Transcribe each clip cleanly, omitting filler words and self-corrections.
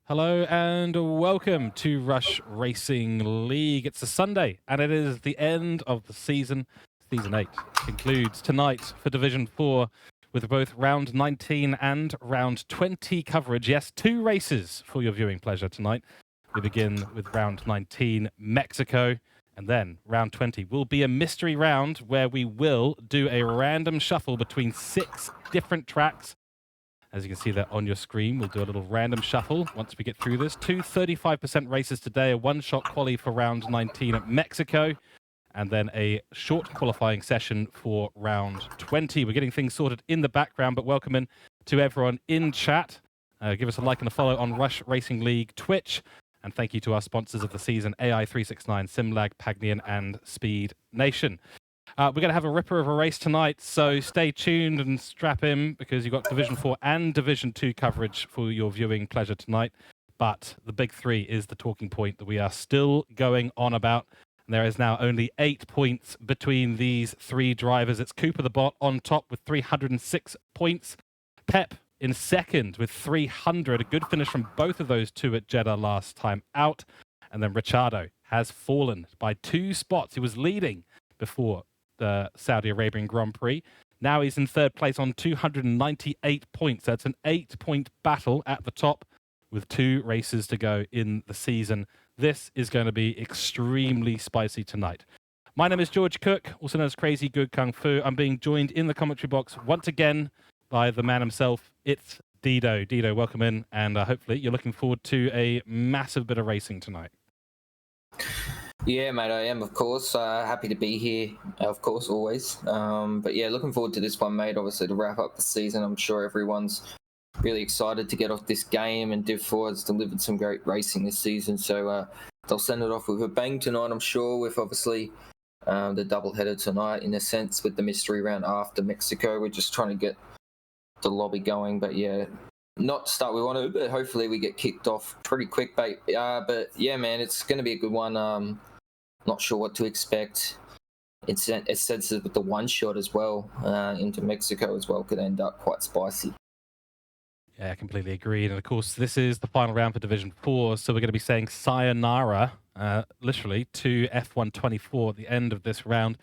Hello and welcome to Rush Racing League. It's a Sunday and it is the end of the season. Season 8 concludes tonight for Division 4 with both round 19 and round 20 coverage. Yes, 2 races for your viewing pleasure tonight. We begin with round 19, Mexico, and then round 20 will be a mystery round where we will do a random shuffle between 6 different tracks. As you can see there on your screen, we'll do a little random shuffle once we get through this. 2 35% races today, a one-shot quali for round 19 at Mexico, and then a short qualifying session for round 20. We're getting things sorted in the background, but welcome in to everyone in chat. Give us a like and a follow on Rush Racing League Twitch. And thank you to our sponsors of the season, AI369, SimLag, Pagnian, and Speed Nation. We're going to have a ripper of a race tonight, so stay tuned and strap in because you've got Division 4 and Division 2 coverage for your viewing pleasure tonight. But the big 3 is the talking point that we are still going on about. And there is now only 8 points between these 3 drivers. It's Cooper the Bot on top with 306 points. Pep in second with 300. A good finish from both of those 2 at Jeddah last time out. And then Ricciardo has fallen by 2 spots. He was leading before the Saudi Arabian Grand Prix. Now he's in third place on 298 points. That's an 8-point battle at the top with 2 races to go in the season. This is going to be extremely spicy tonight. My name is George Cook, also known as Crazy Good Kung Fu. I'm being joined in the commentary box once again by the man himself. It's Dido. Dido, welcome in, and hopefully you're looking forward to a massive bit of racing tonight. Yeah, mate, I am, of course. Happy to be here, of course, always. But yeah, looking forward to this one, mate, obviously, to wrap up the season. I'm sure everyone's really excited to get off this game, and Div 4 has delivered some great racing this season. So they'll send it off with a bang tonight, I'm sure, with obviously the doubleheader tonight, in a sense, with the mystery round after Mexico. We're just trying to get the lobby going. But yeah, not to start we want to, but hopefully we get kicked off pretty quick. But yeah, man, it's going to be a good one. Not sure what to expect. It says with the one shot as well into Mexico as well could end up quite spicy. Yeah, I completely agreed. And of course, this is the final round for Division 4, so we're going to be saying sayonara, literally, to F1 24 at the end of this round.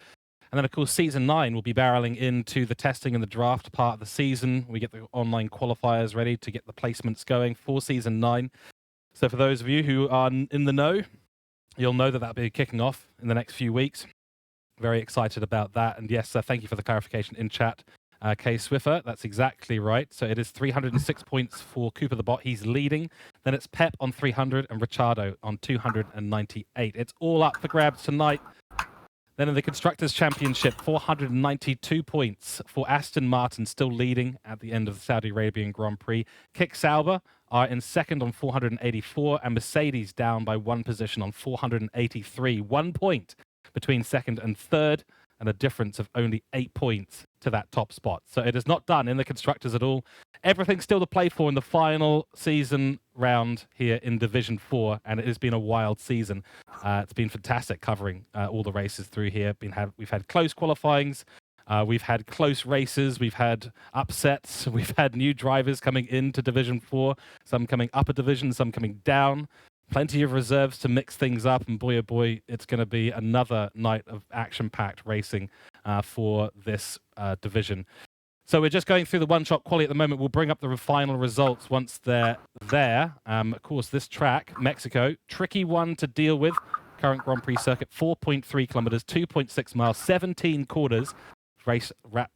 And then, of course, Season 9 will be barreling into the testing and the draft part of the season. We get the online qualifiers ready to get the placements going for Season 9. So for those of you who are in the know, you'll know that that'll be kicking off in the next few weeks. Very excited about that. And yes, thank you for the clarification in chat. Kay Swiffer, that's exactly right. So it is 306 points for Cooper the Bot. He's leading. Then it's Pep on 300 and Ricciardo on 298. It's all up for grabs tonight. Then in the Constructors' Championship, 492 points for Aston Martin, still leading at the end of the Saudi Arabian Grand Prix. Kick Sauber are in second on 484, and Mercedes down by 1 position on 483. 1 point between second and third, and a difference of only 8 points to that top spot. So it is not done in the Constructors at all. Everything's still to play for in the final season round here in Division 4, and it has been a wild season. It's been fantastic covering all the races through here. We've had close qualifyings, we've had close races, we've had upsets, we've had new drivers coming into Division 4, some coming up a division, some coming down. Plenty of reserves to mix things up, and boy, oh boy, it's going to be another night of action-packed racing for this division. So we're just going through the one-shot quali at the moment. We'll bring up the final results once they're there. Of course, this track, Mexico, tricky one to deal with. Current Grand Prix circuit, 4.3 kilometers, 2.6 miles, 17 quarters. Race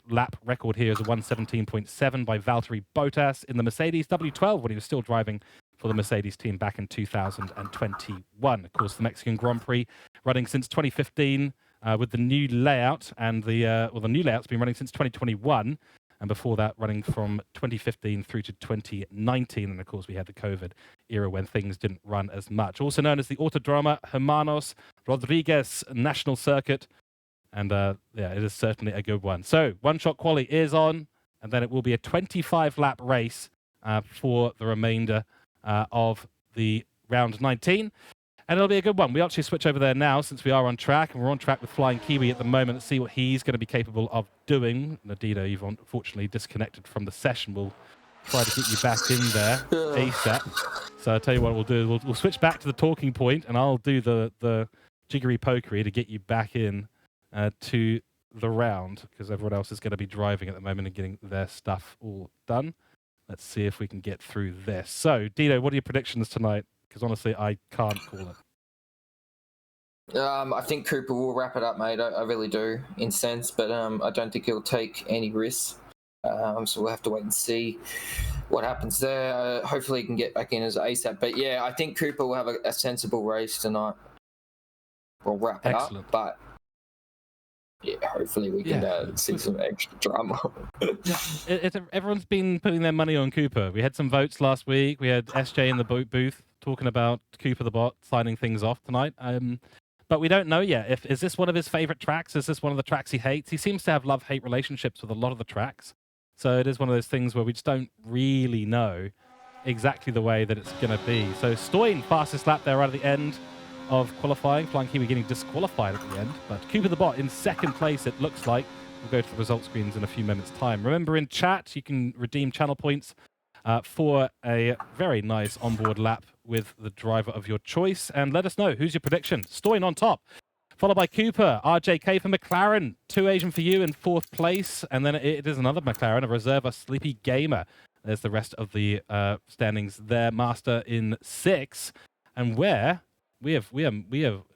lap record here is a 117.7 by Valtteri Bottas in the Mercedes W12 when he was still driving for the Mercedes team back in 2021. Of course, the Mexican Grand Prix running since 2015 with the new layout, and the new layout's been running since 2021, and before that running from 2015 through to 2019. And of course, we had the COVID era when things didn't run as much. Also known as the Autodromo Hermanos Rodriguez National Circuit. And yeah, it is certainly a good one. So one-shot quali is on, and then it will be a 25-lap race for the remainder of the round 19. And it'll be a good one. We actually switch over there now since we are on track, and we're on track with Flying Kiwi at the moment to see what he's going to be capable of doing. Nadido, you've unfortunately disconnected from the session. We'll try to get you back in there ASAP. So I'll tell you what we'll do. We'll switch back to the talking point, and I'll do the jiggery pokery to get you back in to the round, because everyone else is going to be driving at the moment and getting their stuff all done. Let's see if we can get through this. So, Dino, what are your predictions tonight? Because honestly, I can't call it. I think Cooper will wrap it up, mate. I really do, in sense, but I don't think he'll take any risks. So we'll have to wait and see what happens there. Hopefully he can get back in as ASAP. But yeah, I think Cooper will have a sensible race tonight. We'll wrap it up, but yeah, hopefully we can see some extra drama. Everyone's been putting their money on Cooper. We had some votes last week. We had SJ in the booth talking about Cooper the bot signing things off tonight. But we don't know yet. Is this one of his favorite tracks? Is this one of the tracks he hates? He seems to have love-hate relationships with a lot of the tracks. So it is one of those things where we just don't really know exactly the way that it's going to be. So Stoyan, fastest lap there right at the end of qualifying. Flying Kiwi getting disqualified at the end. But Cooper the bot in second place, it looks like. We'll go to the result screens in a few moments' time. Remember, in chat, you can redeem channel points for a very nice onboard lap with the driver of your choice. And let us know, who's your prediction? Stoyan on top, followed by Cooper, RJK for McLaren, 2 Asian for you in 4th place. And then it is another McLaren, a reserve, Sleepy Gamer. There's the rest of the standings there. Master in 6. And where we have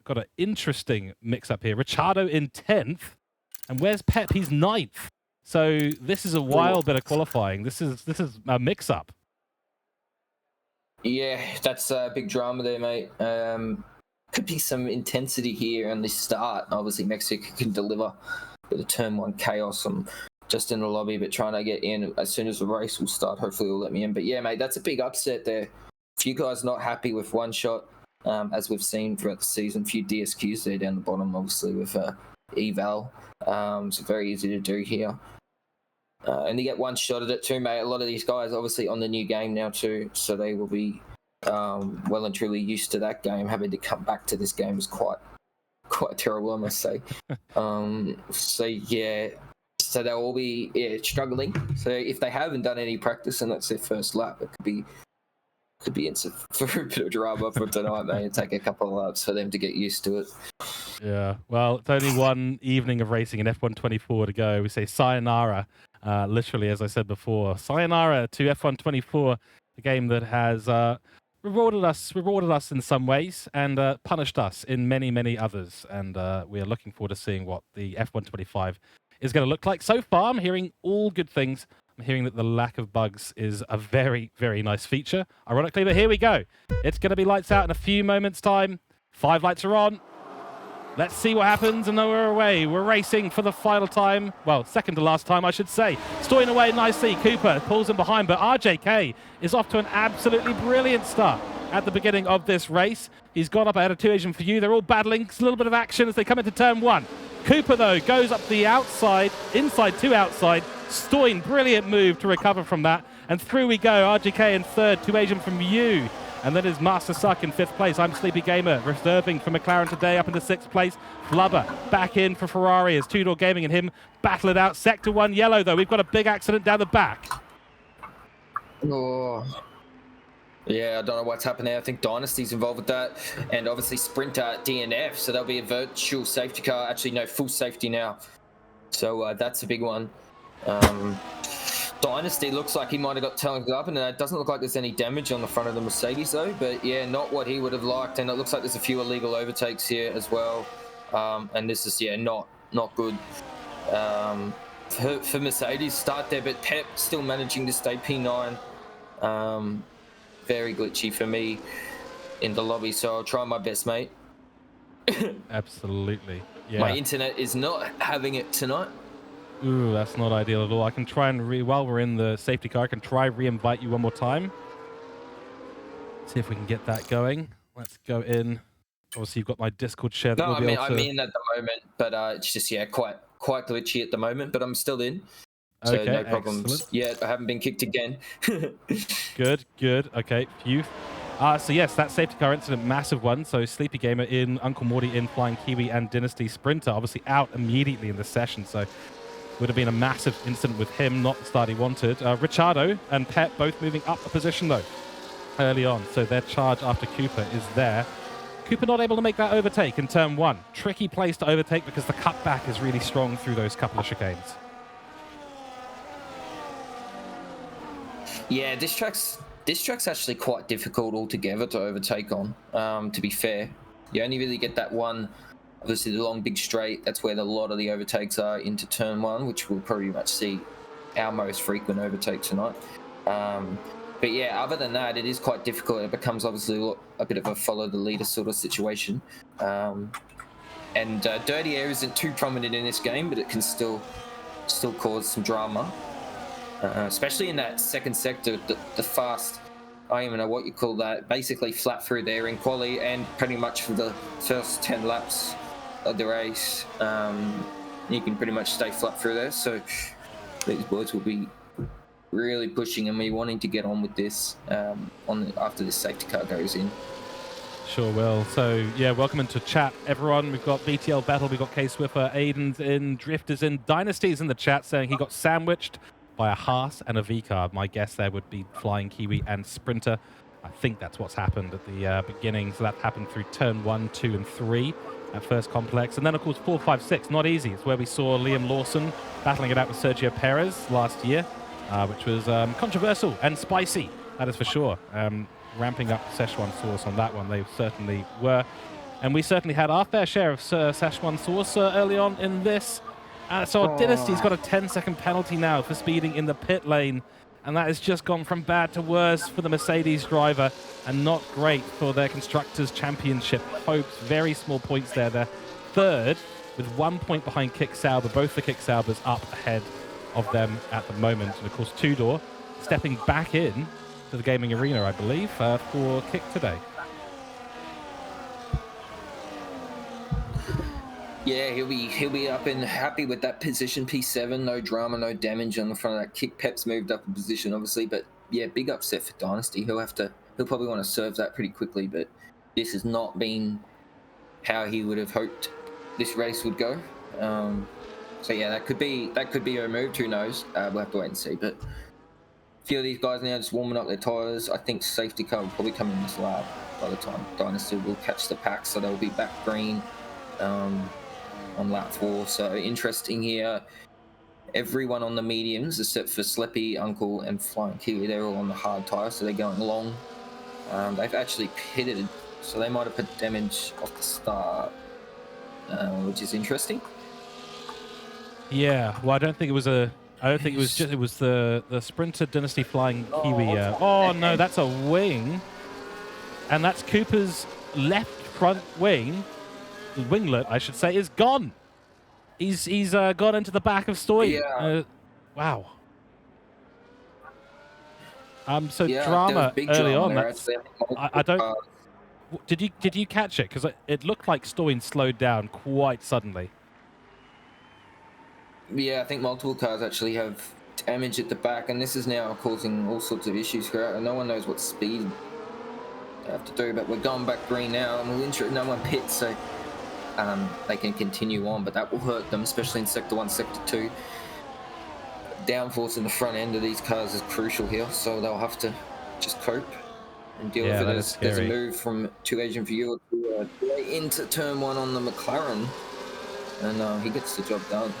got an interesting mix-up here. Ricciardo in 10th. And where's Pep? He's 9th. So this is a wild bit of qualifying. This is a mix-up. Yeah, that's a big drama there, mate. Could be some intensity here on this start. Obviously, Mexico can deliver with a turn 1 chaos. I'm just in the lobby, but trying to get in as soon as the race will start. Hopefully, it'll let me in. But yeah, mate, that's a big upset there. If you guys not happy with one shot, as we've seen throughout the season, a few DSQs there down the bottom, obviously with eval. So very easy to do here. And you get one shot at it too, mate. A lot of these guys obviously on the new game now too, so they will be well and truly used to that game. Having to come back to this game is quite terrible, I must say. So yeah, so they'll all be struggling. So if they haven't done any practice and that's their first lap, it could be in for a bit of drama for tonight, mate. It'll take a couple of laps for them to get used to it. Yeah, well, it's only one evening of racing in F1 24 to go. We say sayonara, literally, as I said before. Sayonara to F1 24, the game that has rewarded us in some ways and punished us in many, many others. And we are looking forward to seeing what the F1 25 is going to look like. So far, I'm hearing all good things. I'm hearing that the lack of bugs is a very, very nice feature. Ironically, but here we go. It's going to be lights out in a few moments' time. 5 lights are on. Let's see what happens, and then we're away. We're racing for the final time. Well, second to last time, I should say. Stoyan away nicely. Cooper pulls him behind, but RJK is off to an absolutely brilliant start at the beginning of this race. He's gone up ahead of 2 Asian for you. They're all battling. It's a little bit of action as they come into turn 1. Cooper, though, goes up the outside, inside to outside. Stoyan, brilliant move to recover from that. And through we go. RJK in 3rd, 2 Asian from you. And then is Master Suck in 5th place. I'm Sleepy Gamer, reserving for McLaren today up into 6th place. Flubber back in for Ferrari as Two Door Gaming and him battle it out. Sector 1 yellow, though. We've got a big accident down the back. Oh. Yeah, I don't know what's happening there. I think Dynasty's involved with that. And obviously Sprinter DNF. So there'll be a virtual safety car. Actually, no, full safety now. So that's a big one. Dynasty looks like he might have got tangled up, and it doesn't look like there's any damage on the front of the Mercedes though. But yeah, not what he would have liked, and it looks like there's a few illegal overtakes here as well. And this is not good for Mercedes start there, but Pep still managing to stay P9. Very glitchy for me in the lobby, so I'll try my best, mate. Absolutely, yeah. My internet is not having it tonight. Ooh, that's not ideal at all. I can try and while we're in the safety car, I can try re-invite you one more time. See if we can get that going. Let's go in. Obviously, you've got my Discord share. That no, I'm in at the moment, but it's just quite quite glitchy at the moment. But I'm still in, so okay, no problems. Excellent. Yeah, I haven't been kicked again. Good. Okay, phew. So yes, that safety car incident, massive one. So Sleepy Gamer in, Uncle Morty in, Flying Kiwi and Dynasty Sprinter obviously out immediately in the session. So Would have been a massive incident with him, not the start he wanted. Ricciardo and Pep both moving up a position, though, early on. So their charge after Cooper is there. Cooper not able to make that overtake in turn 1. Tricky place to overtake because the cutback is really strong through those couple of chicanes. Yeah, this track's actually quite difficult altogether to overtake on, to be fair. You only really get that one, obviously the long big straight, that's where a lot of the overtakes are into turn 1, which we'll probably much see our most frequent overtake tonight. But yeah, other than that, it is quite difficult. It becomes obviously a bit of a follow the leader sort of situation. And dirty air isn't too prominent in this game, but it can still cause some drama. Especially in that second sector, the fast, I don't even know what you call that, basically flat through there in quali and pretty much for the first 10 laps of the race. You can pretty much stay flat through there. So these boys will be really pushing and me wanting to get on with this after this safety car goes in. Sure will. So, yeah, welcome into chat, everyone. We've got BTL Battle, we've got K-Swiffer, Aiden's in, Drifter's in, Dynasty's in the chat saying he got sandwiched by a Haas and a V-car. My guess there would be Flying Kiwi and Sprinter. I think that's what's happened at the beginning. So that happened through turn 1, 2, and 3 at first complex. And then, of course, 4, 5, 6, not easy. It's where we saw Liam Lawson battling it out with Sergio Perez last year, which was controversial and spicy, that is for sure. Ramping up Szechuan sauce on that one, they certainly were. And we certainly had our fair share of Szechuan sauce early on in this. So Dynasty's got a 10-second penalty now for speeding in the pit lane. And that has just gone from bad to worse for the Mercedes driver and not great for their Constructors' Championship hopes. Very small points there. They're third with 1 point behind Kick Sauber. Both the Kick Saubers up ahead of them at the moment. And, of course, Tudor stepping back in to the gaming arena, I believe, for Kick today. Yeah, he'll be up and happy with that position, P7. No drama, no damage on the front of that kick. Pep's moved up a position, obviously, but yeah, big upset for Dynasty. He'll probably want to serve that pretty quickly, but this has not been how he would have hoped this race would go. So yeah, that could be removed. Who knows? We'll have to wait and see. But a few of these guys now just warming up their tyres. I think safety car will probably come in this lap by the time Dynasty will catch the pack, so they'll be back green on lap 4. So interesting here. Everyone on the mediums except for Sleppy, Uncle, and Flying Kiwi, they're all on the hard tyre, so they're going long. They've actually pitted, so they might have put damage off the start, which is interesting. Yeah, well, I don't think it was the Sprinter Dynasty Flying Kiwi. Oh no, that's a wing, and that's Cooper's left front wing. Winglet, I should say, is gone. He's gone into the back of Stoy. Yeah. Wow. So Yeah, drama early on. I don't. Uh, Did you catch it? Because it looked like Stoy slowed down quite suddenly. Yeah, I think multiple cars actually have damage at the back, and this is now causing all sorts of issues for no one knows what speed they have to do, but we're going back green now, and we'll ensure no one pits, so they can continue on, but that will hurt them, especially in Sector 1, Sector 2. Downforce in the front end of these cars is crucial here, so they'll have to just cope and deal with it. There's a move from 2 Asian Viewer to into turn 1 on the McLaren, and he gets the job done.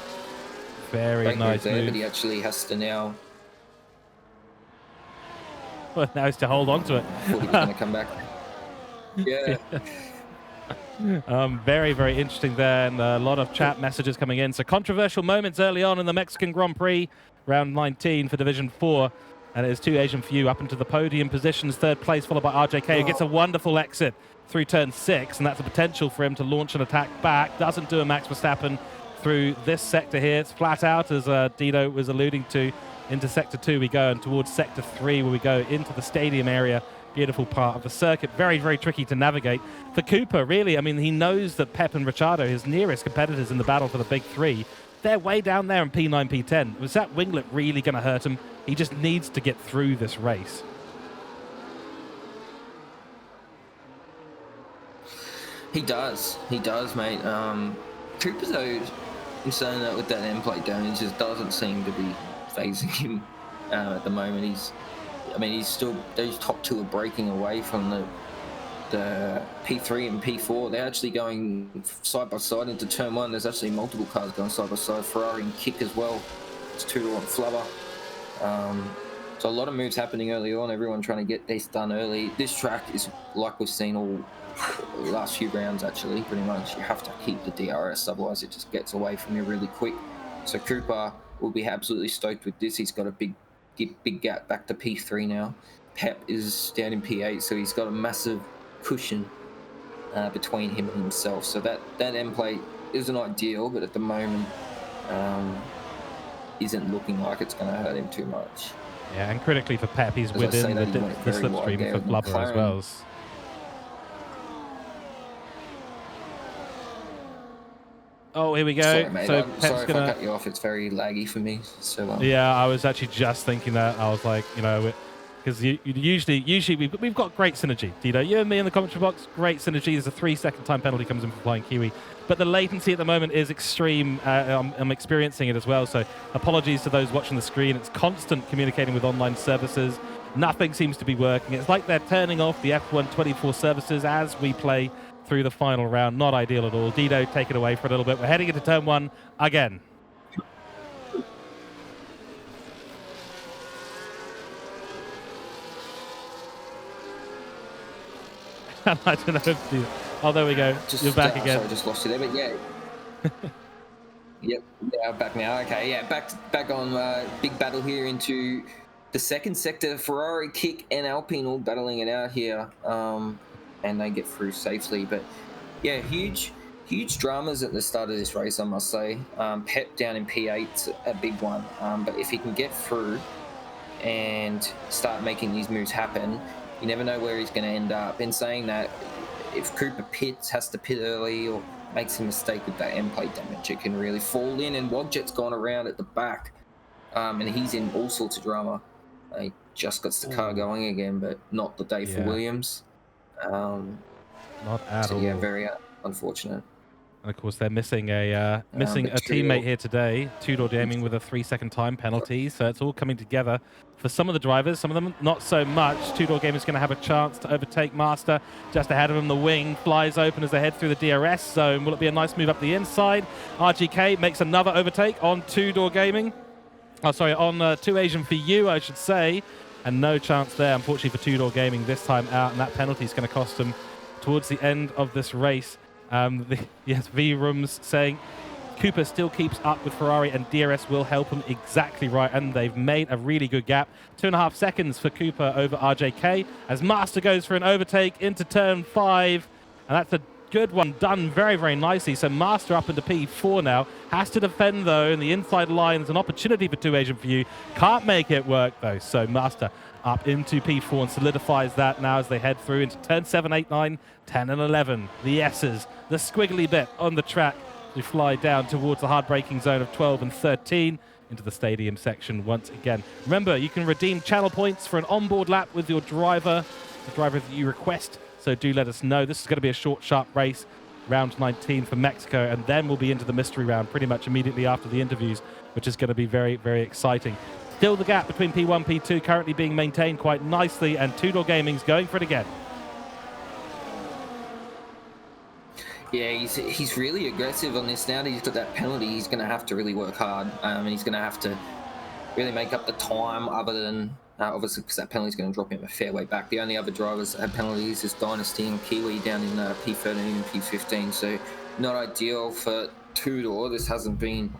Very nice move. But he actually has to now. Well, now it's to hold on to it. I thought he was going to come back. Yeah. Very, very interesting there, and a lot of chat messages coming in. So controversial moments early on in the Mexican Grand Prix, round 19 for Division 4. And it is 2 Asian Few up into the podium positions, third place, followed by RJK, who gets a wonderful exit through turn 6, and that's a potential for him to launch an attack back. Doesn't do a Max Verstappen through this sector here. It's flat out, as Dino was alluding to. Into Sector 2 we go, and towards Sector 3 where we go into the stadium area. Beautiful part of the circuit. Very, very tricky to navigate. For Cooper, really, I mean, he knows that Pep and Ricciardo, his nearest competitors in the battle for the Big Three, they're way down there in P9, P10. Was that winglet really going to hurt him? He just needs to get through this race. He does, mate. Cooper's owed in saying that with that end plate damage, it just doesn't seem to be phasing him at the moment. He's still, those top two are breaking away from the P3 and P4. They're actually going side by side into turn one. There's actually multiple cars going side by side. Ferrari and Kick as well. It's two-door and Flubber. So a lot of moves happening early on. Everyone trying to get this done early. This track is like we've seen all the last few rounds, actually, pretty much. You have to keep the DRS, otherwise it just gets away from you really quick. So Cooper will be absolutely stoked with this. He's got a big gap back to P3 now. Pep is down in P8, so he's got a massive cushion between him and himself. So that end plate isn't ideal, but at the moment isn't looking like it's going to hurt him too much. Yeah, and critically for Pep, he's within the slipstream for Flubber as well. Oh, here we go. Sorry, mate. So I'm sorry if I cut you off. It's very laggy for me. So yeah, I was actually just thinking that. I was like, because usually we've got great synergy. You and me in the commentary box, great synergy. There's a 3-second time penalty comes in for Flying Kiwi, but the latency at the moment is extreme. I'm experiencing it as well. So apologies to those watching the screen. It's constant communicating with online services. Nothing seems to be working. It's like they're turning off the F1 24 services as we play through the final round. Not ideal at all. Dido, take it away for a little bit. We're heading into turn one again. I don't know if oh, there we go. You're back again. Sorry, just lost you there, but yeah. Yep, yeah, back now. Okay, yeah, back on big battle here into the second sector. Ferrari, Kick, and Alpine all battling it out here, and they get through safely. But yeah, huge dramas at the start of this race, I must say. Pep down in P8's a big one, but if he can get through and start making these moves happen, you never know where he's going to end up. In saying that, if Cooper has to pit early or makes a mistake with that end plate damage, it can really fall in. And Wogjet's gone around at the back, and he's in all sorts of drama. He just got the car going again, but not the day for Williams. Not at all. Yeah, very unfortunate. And of course, they're missing a teammate here today. Two-Door Gaming with a 3-second time penalty. So it's all coming together for some of the drivers. Some of them not so much. Two-Door Gaming is going to have a chance to overtake Master just ahead of him. The wing flies open as they head through the DRS zone. Will it be a nice move up the inside? RGK makes another overtake on Two-Door Gaming. Oh, sorry, on 2 Asian for you, I should say. And no chance there, unfortunately, for Two-Door Gaming this time out. And that penalty is going to cost them towards the end of this race. Yes, V-Rooms saying Cooper still keeps up with Ferrari and DRS will help him exactly right. And they've made a really good gap. 2.5 seconds for Cooper over RJK as Master goes for an overtake into turn 5. And that's a good one done very, very nicely. So Master up into P4 now. Has to defend, though, in the inside line. There's an opportunity for 2 Asian for you. Can't make it work, though. So Master up into P4 and solidifies that now as they head through into turn 7, 8, 9, 10, and 11. The S's, the squiggly bit on the track. We fly down towards the hard braking zone of 12 and 13 into the stadium section once again. Remember, you can redeem channel points for an onboard lap with your driver, the driver that you request. So do let us know. This is going to be a short, sharp race, round 19 for Mexico, and then we'll be into the mystery round pretty much immediately after the interviews, which is going to be very, very exciting. Still the gap between P1, P2 currently being maintained quite nicely, and Two-Door Gaming's going for it again. Yeah, he's really aggressive on this. Now that he's got that penalty, he's going to have to really work hard, and he's going to have to really make up the time, other than obviously because that penalty's going to drop him a fair way back. The only other drivers that have penalties is Dynasty and Kiwi down in P13 and P15, so not ideal for Two-Door. This hasn't been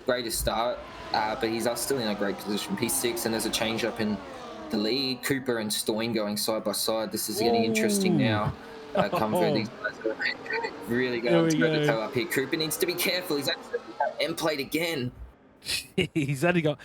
the greatest start, but he's still in a great position. P6, and there's a change up in the lead. Cooper and Stoin going side by side. This is getting interesting now. Comfort, these guys are really going to spread the toe up here. Cooper needs to be careful. He's actually end plate again. he's only got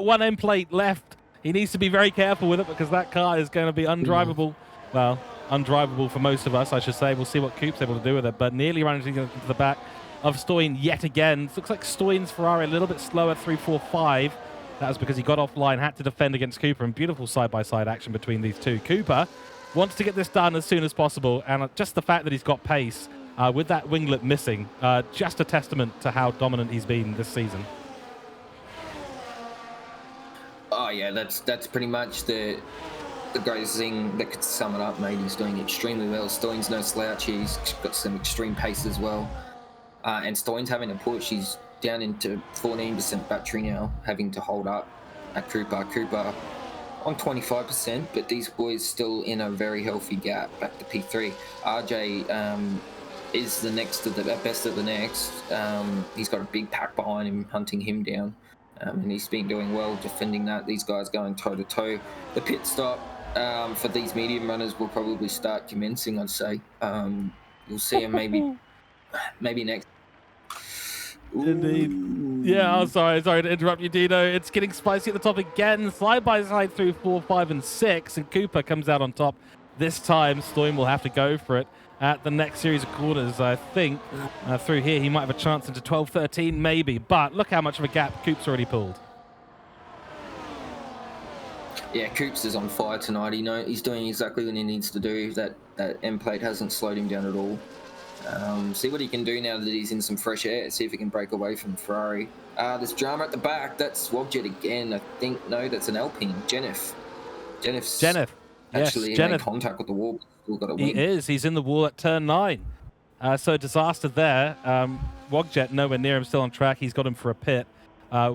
one end plate left. He needs to be very careful with it because that car is going to be undrivable. Well, undrivable for most of us, I should say. We'll see what Coop's able to do with it, but nearly running into the back of Stoin yet again. It looks like Stoin's Ferrari a little bit slower, 3, 4, 5. That was because he got offline, had to defend against Cooper, and beautiful side-by-side action between these two. Cooper wants to get this done as soon as possible, and just the fact that he's got pace with that winglet missing. Just a testament to how dominant he's been this season. Oh yeah, that's pretty much the greatest thing that could sum it up, mate. He's doing extremely well. Stoyan's no slouch. He's got some extreme pace as well. And Stoyan's having a push. He's down into 14% battery now, having to hold up at Cooper. Cooper on 25%, but these boys still in a very healthy gap back to P3. RJ is the next to the best of the next. He's got a big pack behind him, hunting him down. And he's been doing well defending that. These guys going toe-to-toe. The pit stop for these medium runners will probably start commencing, I'd say. You'll see him maybe next. Indeed. Yeah, I'm sorry to interrupt you, Dino. It's getting spicy at the top again. Side by side through 4, 5, and 6, and Cooper comes out on top. This time, Stoyan will have to go for it at the next series of quarters. I think through here he might have a chance into 12, 13 maybe, but look how much of a gap Coop's already pulled. Yeah, Coops is on fire tonight. He's doing exactly what he needs to do. That end plate hasn't slowed him down at all. See what he can do now that he's in some fresh air. See if he can break away from Ferrari. There's drama at the back. That's Wogjet again. I think, no, that's an Alpine. Jenneth. Actually yes, made contact with the wall. Still got a win. He is. He's in the wall at turn 9. So disaster there. Wogjet nowhere near him, still on track. He's got him for a pit.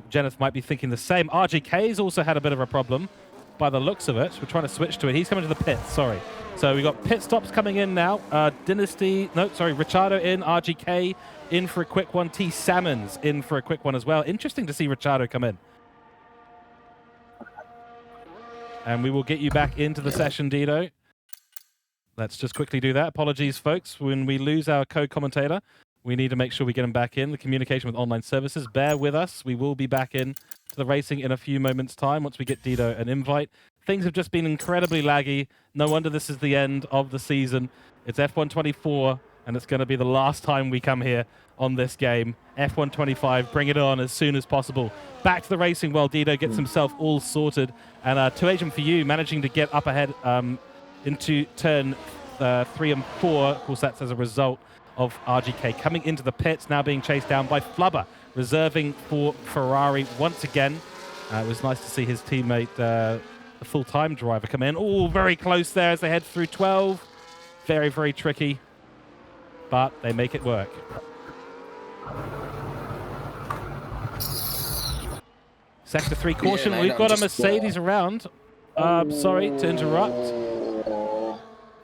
Jenneth might be thinking the same. RGK's also had a bit of a problem by the looks of it. We're trying to switch to it. He's coming to the pit, sorry. So we got pit stops coming in now. Ricciardo in, RGK in for a quick one. T. Salmons in for a quick one as well. Interesting to see Ricciardo come in. And we will get you back into the session, Dino. Let's just quickly do that. Apologies, folks. When we lose our co-commentator, we need to make sure we get him back in. The communication with online services. Bear with us. We will be back in to the racing in a few moments' time once we get Dino an invite. Things have just been incredibly laggy. No wonder this is the end of the season. It's F124, and it's going to be the last time we come here on this game. F125, bring it on as soon as possible. Back to the racing while Dino gets himself all sorted. And 2 Agent for you, managing to get up ahead into turn 3 and 4. Of course, that's as a result of RGK coming into the pits, now being chased down by Flubber, reserving for Ferrari once again. It was nice to see his teammate, the full-time driver, come in. Oh, very close there as they head through 12. Very, very tricky, but they make it work. Sector 3 caution. We've got a Mercedes around. Sorry to interrupt.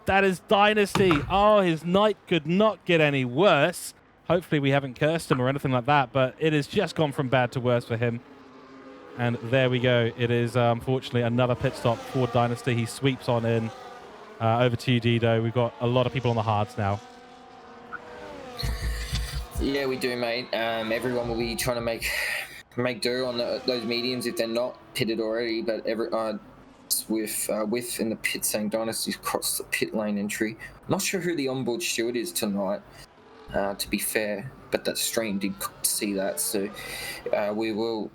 That is Dynasty. Oh, his night could not get any worse. Hopefully we haven't cursed him or anything like that, but it has just gone from bad to worse for him. And there we go. It is, unfortunately, another pit stop for Dynasty. He sweeps on in. Over to you, Dido. We've got a lot of people on the hards now. Yeah, we do, mate. Everyone will be trying to make do on those mediums if they're not pitted already, but with in the pit saying Dynasty's crossed the pit lane entry. I'm not sure who the onboard steward is tonight, to be fair, but that stream did see that, so we will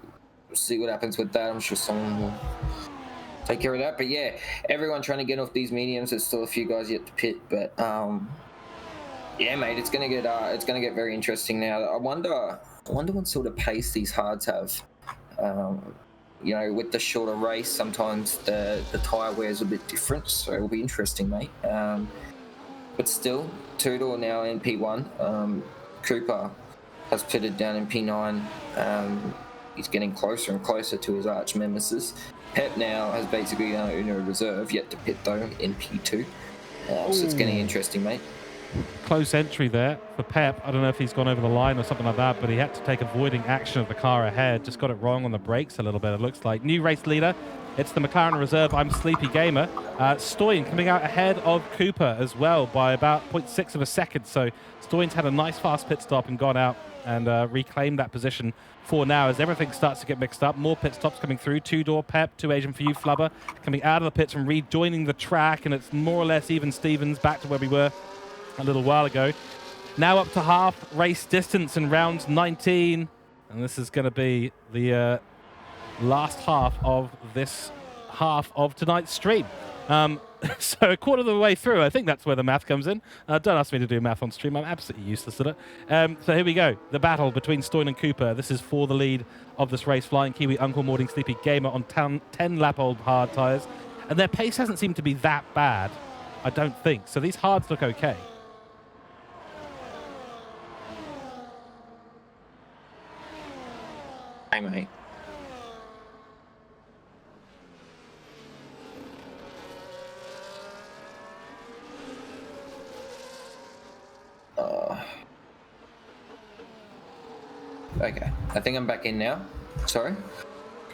see what happens with that. I'm sure someone will take care of that, but yeah, everyone trying to get off these mediums. There's still a few guys yet to pit, but yeah, mate, it's gonna get very interesting now. I wonder what sort of pace these hards have. You know, with the shorter race, sometimes the tyre wear is a bit different, so it'll be interesting, mate. But still, Tudor now in P1. Cooper has pitted down in P9. He's getting closer and closer to his arch nemesis. Pep now has basically in a reserve, yet to pit though, in P2. So it's getting interesting, mate. Close entry there for Pep. I don't know if he's gone over the line or something like that, but he had to take avoiding action of the car ahead. Just got it wrong on the brakes a little bit, it looks like. New race leader. It's the McLaren Reserve. I'm Sleepy Gamer. Stoyan coming out ahead of Cooper as well by about 0.6 of a second. So Stoyan's had a nice fast pit stop and gone out and reclaimed that position for now as everything starts to get mixed up. More pit stops coming through. Two-door Pep, 2 Agent for you, Flubber, coming out of the pits and rejoining the track, and it's more or less even Stevens back to where we were a little while ago. Now up to half race distance in round 19, and this is going to be the last half of this half of tonight's stream. So a quarter of the way through, I think that's where the math comes in. Don't ask me to do math on stream. I'm absolutely useless at it. So here we go. The battle between Stoin and Cooper. This is for the lead of this race. Flying Kiwi, Uncle Morning, Sleepy Gamer on 10-lap-old hard tyres. And their pace hasn't seemed to be that bad, I don't think. So these hards look okay. Hey, mate. Okay, I think I'm back in now. Sorry.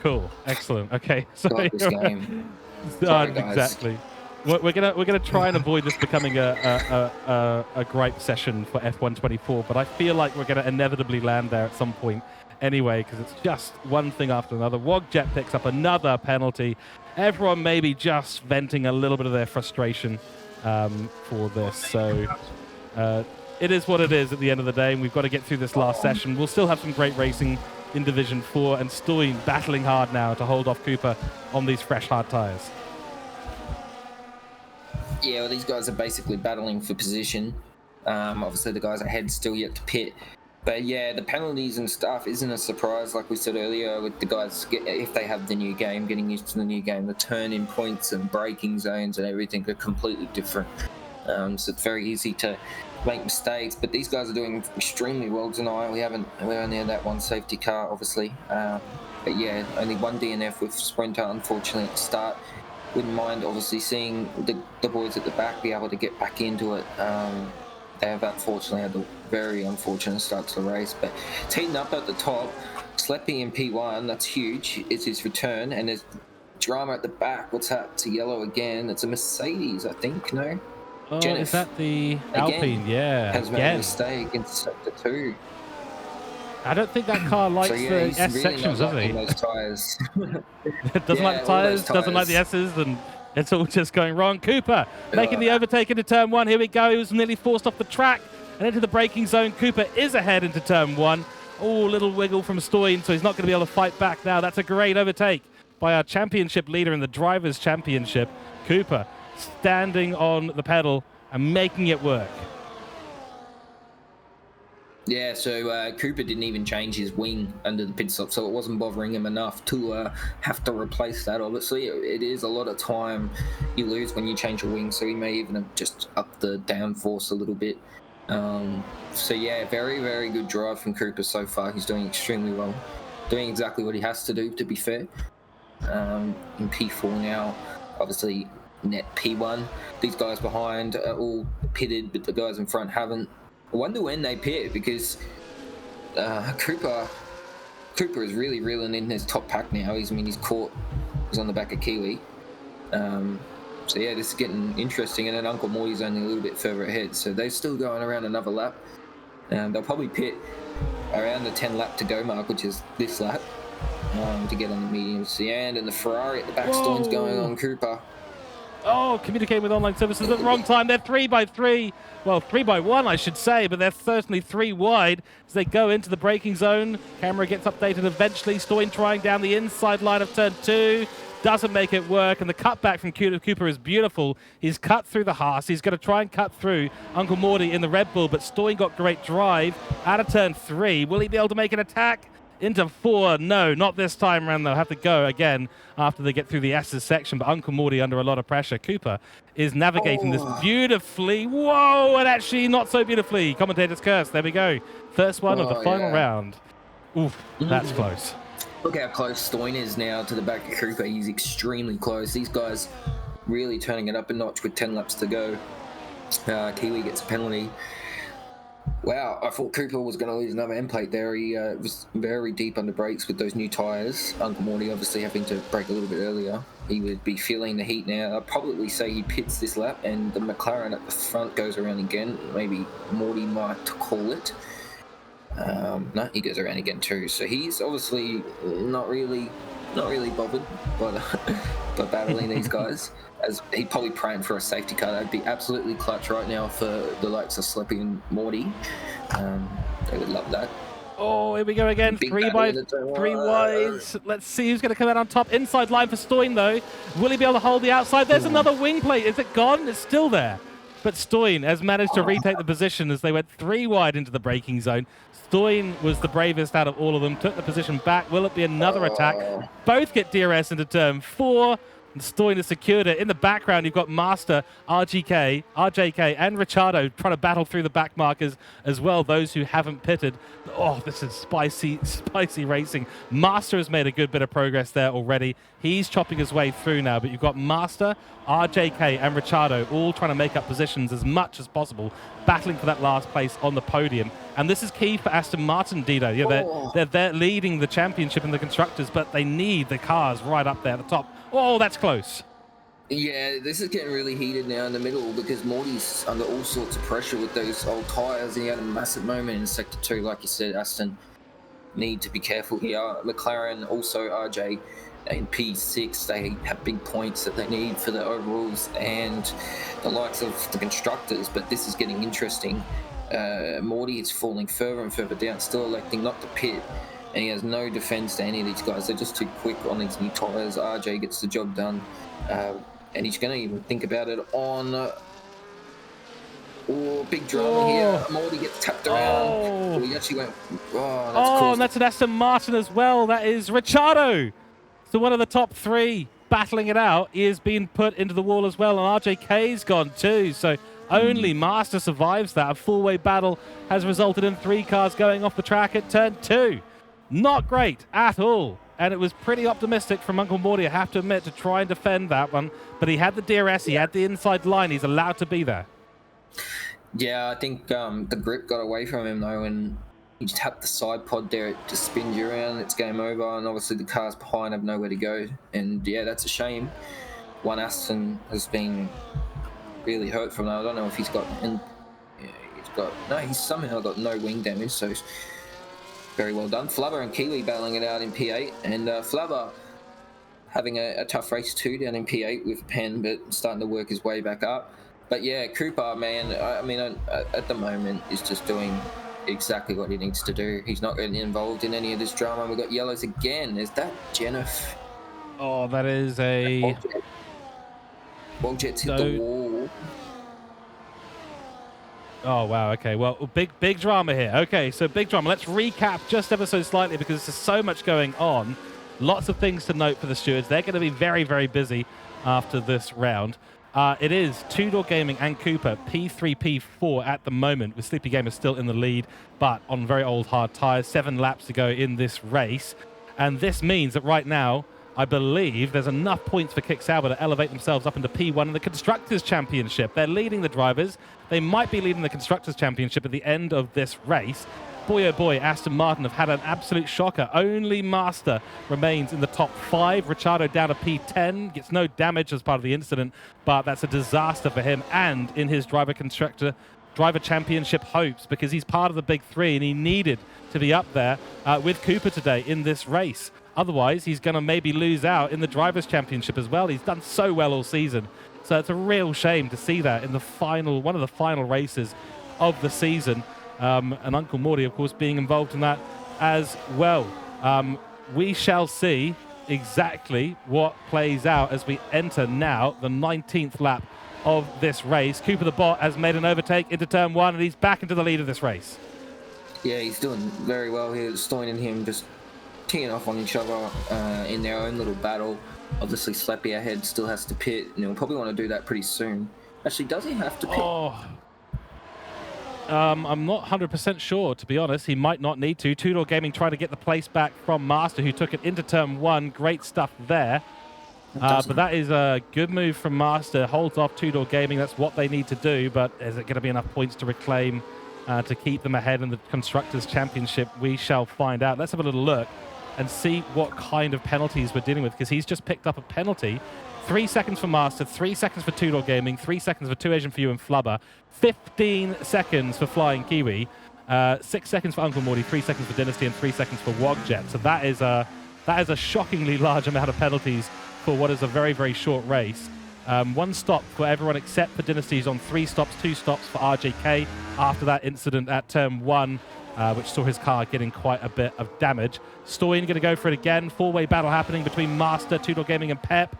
Cool, excellent. Okay, so Got this game. Sorry, guys. Exactly. We're gonna try and avoid this becoming a gripe session for F124, but I feel like we're gonna inevitably land there at some point anyway, because it's just one thing after another. Wogjet picks up another penalty. Everyone maybe just venting a little bit of their frustration for this. So it is what it is at the end of the day, and we've got to get through this last session. We'll still have some great racing in Division 4, and Stoin battling hard now to hold off Cooper on these fresh hard tyres. Yeah, well, these guys are basically battling for position. Obviously, the guys ahead still yet to pit. But yeah, the penalties and stuff isn't a surprise, like we said earlier, with the guys, if they have the new game, getting used to the new game, the turn-in points and braking zones and everything are completely different. So it's very easy to make mistakes, but these guys are doing extremely well tonight. We only had that one safety car, obviously. But yeah, only one DNF with Sprinter, unfortunately, at the start. Wouldn't mind, obviously, seeing the boys at the back be able to get back into it. They have unfortunately had a very unfortunate start to the race, but it's heating up at the top. Sleppy in P1, that's huge. It's his return, and there's drama at the back. What's that? It's a yellow again. It's a Mercedes, I think, no? Oh, is that the Alpine? Yeah. Has made a mistake in Sector 2. I don't think that car likes the S really sections, does he? Those tyres. Doesn't like the tyres, doesn't like the S's, and it's all just going wrong. Cooper making the overtake into turn 1. Here we go. He was nearly forced off the track and into the braking zone. Cooper is ahead into turn 1. Oh, little wiggle from Stoin, so he's not going to be able to fight back now. That's a great overtake by our championship leader in the Drivers' Championship. Cooper standing on the pedal and making it work. Yeah, so Cooper didn't even change his wing under the pit stop, so it wasn't bothering him enough to have to replace that. Obviously, it is a lot of time you lose when you change your wing, so he may even have just upped the downforce a little bit. So yeah, very, very good drive from Cooper so far. He's doing extremely well, doing exactly what he has to do, to be fair. In P4 now, obviously net P1. These guys behind are all pitted, but the guys in front haven't. I wonder when they pit, because Cooper is really reeling in his top pack now. He's on the back of Kiwi. So yeah, this is getting interesting, and then Uncle Morty's only a little bit further ahead, so they're still going around another lap. They'll probably pit around the 10 lap to go mark, which is this lap, to get on the medium stand, and the Ferrari at the back Stoin's going on Cooper. Oh, communicating with online services at the wrong time. They're 3x3. Well, 3x1, I should say, but they're certainly 3 wide as they go into the braking zone. Camera gets updated eventually. Stoin trying down the inside line of turn 2. Doesn't make it work, and the cutback from Cooper is beautiful. He's cut through the Haas. He's going to try and cut through Uncle Morty in the Red Bull, but Stoin got great drive out of turn 3. Will he be able to make an attack? Into 4, no, not this time around. They'll have to go again after they get through the S's section, but Uncle Morty under a lot of pressure. Cooper is navigating this beautifully. Whoa, and actually not so beautifully. Commentator's curse, there we go. First one of the final round. Oof, that's close. Look how close Stoin is now to the back of Cooper. He's extremely close. These guys really turning it up a notch with 10 laps to go. Kiwi gets a penalty. Wow, I thought Cooper was going to lose another end plate there. He was very deep under brakes with those new tyres. Uncle Morty obviously having to brake a little bit earlier. He would be feeling the heat now. I'd probably say he pits this lap, and the McLaren at the front goes around again. Maybe Morty might call it. No, he goes around again too. So he's obviously not really bothered by battling these guys. As he's probably praying for a safety car. That'd be absolutely clutch right now for the likes of Sleppy and Morty. They would love that. Oh, here we go again. Big Three battle by in the turn. three wides. Let's see who's going to come out on top. Inside line for Stoin, though. Will he be able to hold the outside? There's another wing plate. Is it gone? It's still there. But Stoin has managed to retake the position as they went 3 wide into the braking zone. Stoin was the bravest out of all of them. Took the position back. Will it be another attack? Both get DRS into turn 4. Stoin has secured it. In the background, you've got Master, RJK, and Ricciardo trying to battle through the back markers as well, those who haven't pitted. Oh, this is spicy racing. Master has made a good bit of progress there already. He's chopping his way through now, but you've got Master, RJK, and Ricciardo all trying to make up positions as much as possible, battling for that last place on the podium. And this is key for Aston Martin, Dido. Yeah, they're leading the championship in the Constructors, but they need the cars right up there at the top. Oh, that's close. Yeah, this is getting really heated now in the middle because Morty's under all sorts of pressure with those old tyres. He had a massive moment in Sector 2. Like you said, Aston need to be careful here. McLaren, also RJ in P6, they have big points that they need for the overalls and the likes of the Constructors, but this is getting interesting. Morty is falling further and further down, still electing not to pit. And he has no defense to any of these guys. They're just too quick on these new tyres. RJ gets the job done. And he's going to even think about it on... big drama here. Morty gets tapped around. He actually went... Oh, that's cool. And that's an Aston Martin as well. That is Ricciardo. So one of the top 3 battling it out. He has been put into the wall as well. And RJK's gone too. So only Master survives that. A four-way battle has resulted in 3 cars going off the track at turn 2. Not great at all. And it was pretty optimistic from Uncle Morty, I have to admit, to try and defend that one. But he had the DRS, he had the inside line, he's allowed to be there. Yeah, I think the grip got away from him, though, and he tapped the side pod there. It just spins you around, it's game over, and obviously the cars behind have nowhere to go. And yeah, that's a shame. One Aston has been really hurt from that. I don't know if he's got... he's somehow got no wing damage, so... Very well done. Flubber and Kiwi battling it out in P8, and Flubber having a tough race too down in P8 with Penn, but starting to work his way back up. But yeah, Cooper, man, I mean, at the moment is just doing exactly what he needs to do. He's not getting involved in any of this drama. We've got yellows again. Is that Jennifer? Oh, that is a... Walljet's hit the wall. Oh, wow. Okay. Well, big drama here. Okay, so big drama. Let's recap just ever so slightly because there's so much going on. Lots of things to note for the stewards. They're going to be very, very busy after this round. It is Two-Door Gaming and Cooper, P3, P4 at the moment, with Sleepy Gamer still in the lead, but on very old hard tyres. 7 laps to go in this race. And this means that right now, I believe there's enough points for Kick Sauber to elevate themselves up into P1 in the Constructors' Championship. They're leading the drivers. They might be leading the Constructors' Championship at the end of this race. Boy, oh boy, Aston Martin have had an absolute shocker. Only Master remains in the top 5. Ricciardo down to P10. Gets no damage as part of the incident, but that's a disaster for him and in his driver championship hopes, because he's part of the big 3 and he needed to be up there with Cooper today in this race. Otherwise, he's going to maybe lose out in the Drivers' Championship as well. He's done so well all season. So it's a real shame to see that in the final, one of the final races of the season. And Uncle Morty, of course, being involved in that as well. We shall see exactly what plays out as we enter now the 19th lap of this race. Cooper the Bot has made an overtake into turn 1, and he's back into the lead of this race. Yeah, he's doing very well here. Stoin and him just teeing off on each other in their own little battle. Obviously, Slappy ahead still has to pit, and he'll probably want to do that pretty soon. Actually, does he have to pit? I'm not 100% sure, to be honest. He might not need to. Two-Door Gaming trying to get the place back from Master, who took it into turn 1. Great stuff there. But that is a good move from Master. Holds off Two-Door Gaming. That's what they need to do. But is it going to be enough points to reclaim, to keep them ahead in the Constructors' Championship? We shall find out. Let's have a little look and see what kind of penalties we're dealing with, because he's just picked up a penalty. 3 seconds for Master, 3 seconds for Two-Door Gaming, 3 seconds for Two Asian for you and Flubber, 15 seconds for Flying Kiwi, 6 seconds for Uncle Morty, 3 seconds for Dynasty, and 3 seconds for Wogjet. So that is a shockingly large amount of penalties for what is a very, very short race. One stop for everyone except for Dynasties on 3 stops, 2 stops for RJK after that incident at turn 1, which saw his car getting quite a bit of damage. Stoyan going to go for it again. 4-way battle happening between Master, Two Door Gaming, and Pep.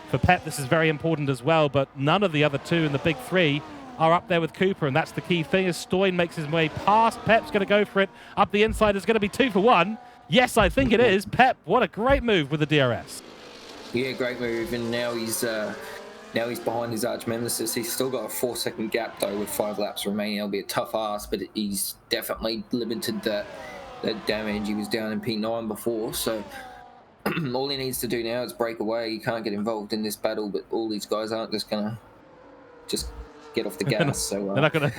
For Pep, this is very important as well, but none of the other two in the big 3 are up there with Cooper, and that's the key thing. As Stoyan makes his way past, Pep's going to go for it. Up the inside is going to be 2 for 1. Yes, I think it is. Pep, what a great move with the DRS. Yeah, great move, and now he's behind his arch nemesis. He's still got a 4-second gap though with 5 laps remaining. It'll be a tough ask, but he's definitely limited that damage. He was down in P9 before, so all he needs to do now is break away. He can't get involved in this battle, but all these guys aren't just gonna get off the gas. So they're not gonna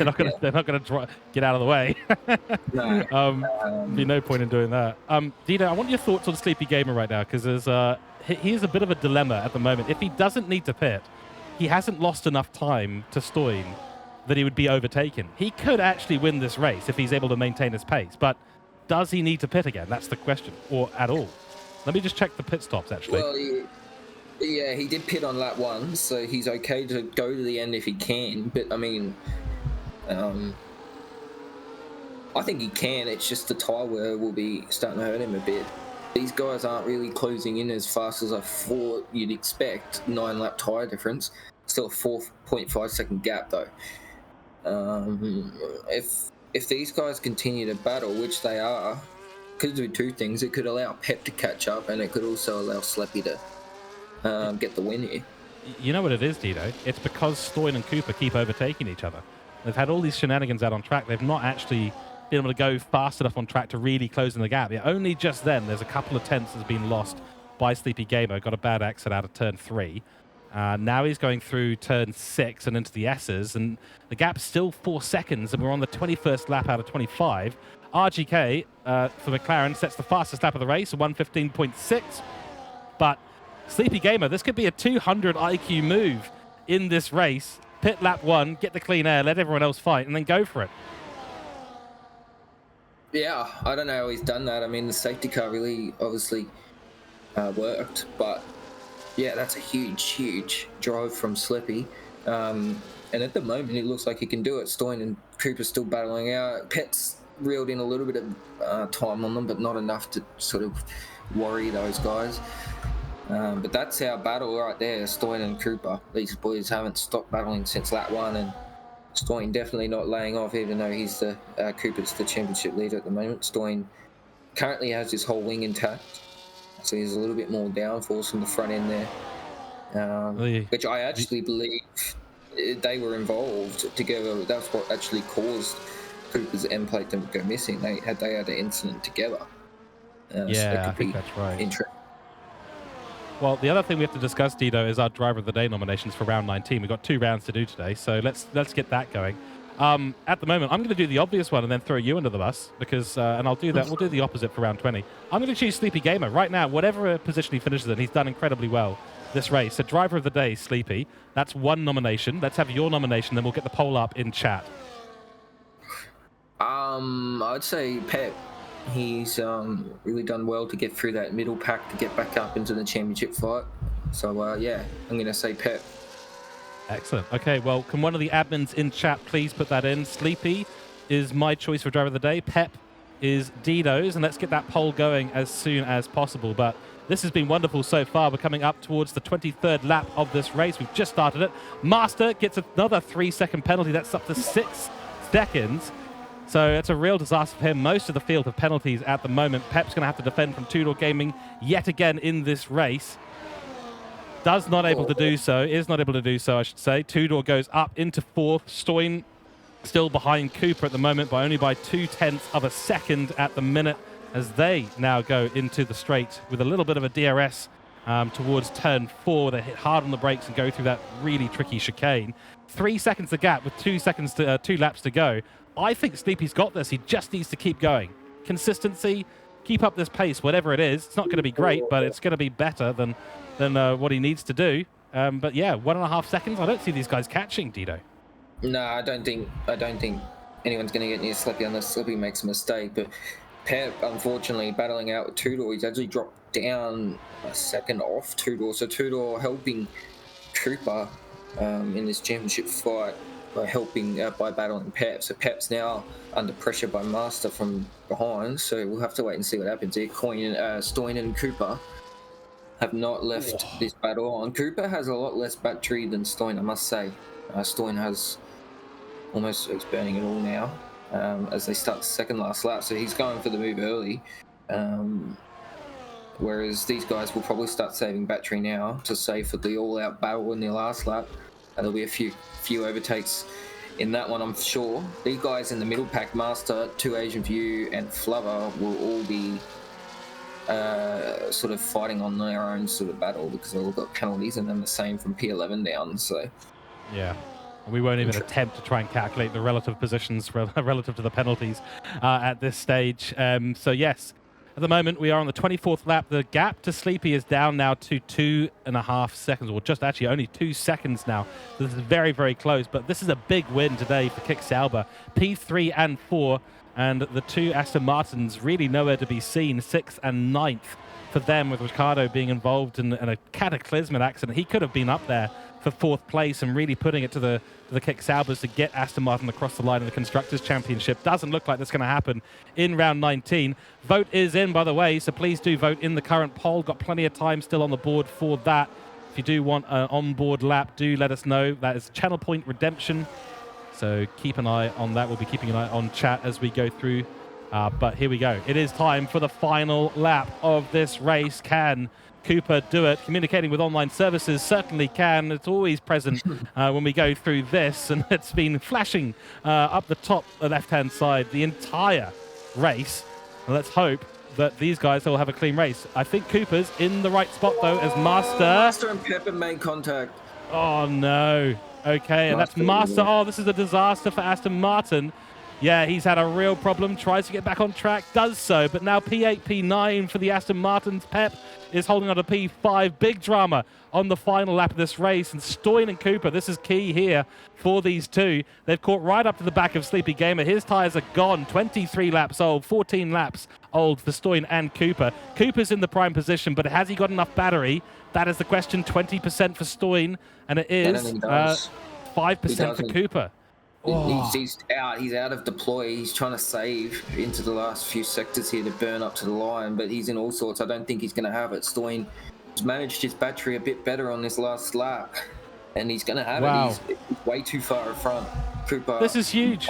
get out of the way. No. Be no point in doing that. Dino, I want your thoughts on Sleepy Gamer right now, because he's a bit of a dilemma at the moment. If he doesn't need to pit, he hasn't lost enough time to Stoyan that he would be overtaken. He could actually win this race if he's able to maintain his pace, but does he need to pit again? That's the question, or at all. Let me just check the pit stops, actually. Well, yeah, he did pit on lap 1, so he's okay to go to the end if he can. But I mean, I think he can. It's just the tyre wear will be starting to hurt him a bit. These guys aren't really closing in as fast as I thought you'd expect. 9-lap tyre difference. Still a 4.5 second gap though. If these guys continue to battle, which they are, could do 2 things. It could allow Pep to catch up, and it could also allow Sleppy to get the win here. You know what it is, Dino? It's because Stoyan and Cooper keep overtaking each other. They've had all these shenanigans out on track. They've not actually been able to go fast enough on track to really close in the gap. Yeah, only just then, there's a couple of tenths that's been lost by Sleepy Gamer. Got a bad exit out of turn 3. Now he's going through turn 6 and into the S's, and the gap's still 4 seconds, and we're on the 21st lap out of 25. RGK for McLaren sets the fastest lap of the race, 1:15.6. But Sleepy Gamer, this could be a 200 IQ move in this race. Pit lap 1, get the clean air, let everyone else fight, and then go for it. Yeah, I don't know how he's done that. I mean, the safety car really obviously worked, but yeah, that's a huge drive from Slippy. And at the moment, it looks like he can do it. Stoyan and Cooper's still battling out. Pet's reeled in a little bit of time on them, but not enough to sort of worry those guys. But that's our battle right there, Stoyan and Cooper. These boys haven't stopped battling since lap 1, and Stoyan definitely not laying off, even though he's Cooper's the championship leader at the moment. Stoyan currently has his whole wing intact, so he's a little bit more downforce from the front end there, which I actually believe they were involved together. That's what actually caused Cooper's end plate to go missing. They had an incident together. Yeah, I think that's right. Well, the other thing we have to discuss, Dino, is our Driver of the Day nominations for round 19. We've got 2 rounds to do today, so let's get that going. At the moment, I'm going to do the obvious one and then throw you under the bus, because, and I'll do that. We'll do the opposite for round 20. I'm going to choose Sleepy Gamer. Right now, whatever position he finishes in, he's done incredibly well this race. So Driver of the Day, Sleepy. That's 1 nomination. Let's have your nomination, then we'll get the poll up in chat. I'd say Pep. He's really done well to get through that middle pack to get back up into the championship fight. So, yeah, I'm going to say Pep. Excellent. Okay, well, can one of the admins in chat please put that in? Sleepy is my choice for Driver of the Day. Pep is Dino's, and let's get that poll going as soon as possible. But this has been wonderful so far. We're coming up towards the 23rd lap of this race. We've just started it. Master gets another 3-second penalty. That's up to 6 seconds. So it's a real disaster for him. Most of the field have penalties at the moment. Pep's going to have to defend from Two Door Gaming yet again in this race. Is not able to do so, I should say. Two Door goes up into 4th. Stoyan still behind Cooper at the moment, by only by 0.2 of a second at the minute, as they now go into the straight with a little bit of a DRS towards turn 4. They hit hard on the brakes and go through that really tricky chicane. 3 seconds the gap with 2 laps to go. I think Sleepy's got this. He just needs to keep going. Consistency, keep up this pace, whatever it is. It's not going to be great, but it's going to be better than what he needs to do. But yeah, 1.5 seconds. I don't see these guys catching, Dino. No, I don't think anyone's going to get near Slippy unless Slippy makes a mistake. But Pep, unfortunately, battling out with Two Door, he's actually dropped down a second off Two Door. So Two Door helping Cooper in this championship fight by battling Pep. So Pep's now under pressure by Master from behind. So we'll have to wait and see what happens here. Stoin and Cooper have not left this battle on. Cooper has a lot less battery than Stoin, I must say. Stoin has almost it's burning it all now as they start the second last lap. So he's going for the move early. Whereas these guys will probably start saving battery now to save for the all-out battle in their last lap. And there'll be a few overtakes in that one, I'm sure. These guys in the middle pack, Master, 2 Asian View, and Flubber will all be sort of fighting on their own sort of battle because they've all got penalties, and then the same from P11 down. So yeah. We won't even attempt to try and calculate the relative positions relative to the penalties at this stage. So yes, at the moment we are on the 24th lap. The gap to Sleepy is down now to 2.5 seconds, or just actually only 2 seconds now. So this is very, very close, but this is a big win today for Kick Sauber. P3 and 4, and the 2 Aston Martins really nowhere to be seen, 6th and 9th for them, with Ricciardo being involved in a cataclysmic accident. He could have been up there for 4th place and really putting it to the Kick Saubers to get Aston Martin across the line in the Constructors' Championship. Doesn't look like that's going to happen in round 19. Vote is in, by the way, so please do vote in the current poll. Got plenty of time still on the board for that. If you do want an on-board lap, do let us know. That is Channel Point Redemption, so keep an eye on that. We'll be keeping an eye on chat as we go through. But here we go. It is time for the final lap of this race. Can Cooper do it? Communicating with online services certainly can. It's always present when we go through this, and it's been flashing up the top left-hand side the entire race. And let's hope that these guys will have a clean race. I think Cooper's in the right spot, though, as Master. Master and Pepper made contact. Oh, no. Okay, and that's Master. Oh, this is a disaster for Aston Martin. Yeah, he's had a real problem, tries to get back on track, does so, but now P8, P9 for the Aston Martins. Pep is holding on to P5. Big drama on the final lap of this race, and Stoin and Cooper, this is key here for these two. They've caught right up to the back of Sleepy Gamer. His tyres are gone, 23 laps old, 14 laps old for Stoin and Cooper. Cooper's in the prime position, but has he got enough battery? That is the question. 20% for Stoin, and it is 5% for Cooper. Oh. He's out of deploy. He's trying to save into the last few sectors here to burn up to the line, but he's in all sorts. I don't think he's going to have it. Stoin has managed his battery a bit better on this last lap, and he's going to have it. He's way too far in front. Cooper. This is huge.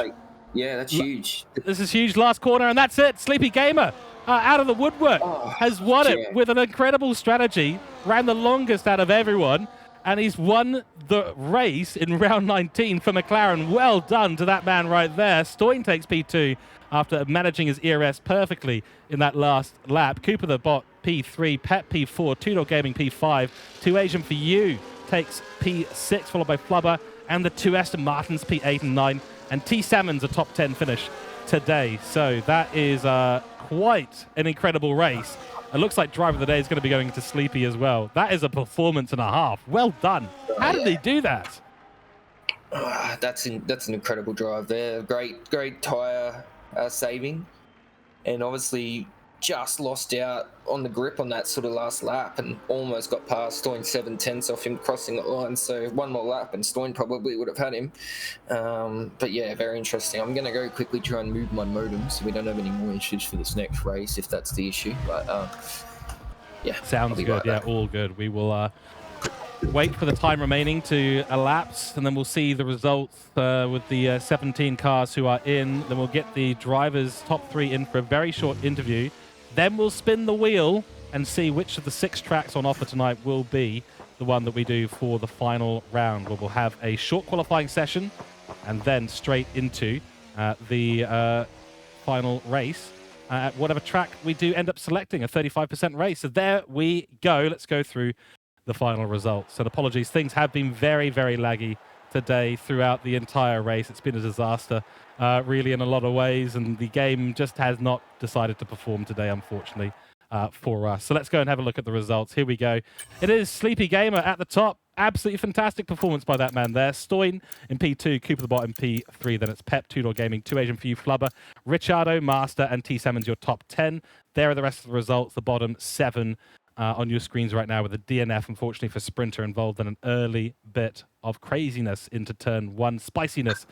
Yeah, that's huge. This is huge. Last corner, and that's it. Sleepy Gamer, out of the woodwork, has won it with an incredible strategy. Ran the longest out of everyone. And he's won the race in round 19 for McLaren. Well done to that man right there. Stoin takes P2 after managing his ERS perfectly in that last lap. Cooper the Bot P3, Pep P4, Two-Door Gaming P5. 2 Asian for you takes P6, followed by Flubber, and the 2 Aston Martins P8 and 9. And T Salmon's a top 10 finish today. So that is quite an incredible race. It looks like Driver of the Day is going to be going to Sleepy as well. That is a performance and a half. Well done. How did he do that? That's an incredible drive there. Great tyre saving. And obviously just lost out on the grip on that sort of last lap and almost got past Stoin 7/10 off him crossing the line. So one more lap and Stoin probably would have had him. But yeah, very interesting. I'm going to go quickly try and move my modem so we don't have any more issues for this next race if that's the issue. But yeah. Sounds good. Right back. All good. We will wait for the time remaining to elapse, and then we'll see the results with the 17 cars who are in. Then we'll get the drivers' top 3 in for a very short interview. Then we'll spin the wheel and see which of the 6 tracks on offer tonight will be the one that we do for the final round, where we'll have a short qualifying session and then straight into the final race at whatever track we do end up selecting, a 35% race. So there we go. Let's go through the final results. And apologies, things have been very, very laggy today throughout the entire race. It's been a disaster, really, in a lot of ways, and the game just has not decided to perform today, unfortunately, for us. So let's go and have a look at the results. Here we go. It is Sleepy Gamer at the top. Absolutely fantastic performance by that man there. Stoin in P2, Cooper the Bot in P3. Then it's Pep, Two-Door Gaming, 2 Asian for you, Flubber, Ricciardo, Master, and T Salmon's your top 10. There are the rest of the results. The bottom 7 on your screens right now with a DNF, unfortunately for Sprinter, involved in an early bit of craziness into turn 1, spiciness.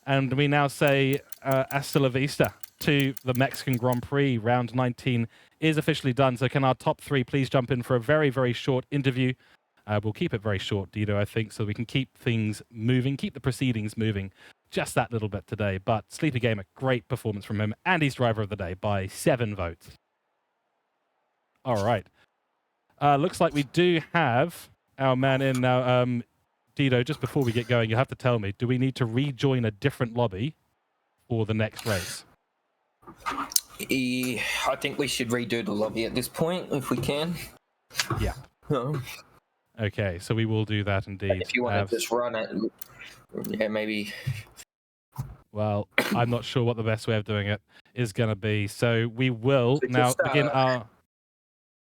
And we now say hasta la vista to the Mexican Grand Prix. Round 19 is officially done. So can our top 3 please jump in for a very, very short interview? We'll keep it very short, Dido, I think, so we can keep things moving, keep the proceedings moving just that little bit today. But Sleepy Gamer, great performance from him. And he's driver of the day by 7 votes. All right. Looks like we do have our man in now. Dido, just before we get going, you have to tell me, do we need to rejoin a different lobby for the next race? I think we should redo the lobby at this point, if we can. Yeah. Okay, so we will do that indeed. If you want to just run it, yeah, maybe. Well, I'm not sure what the best way of doing it is going to be. So we will now begin our...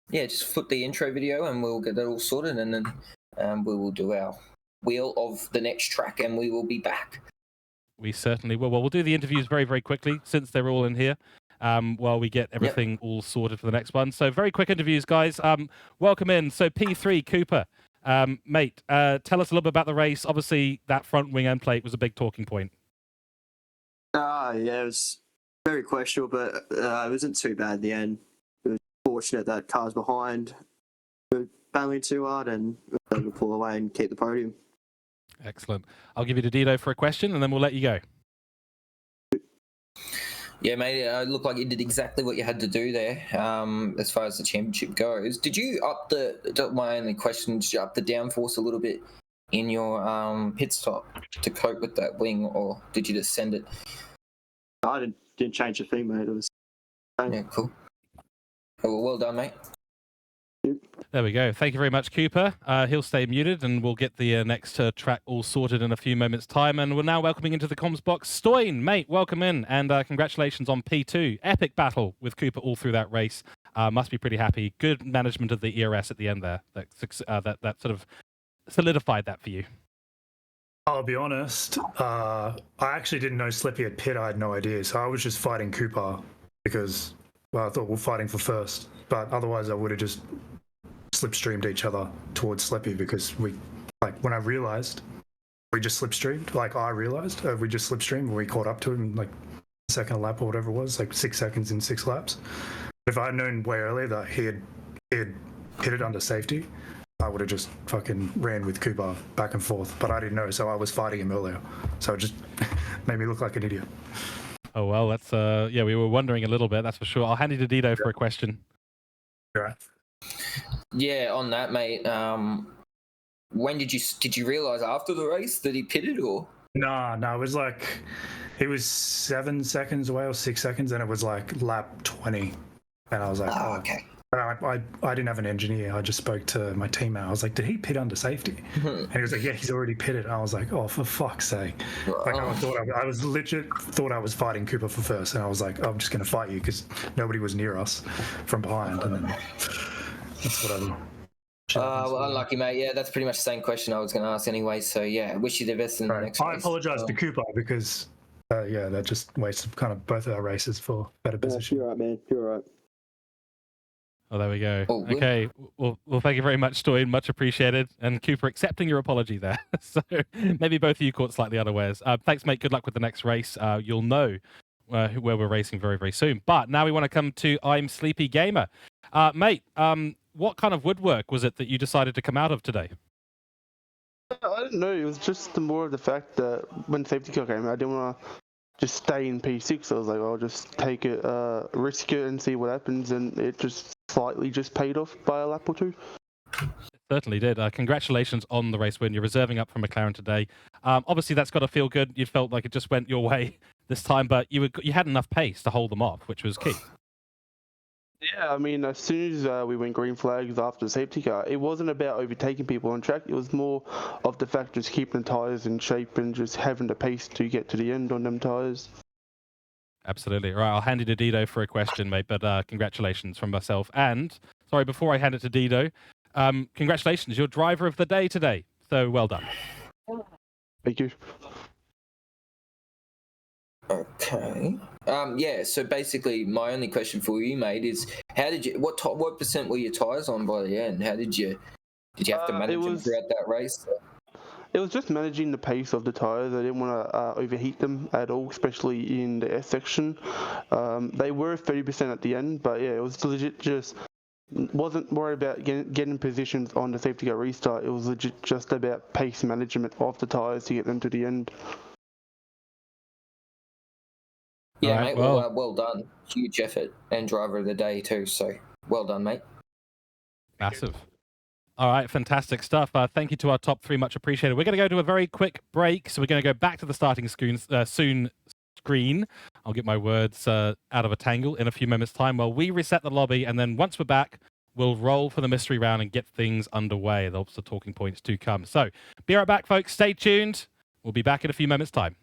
Yeah, just flip the intro video and we'll get that all sorted, and then we will do our wheel of the next track and we will be back. We certainly will. Well, we'll do the interviews very, very quickly since they're all in here while we get everything all sorted for the next one. So very quick interviews, guys. Welcome in. So P3, Cooper. Mate, tell us a little bit about the race. Obviously, that front wing end plate was a big talking point. Yeah, it was very questionable, but it wasn't too bad in the end. It was fortunate that cars behind were battling too hard and we were able to pull away and keep the podium. Excellent. I'll give you to Dido for a question and then we'll let you go. Yeah, mate, it looked like you did exactly what you had to do there as far as the championship goes. Did you up my only question, did you up the downforce a little bit in your pit stop to cope with that wing, or did you just send it? I didn't change a thing, mate. It was... Yeah, cool. Oh, well done, mate. There we go. Thank you very much, Cooper. He'll stay muted and we'll get the next track all sorted in a few moments' time. And we're now welcoming into the comms box Stoin. Mate, welcome in and congratulations on P2. Epic battle with Cooper all through that race. Must be pretty happy. Good management of the ERS at the end there. That sort of solidified that for you. I'll be honest, I actually didn't know Slippy had pit. I had no idea. So I was just fighting Cooper because I thought we were fighting for first. But otherwise I would have just slipstreamed each other towards Slippy because when I realized we just slipstreamed, we just slipstreamed and we caught up to him like second lap or whatever it was, like 6 seconds in 6 laps. If I had known way earlier that he had hit it under safety, I would have just fucking ran with Cooper back and forth, but I didn't know, so I was fighting him earlier. So it just made me look like an idiot. Oh, well, that's, we were wondering a little bit, that's for sure. I'll hand you to Dido for a question. All right. Yeah, on that, mate. When did you realize after the race that he pitted, or? No, it was 7 seconds away or 6 seconds, and it was like lap 20, and I was like, oh, okay. I didn't have an engineer. I just spoke to my teammate. I was like, did he pit under safety? And he was like, yeah, he's already pitted. And I was like, oh, for fuck's sake. Like, I was legit thought I was fighting Cooper for first. And I was like, I'm just going to fight you because nobody was near us from behind. And then that's what I did. Well, unlucky, mate. Yeah, that's pretty much the same question I was going to ask anyway. So, yeah, wish you the best in the next race. I apologize to Cooper because, that just wasted kind of both our races for better position. You're right, man. You're right. Oh, there we go. Oh, okay. Well, thank you very much, Stoin. Much appreciated. And Cooper accepting your apology there. So maybe both of you caught slightly unawares. Thanks, mate. Good luck with the next race. You'll know where we're racing very, very soon. But now we want to come to I'm Sleepy Gamer. Mate, what kind of woodwork was it that you decided to come out of today? I didn't know. It was just more of the fact that when safety car came, I didn't want to just stay in P6. I was like, I'll just take it, risk it and see what happens. And it just slightly just paid off by a lap or two. It certainly did. Congratulations on the race win. You're reserving up for McLaren today. Obviously, that's got to feel good. You felt like it just went your way this time, but you had enough pace to hold them off, which was key. Yeah, I mean, as soon as we went green flags after the safety car, it wasn't about overtaking people on track. It was more of the fact just keeping the tyres in shape and just having the pace to get to the end on them tyres. Absolutely. Right, I'll hand you to Dido for a question, mate, but congratulations from myself. And, sorry, before I hand it to Dido, congratulations, you're driver of the day today. So, well done. Thank you. Okay. Yeah. So basically, my only question for you, mate, is how did you? What percent were your tires on by the end? How did you have to manage them throughout that race? It was just managing the pace of the tires. I didn't want to overheat them at all, especially in the S section. They were 30% at the end, but yeah, it was legit just wasn't worried about getting positions on the safety car restart. It was legit just about pace management of the tires to get them to the end. Yeah, Alright, mate. Well done. Huge effort and driver of the day too. So well done, mate. Massive. All right, fantastic stuff. Thank you to our top three, much appreciated. We're going to go to a very quick break, so we're going to go back to the starting screen. I'll get my words out of a tangle in a few moments' time while we reset the lobby, and then once we're back, we'll roll for the mystery round and get things underway. Those are talking points to come. So be right back, folks. Stay tuned. We'll be back in a few moments' time.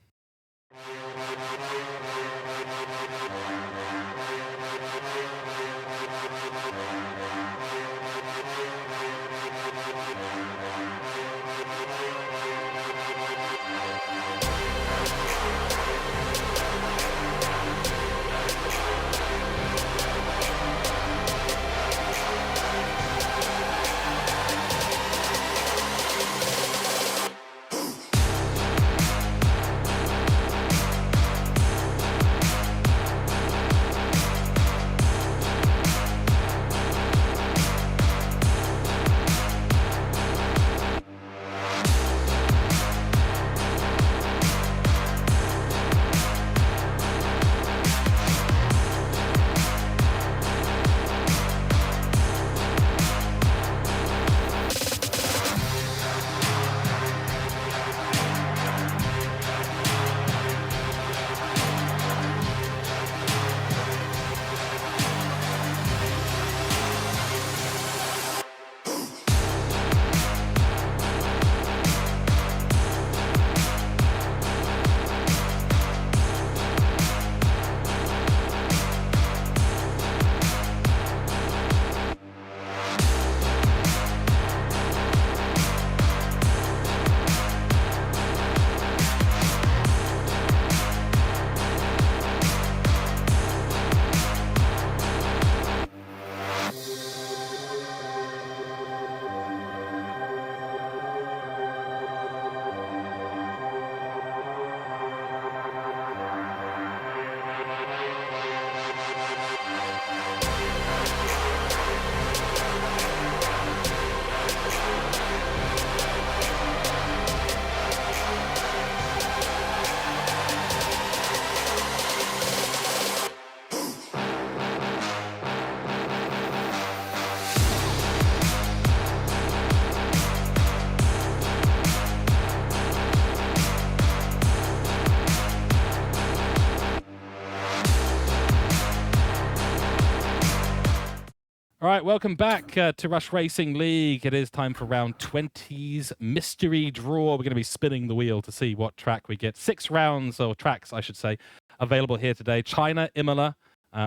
All right, welcome back to Rush Racing League. It is time for round 20's mystery draw. We're going to be spinning the wheel to see what track we get. 6 rounds, or tracks, I should say, available here today. China, Imola.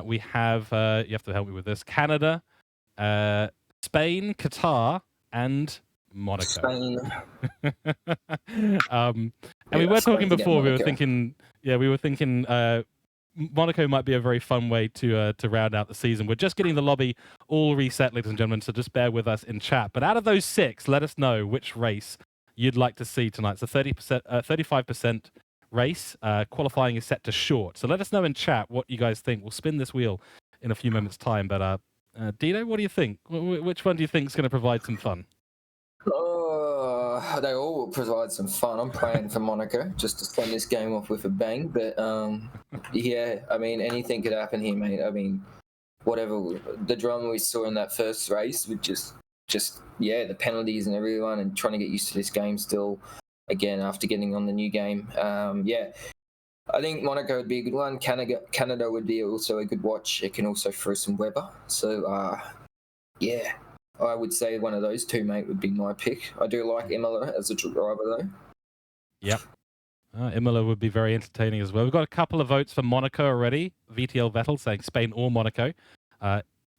We have, you have to help me with this, Canada, Spain, Qatar, and Monaco. Spain. And we were talking before, we were thinking, Monaco might be a very fun way to round out the season. We're just getting the lobby all reset, ladies and gentlemen, so just bear with us in chat. But out of those 6, let us know which race you'd like to see tonight. It's a 35% race. Qualifying is set to short. So let us know in chat what you guys think. We'll spin this wheel in a few moments' time. But Dino, what do you think? Which one do you think is going to provide some fun? They all will provide some fun. I'm praying for Monaco just to send this game off with a bang. But yeah, I mean, anything could happen here, mate. I mean, whatever the drama we saw in that first race with just the penalties and everyone, and trying to get used to this game still again after getting on the new game. Yeah, I think Monaco would be a good one. Canada would be also a good watch. It can also throw some Weber. So yeah. I would say one of those two, mate, would be my pick. I do like Imola as a driver, though. Yep. Imola would be very entertaining as well. We've got a couple of votes for Monaco already. VTL Vettel saying Spain or Monaco.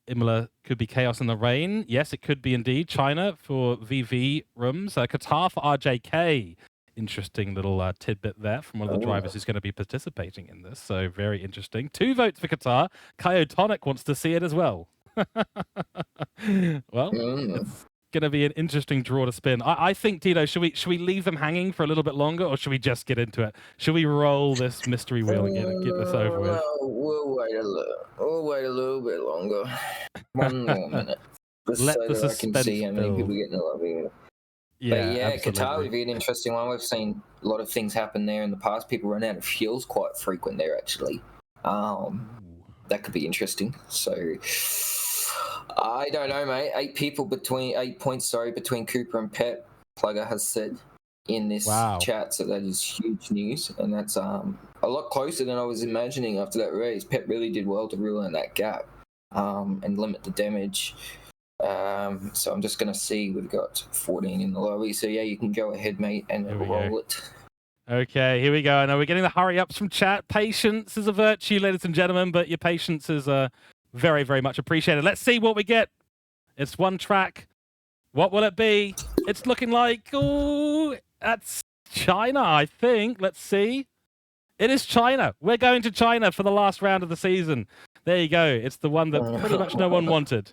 Imola could be chaos in the rain. Yes, it could be indeed. China for VV Rooms. Qatar for RJK. interesting little tidbit there from one of the drivers who's going to be participating in this. So very interesting. 2 votes for Qatar. Kyotonic wants to see it as well. Well, it's going to be an interesting draw to spin. I think, Tito, should we leave them hanging for a little bit longer, or should we just get into it? Should we roll this mystery wheel and get this over with? No, we'll wait a little bit longer. One more minute. Just Let so the that I can see how many suspense people get in the lobby. Yeah, But yeah, absolutely. Qatar would be an interesting one. We've seen a lot of things happen there in the past. People run out of fuels quite frequent there, actually. That could be interesting. So I don't know, mate. 8 points between Cooper and Pep. Plugger has said in this chat, so that is huge news, and that's a lot closer than I was imagining after that race. Pep really did well to rule in that gap and limit the damage. So I'm just going to see. We've got 14 in the lobby. So yeah, you can go ahead, mate, and roll it. Okay, here we go. I know we're getting the hurry ups from chat. Patience is a virtue, ladies and gentlemen, but your patience is very, very much appreciated. Let's see what we get. It's one track. What will it be? It's looking like, that's China, I think. Let's see. It is China. We're going to China for the last round of the season. There you go. It's the one that pretty much no one wanted.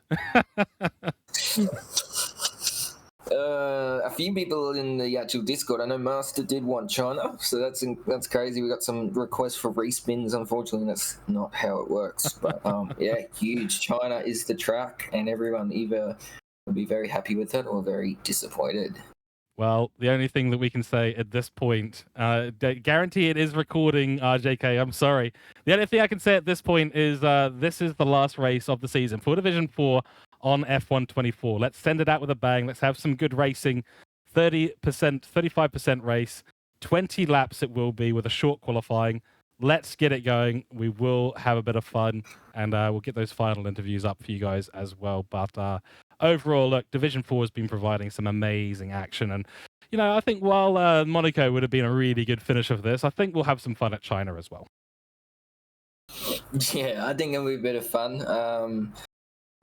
A few people in the actual Discord, I know Master did want China, so that's crazy. We got some requests for respins. Unfortunately, that's not how it works. But yeah, huge. China is the track, and everyone either will be very happy with it or very disappointed. Well, the only thing that we can say at this point, guarantee it is recording, RJK, I'm sorry. The only thing I can say at this point is this is the last race of the season for Division 4 on F124. Let's send it out with a bang. Let's have some good racing. 30%, 35% race. 20 laps it will be with a short qualifying. Let's get it going. We will have a bit of fun, and we'll get those final interviews up for you guys as well. But overall, look, Division 4 has been providing some amazing action. And, you know, I think while Monaco would have been a really good finish of this, I think we'll have some fun at China as well. Yeah, I think it'll be a bit of fun.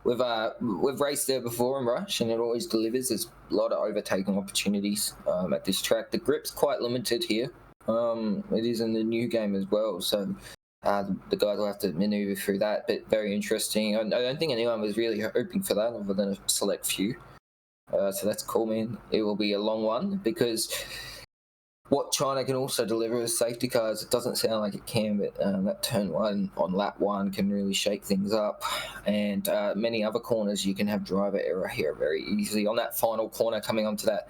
We've raced there before in Rush, and it always delivers. There's a lot of overtaking opportunities at this track. The grip's quite limited here. It is in the new game as well, so the guys will have to maneuver through that, but very interesting. I don't think anyone was really hoping for that other than a select few. So that's cool, man. It will be a long one, because what China can also deliver is safety cars. It doesn't sound like it can, but that turn 1 on lap 1 can really shake things up. And many other corners, you can have driver error here very easily. On that final corner coming onto that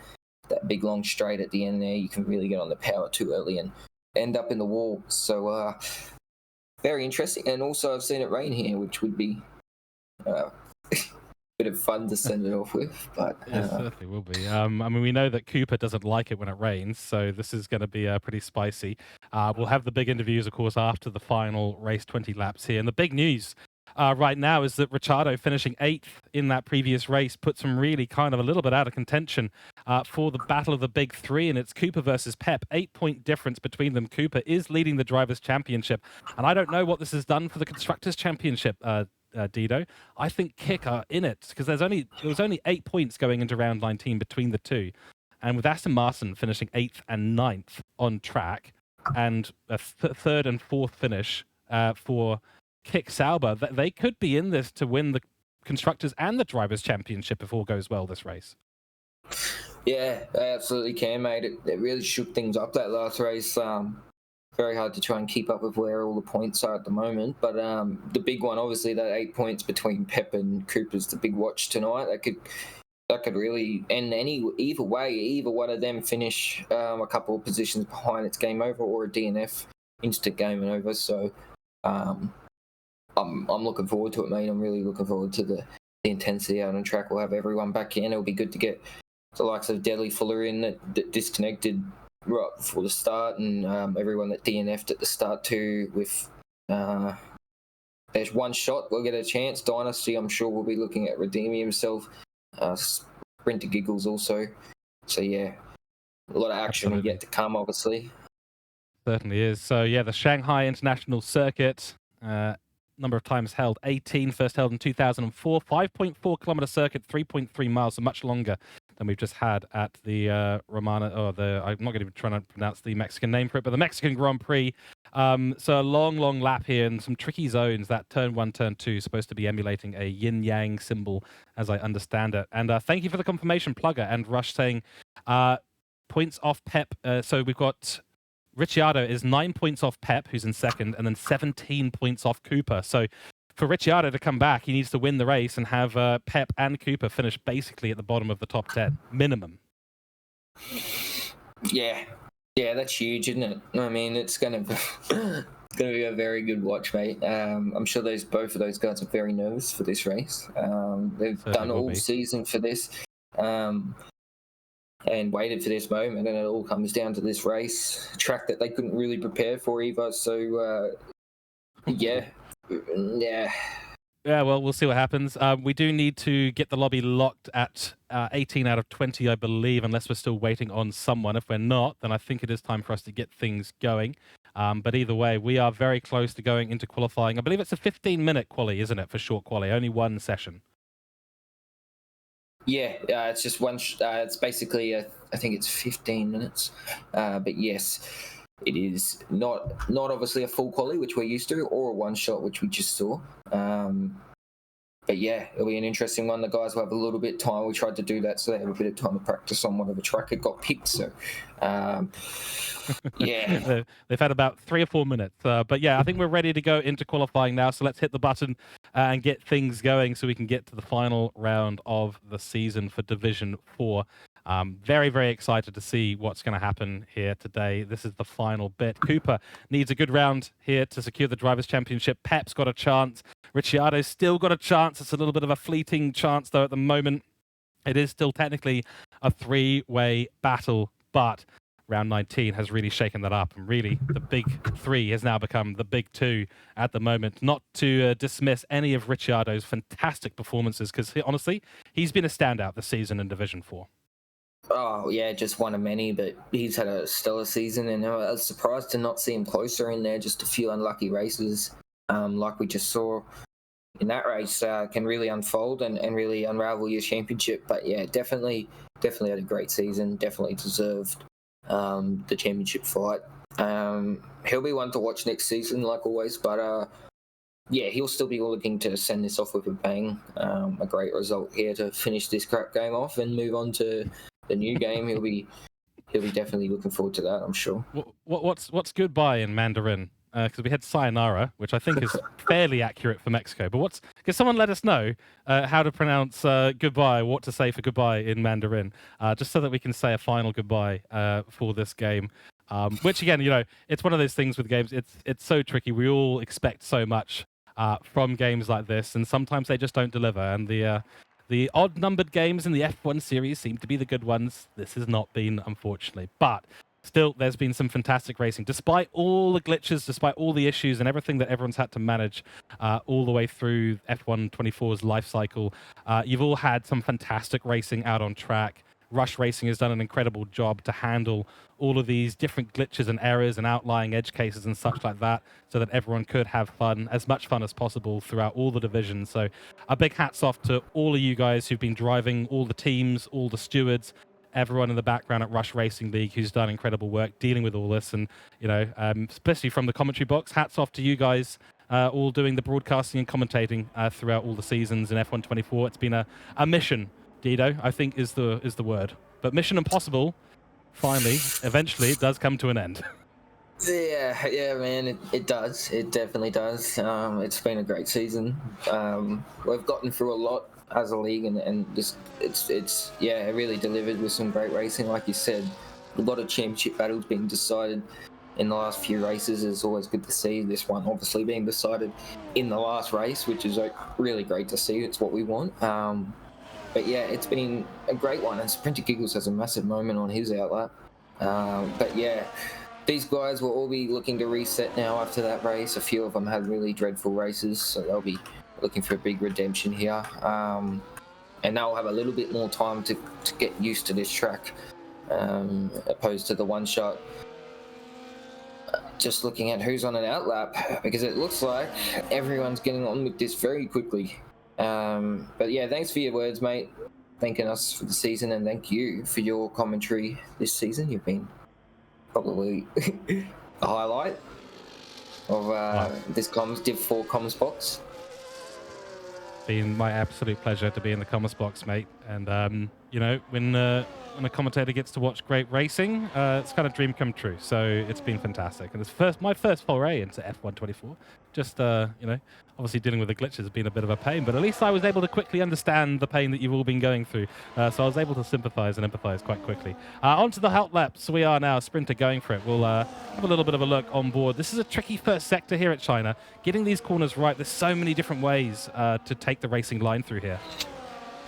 big long straight at the end there, you can really get on the power too early and end up in the wall. So very interesting. And also I've seen it rain here, which would be a bit of fun to send it off with. But it certainly will be. I mean, we know that Cooper doesn't like it when it rains, so this is going to be pretty spicy. We'll have the big interviews, of course, after the final race, 20 laps here. And the big news right now is that Ricciardo finishing 8th in that previous race puts him really kind of a little bit out of contention for the battle of the big 3, and it's Cooper versus Pep. 8-point difference between them. Cooper is leading the Drivers' Championship, and I don't know what this has done for the Constructors' Championship, Dido. I think Kick are in it, because there was only 8 points going into round 19 between the two, and with Aston Martin finishing 8th and 9th on track, and a 3rd and 4th finish for Kick Sauber, they could be in this to win the Constructors and the Drivers' Championship if all goes well this race. Yeah, they absolutely can, mate. It really shook things up that last race. Very hard to try and keep up with where all the points are at the moment. But the big one, obviously, that 8 points between Pep and Cooper's the big watch tonight. That could really end either way. Either one of them finish a couple of positions behind, it's game over, or a DNF, instant game over. So I'm looking forward to it, mate. I'm really looking forward to the intensity out on track. We'll have everyone back in. It'll be good to get the likes of Delhi Fuller in that disconnected right before the start, and everyone that DNF'd at the start too. With there's one shot, we'll get a chance. Dynasty, I'm sure, will be looking at redeeming himself. Sprinter Giggles also. So yeah, a lot of action yet to come, obviously. Certainly is. So yeah, the Shanghai International Circuit. Number of times held 18, first held in 2004, 5.4 kilometer circuit, 3.3 miles, so much longer than we've just had at the Romana, or I'm not going to try to pronounce the Mexican name for it, but the Mexican Grand Prix. So a long lap here and some tricky zones. That turn 1, turn 2 is supposed to be emulating a yin-yang symbol, as I understand it. And thank you for the confirmation, Plugger, and Rush saying points off Pep. So we've got Ricciardo is 9 points off Pep, who's in second, and then 17 points off Cooper. So for Ricciardo to come back, he needs to win the race and have Pep and Cooper finish basically at the bottom of the top 10, minimum. Yeah, that's huge, isn't it? I mean, it's going to be a very good watch, mate. I'm sure both of those guys are very nervous for this race. They've done all season for this and waited for this moment, and it all comes down to this race, a track that they couldn't really prepare for either. So, yeah. Yeah, well, we'll see what happens. We do need to get the lobby locked at 18 out of 20, I believe, unless we're still waiting on someone. If we're not, then I think it is time for us to get things going. But either way, we are very close to going into qualifying. I believe it's a 15-minute quali, isn't it, for short quali? Only one session. Yeah, it's just one. It's basically, I think it's 15 minutes. But yes, it is not obviously a full quali, which we're used to, or a one shot, which we just saw. But yeah, it'll be an interesting one. The guys will have a little bit of time. We tried to do that so they have a bit of time to practice on whatever track it got picked. So, yeah. They've had about 3 or 4 minutes. But yeah, I think we're ready to go into qualifying now. So let's hit the button and get things going so we can get to the final round of the season for Division 4. Very, very excited to see what's going to happen here today. This is the final bit. Cooper needs a good round here to secure the Drivers' Championship. Pep's got a chance. Ricciardo's still got a chance. It's a little bit of a fleeting chance, though, at the moment. It is still technically a 3-way battle, but round 19 has really shaken that up. And really, the big 3 has now become the big 2 at the moment. Not to dismiss any of Ricciardo's fantastic performances, because honestly, he's been a standout this season in Division 4. Oh, yeah, just one of many, but he's had a stellar season, and I was surprised to not see him closer in there. Just a few unlucky races, like we just saw in that race, can really unfold and really unravel your championship. But yeah, definitely had a great season, definitely deserved the championship fight. He'll be one to watch next season, like always, but yeah, he'll still be looking to send this off with a bang. A great result here to finish this crap game off and move on to the new game. He'll be definitely looking forward to that, I'm sure. What's goodbye in Mandarin? Because we had sayonara, which I think is fairly accurate for Mexico. But can someone let us know how to pronounce goodbye, what to say for goodbye in Mandarin, just so that we can say a final goodbye for this game. Which again, it's one of those things with games. It's so tricky. We all expect so much from games like this, and sometimes they just don't deliver. And the odd-numbered games in the F1 series seem to be the good ones. This has not been, unfortunately. But still, there's been some fantastic racing. Despite all the glitches, despite all the issues and everything that everyone's had to manage all the way through F1 24's life cycle, you've all had some fantastic racing out on track. Rush Racing has done an incredible job to handle all of these different glitches and errors and outlying edge cases and such like that, so that everyone could have fun, as much fun as possible throughout all the divisions. So a big hats off to all of you guys who've been driving, all the teams, all the stewards, everyone in the background at Rush Racing League who's done incredible work dealing with all this. And, especially from the commentary box, hats off to you guys all doing the broadcasting and commentating throughout all the seasons in F1 24. It's been a mission, Dido, I think is the word. But Mission Impossible, finally, eventually, it does come to an end. Yeah, man, it does. It definitely does. It's been a great season. We've gotten through a lot as a league, and just it's it really delivered with some great racing, like you said. A lot of championship battles being decided in the last few races is always good to see. This one obviously being decided in the last race, which is really great to see. It's what we want. But yeah, it's been a great one, and Sprinter Giggles has a massive moment on his outlap. But yeah, these guys will all be looking to reset now after that race. A few of them had really dreadful races, so they'll be looking for a big redemption here. And they'll have a little bit more time to get used to this track, opposed to the one shot. Just looking at who's on an outlap, because it looks like everyone's getting on with this very quickly. But yeah, thanks for your words, mate. thanking us for the season, and thank you for your commentary this season. You've been probably the highlight of this Div 4 comms box. Been my absolute pleasure to be in the commerce box, mate. And you know, when a commentator gets to watch great racing, it's kind of dream come true. So it's been fantastic, and it's my first foray into F124. Just you know, obviously dealing with the glitches has been a bit of a pain, but at least I was able to quickly understand the pain that you've all been going through. So I was able to sympathise and empathise quite quickly. On to the hot laps. We are now Sprinter going for it. We'll have a little bit of a look on board. This is a tricky first sector here at China. Getting these corners right. There's so many different ways to take the racing line through here.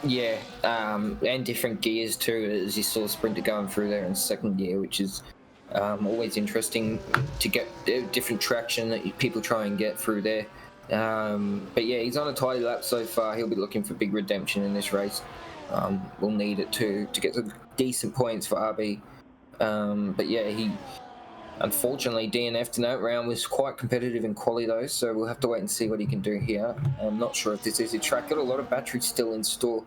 Yeah, and different gears too, as you saw Sprinter going through there in second gear, which is always interesting to get different traction that people try and get through there. But yeah, he's on a tidy lap so far. He'll be looking for big redemption in this race. We'll need it to get some decent points for RB. But yeah, he unfortunately DNF'd in that round. Was quite competitive in quali though, so we'll have to wait and see what he can do here. I'm not sure if this is a track. Got a lot of battery still in store.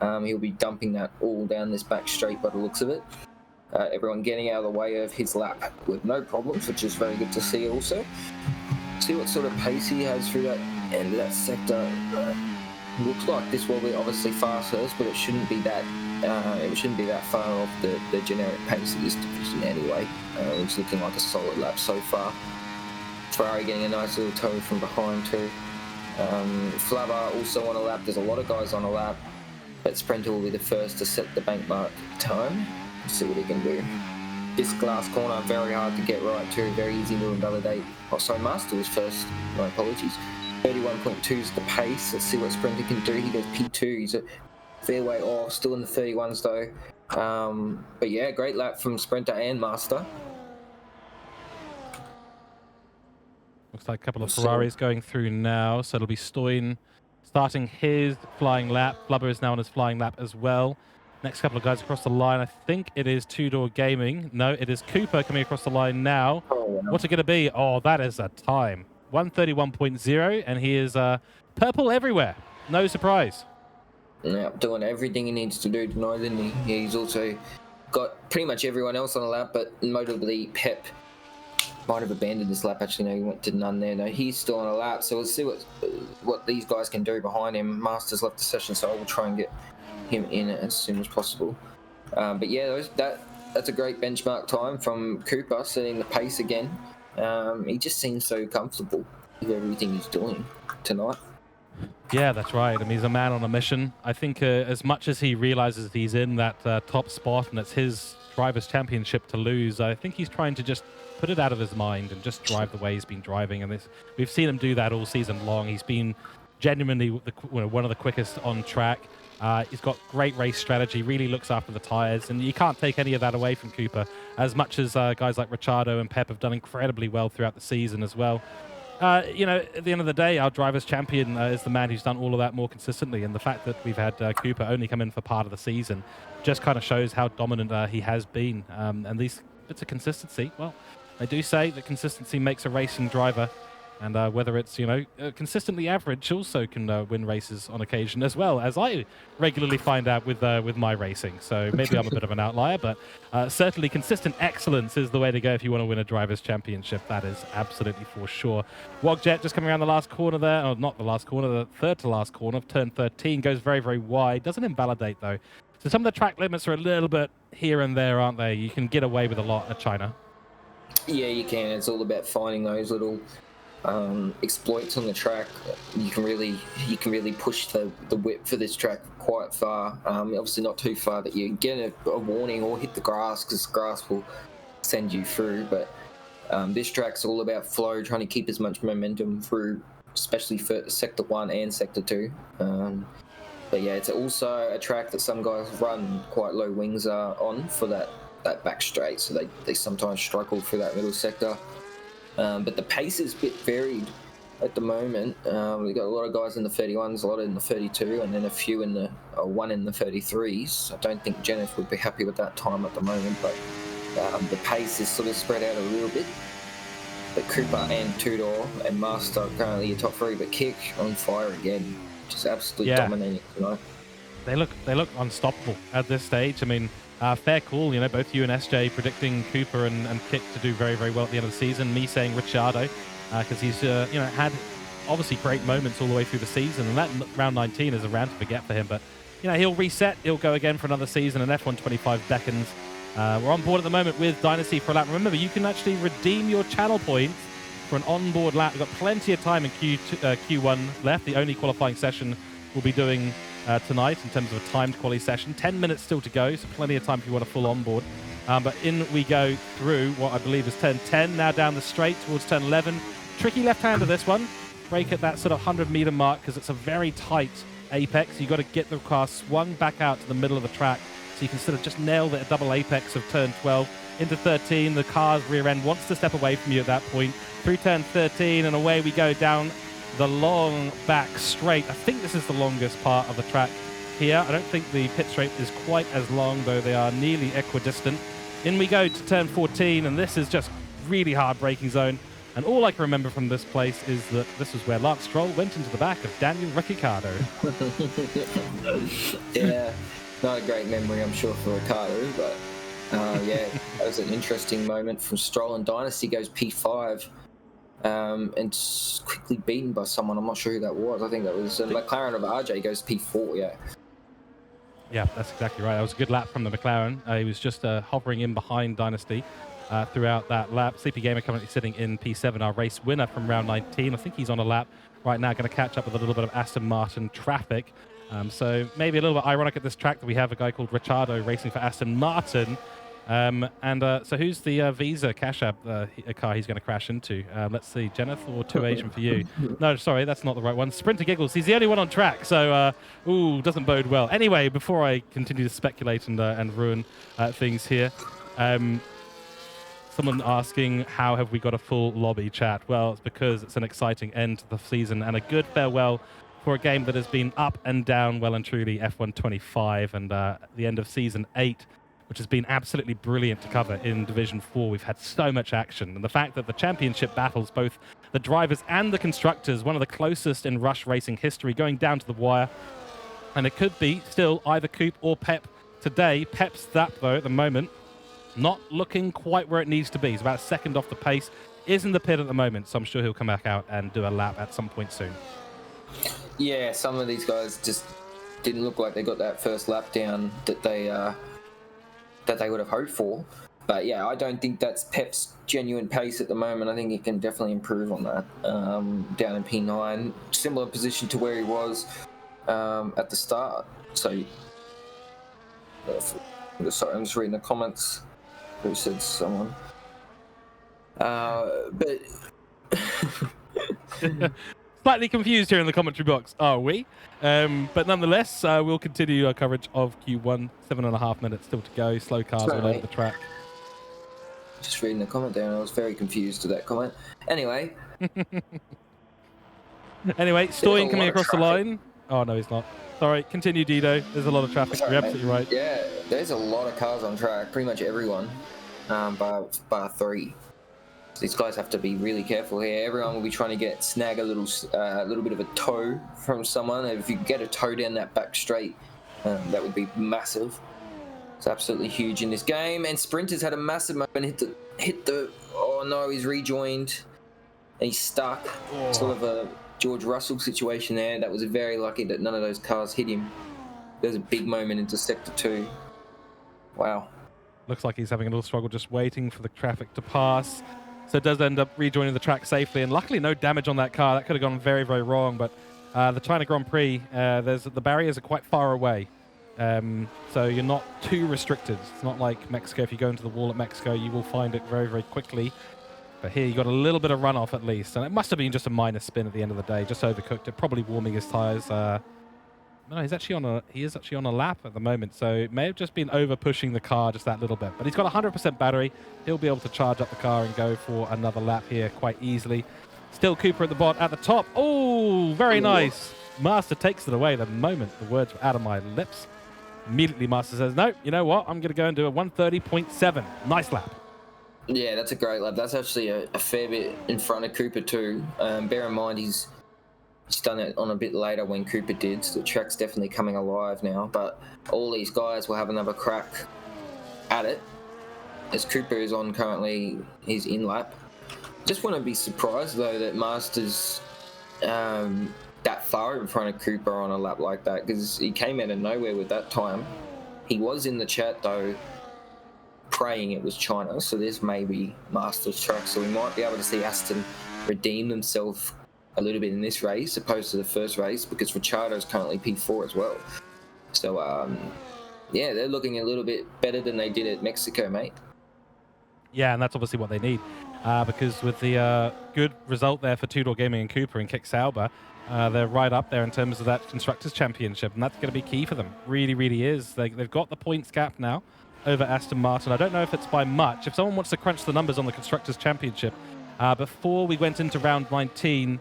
He'll be dumping that all down this back straight by the looks of it. Everyone getting out of the way of his lap with no problems, which is very good to see also. See what sort of pace he has through that end of that sector. Looks like this will be obviously fastest, but it shouldn't be that far off the generic pace of this division anyway. It's looking like a solid lap so far. Ferrari getting a nice little tow from behind too. Flabber also on a lap. There's a lot of guys on a lap, but Sprinter will be the first to set the bank mark time. Let's see what he can do. This glass corner, very hard to get right too, very easy to invalidate. Oh, sorry, Master was first, my apologies. 31.2 is the pace. Let's see what Sprinter can do. He goes P2, he's a fair way off, still in the 31s though. But yeah, great lap from Sprinter and Master. Looks like a couple of Ferraris going through now, so it'll be Stoyan starting his flying lap. Flubber is now on his flying lap as well. Next couple of guys across the line, I think it is Two Door Gaming. No, it is Cooper coming across the line now. What's it going to be? Oh, that is a time. 131.0, and he is purple everywhere. No surprise. Yeah, doing everything he needs to do tonight, isn't he? He's also got pretty much everyone else on the lap, but notably Pep might have abandoned this lap. Actually, no, he went to none there. No, he's still on a lap, so we'll see what these guys can do behind him. Master's left the session, so I will try and get him in as soon as possible. But yeah, that's a great benchmark time from Cooper, setting the pace again. He just seems so comfortable with everything he's doing tonight. Yeah, that's right. I mean, he's a man on a mission. I think as much as he realizes he's in that top spot and it's his Drivers' Championship to lose, I think he's trying to just put it out of his mind and just drive the way he's been driving. And we've seen him do that all season long. He's been genuinely one of the quickest on track. He's got great race strategy, really looks after the tyres, and you can't take any of that away from Cooper, as much as guys like Ricciardo and Pep have done incredibly well throughout the season as well. You know, at the end of the day, our driver's champion is the man who's done all of that more consistently, and the fact that we've had Cooper only come in for part of the season just kind of shows how dominant he has been. And these bits of consistency, well, they do say that consistency makes a racing driver. And whether it's, you know, consistently average also can win races on occasion, as well, as I regularly find out with my racing. So maybe I'm a bit of an outlier, but certainly consistent excellence is the way to go if you want to win a Drivers' Championship. That is absolutely for sure. Wogjet just coming around the last corner there. Oh, not the last corner, the third to last corner of turn 13. Goes very, very wide. Doesn't invalidate, though. So some of the track limits are a little bit here and there, aren't they? You can get away with a lot at China. Yeah, you can. It's all about finding those little exploits on the track. You can really push the whip for this track quite far. Obviously not too far that you get a warning or hit the grass, because grass will send you through. But this track's all about flow, trying to keep as much momentum through, especially for Sector 1 and Sector 2. But yeah, it's also a track that some guys run quite low wings on for that back straight, so they sometimes struggle through that middle sector. But the pace is a bit varied at the moment. We've got a lot of guys in the 31s, a lot in the 32, and then a few in the one in the 33s. I don't think Jennifer would be happy with that time at the moment, but the pace is sort of spread out a little bit. But Cooper and Tudor and Master are currently your top three, but Kick on fire again, just absolutely dominating tonight. they look unstoppable at this stage. I mean, fair call, you know, both you and SJ predicting Cooper and Kick to do very, very well at the end of the season. Me saying Ricciardo, because he's, you know, had obviously great moments all the way through the season, and that round 19 is a round to forget for him. But, you know, he'll reset, he'll go again for another season, and F1 25 beckons. We're on board at the moment with Dynasty for a lap. Remember, you can actually redeem your channel points for an onboard lap. We've got plenty of time in Q1 left. The only qualifying session we'll be doing tonight in terms of a timed quali session. 10 minutes still to go, so plenty of time if you want a full onboard. But in we go through what I believe is turn 10, now down the straight towards turn 11. Tricky left-hander this one. Brake at that sort of 100-meter mark because it's a very tight apex. You've got to get the car swung back out to the middle of the track so you can sort of just nail the double apex of turn 12. Into 13, the car's rear end wants to step away from you at that point. Through turn 13, and away we go down the long back straight. I think this is the longest part of the track here. I don't think the pit straight is quite as long, though they are nearly equidistant. In we go to turn 14, and this is just really hard braking zone. And all I can remember from this place is that this was where Lance Stroll went into the back of Daniel Ricciardo. Yeah, not a great memory, I'm sure, for Ricciardo, but yeah, that was an interesting moment from Stroll, and Dynasty goes P5 and quickly beaten by someone. I'm not sure who that was. I think that was McLaren of RJ goes P4, yeah. Yeah, that's exactly right. That was a good lap from the McLaren. He was just hovering in behind Dynasty throughout that lap. Sleepy Gamer currently sitting in P7, our race winner from round 19. I think he's on a lap right now, going to catch up with a little bit of Aston Martin traffic. So maybe a little bit ironic at this track that we have a guy called Ricciardo racing for Aston Martin. So who's the Visa Cash App car he's going to crash into? Let's see, Jeneth or 2 Asian for you? No, sorry, that's not the right one. Sprinter Giggles, he's the only one on track, so doesn't bode well. Anyway, before I continue to speculate and ruin things here, someone asking how have we got a full lobby chat? Well, it's because it's an exciting end to the season and a good farewell for a game that has been up and down well and truly F1 25 and the end of season 8, which has been absolutely brilliant to cover in Division 4. We've had so much action, and the fact that the championship battles, both the drivers and the constructors, one of the closest in Rush racing history, going down to the wire. And it could be still either Coop or Pep today. Pep's that, though, at the moment, not looking quite where it needs to be. He's about a second off the pace, is in the pit at the moment, so I'm sure he'll come back out and do a lap at some point soon. Yeah, some of these guys just didn't look like they got that first lap down that they would have hoped for. But yeah, I don't think that's Pep's genuine pace at the moment. I think he can definitely improve on that. Down in P9, similar position to where he was at the start. So, sorry, I'm just reading the comments. Who said someone? But Slightly confused here in the commentary box, are we? But nonetheless, we'll continue our coverage of Q1. 7.5 minutes still to go. Slow cars all over the track. Just reading the comment there, and I was very confused to that comment. Anyway. Anyway, Stoyan coming across the line. Oh, no, he's not. Sorry, continue, Dido. There's a lot of traffic. Sorry, You're absolutely right. Yeah, there's a lot of cars on track. Pretty much everyone, bar 3. So these guys have to be really careful here. Everyone will be trying to snag a little bit of a toe from someone. If you get a toe down that back straight, that would be massive. It's absolutely huge in this game. And Sprinters had a massive moment. Hit the. Oh no, he's rejoined. And he's stuck. Oh. Sort of a George Russell situation there. That was very lucky that none of those cars hit him. There's a big moment into Sector 2. Wow. Looks like he's having a little struggle just waiting for the traffic to pass. So it does end up rejoining the track safely. And luckily, no damage on that car. That could have gone very, very wrong. But the China Grand Prix, the barriers are quite far away. So you're not too restricted. It's not like Mexico. If you go into the wall at Mexico, you will find it very, very quickly. But here you got a little bit of runoff at least. And it must have been just a minor spin at the end of the day. Just overcooked it. Probably warming his tyres. No, he is actually on a lap at the moment. So it may have just been over pushing the car just that little bit. But he's got 100% battery. He'll be able to charge up the car and go for another lap here quite easily. Still Cooper at the top. Oh, very nice. Master takes it away the moment the words were out of my lips. Immediately Master says, no, you know what? I'm going to go and do a 130.7. Nice lap. Yeah, that's a great lap. That's actually a fair bit in front of Cooper too. Bear in mind he's Just done it on a bit later when Cooper did. So the track's definitely coming alive now. But all these guys will have another crack at it. As Cooper is on currently his in lap. Just want to be surprised though that Masters that far in front of Cooper on a lap like that, because he came out of nowhere with that time. He was in the chat though, praying it was China, so this may be Masters track, so we might be able to see Aston redeem themselves a little bit in this race opposed to the first race, because Ricciardo is currently P4 as well. So yeah, they're looking a little bit better than they did at Mexico, mate. Yeah, and that's obviously what they need, because with the good result there for Two Door Gaming and Cooper and Kick Sauber, they're right up there in terms of that Constructors' Championship, and that's going to be key for them. Really, really is. They've got the points gap now over Aston Martin. I don't know if it's by much. If someone wants to crunch the numbers on the Constructors' Championship, before we went into round 19,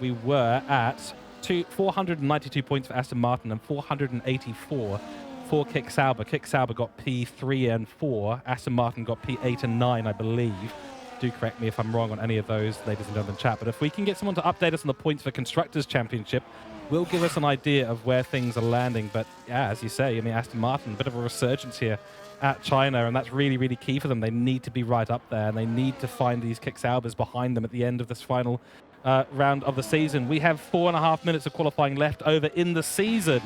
we were at 492 points for Aston Martin and 484 for Kick Sauber. Kick Sauber got P3 and 4. Aston Martin got P8 and 9, I believe. Do correct me if I'm wrong on any of those, ladies and gentlemen, chat. But if we can get someone to update us on the points for Constructors' Championship, will give us an idea of where things are landing. But yeah, as you say, I mean, Aston Martin, a bit of a resurgence here at China, and that's really, really key for them. They need to be right up there, and they need to find these Kick Saubers behind them at the end of this final round of the season. We have 4.5 minutes of qualifying left over in the season,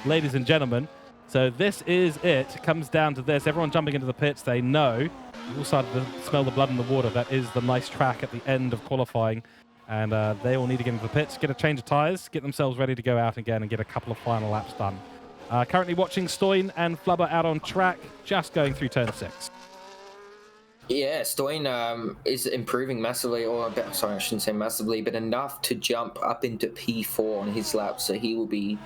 ladies and gentlemen. So this is it. It comes down to this. Everyone jumping into the pits, they know. You all started to smell the blood in the water. That is the nice track at the end of qualifying. And they all need to get into the pits, get a change of tyres, get themselves ready to go out again and get a couple of final laps done. Currently watching Stoyn and Flubber out on track, just going through turn 6. Yeah, Stoyn is improving massively, sorry, I shouldn't say massively, but enough to jump up into P4 on his lap, so he will be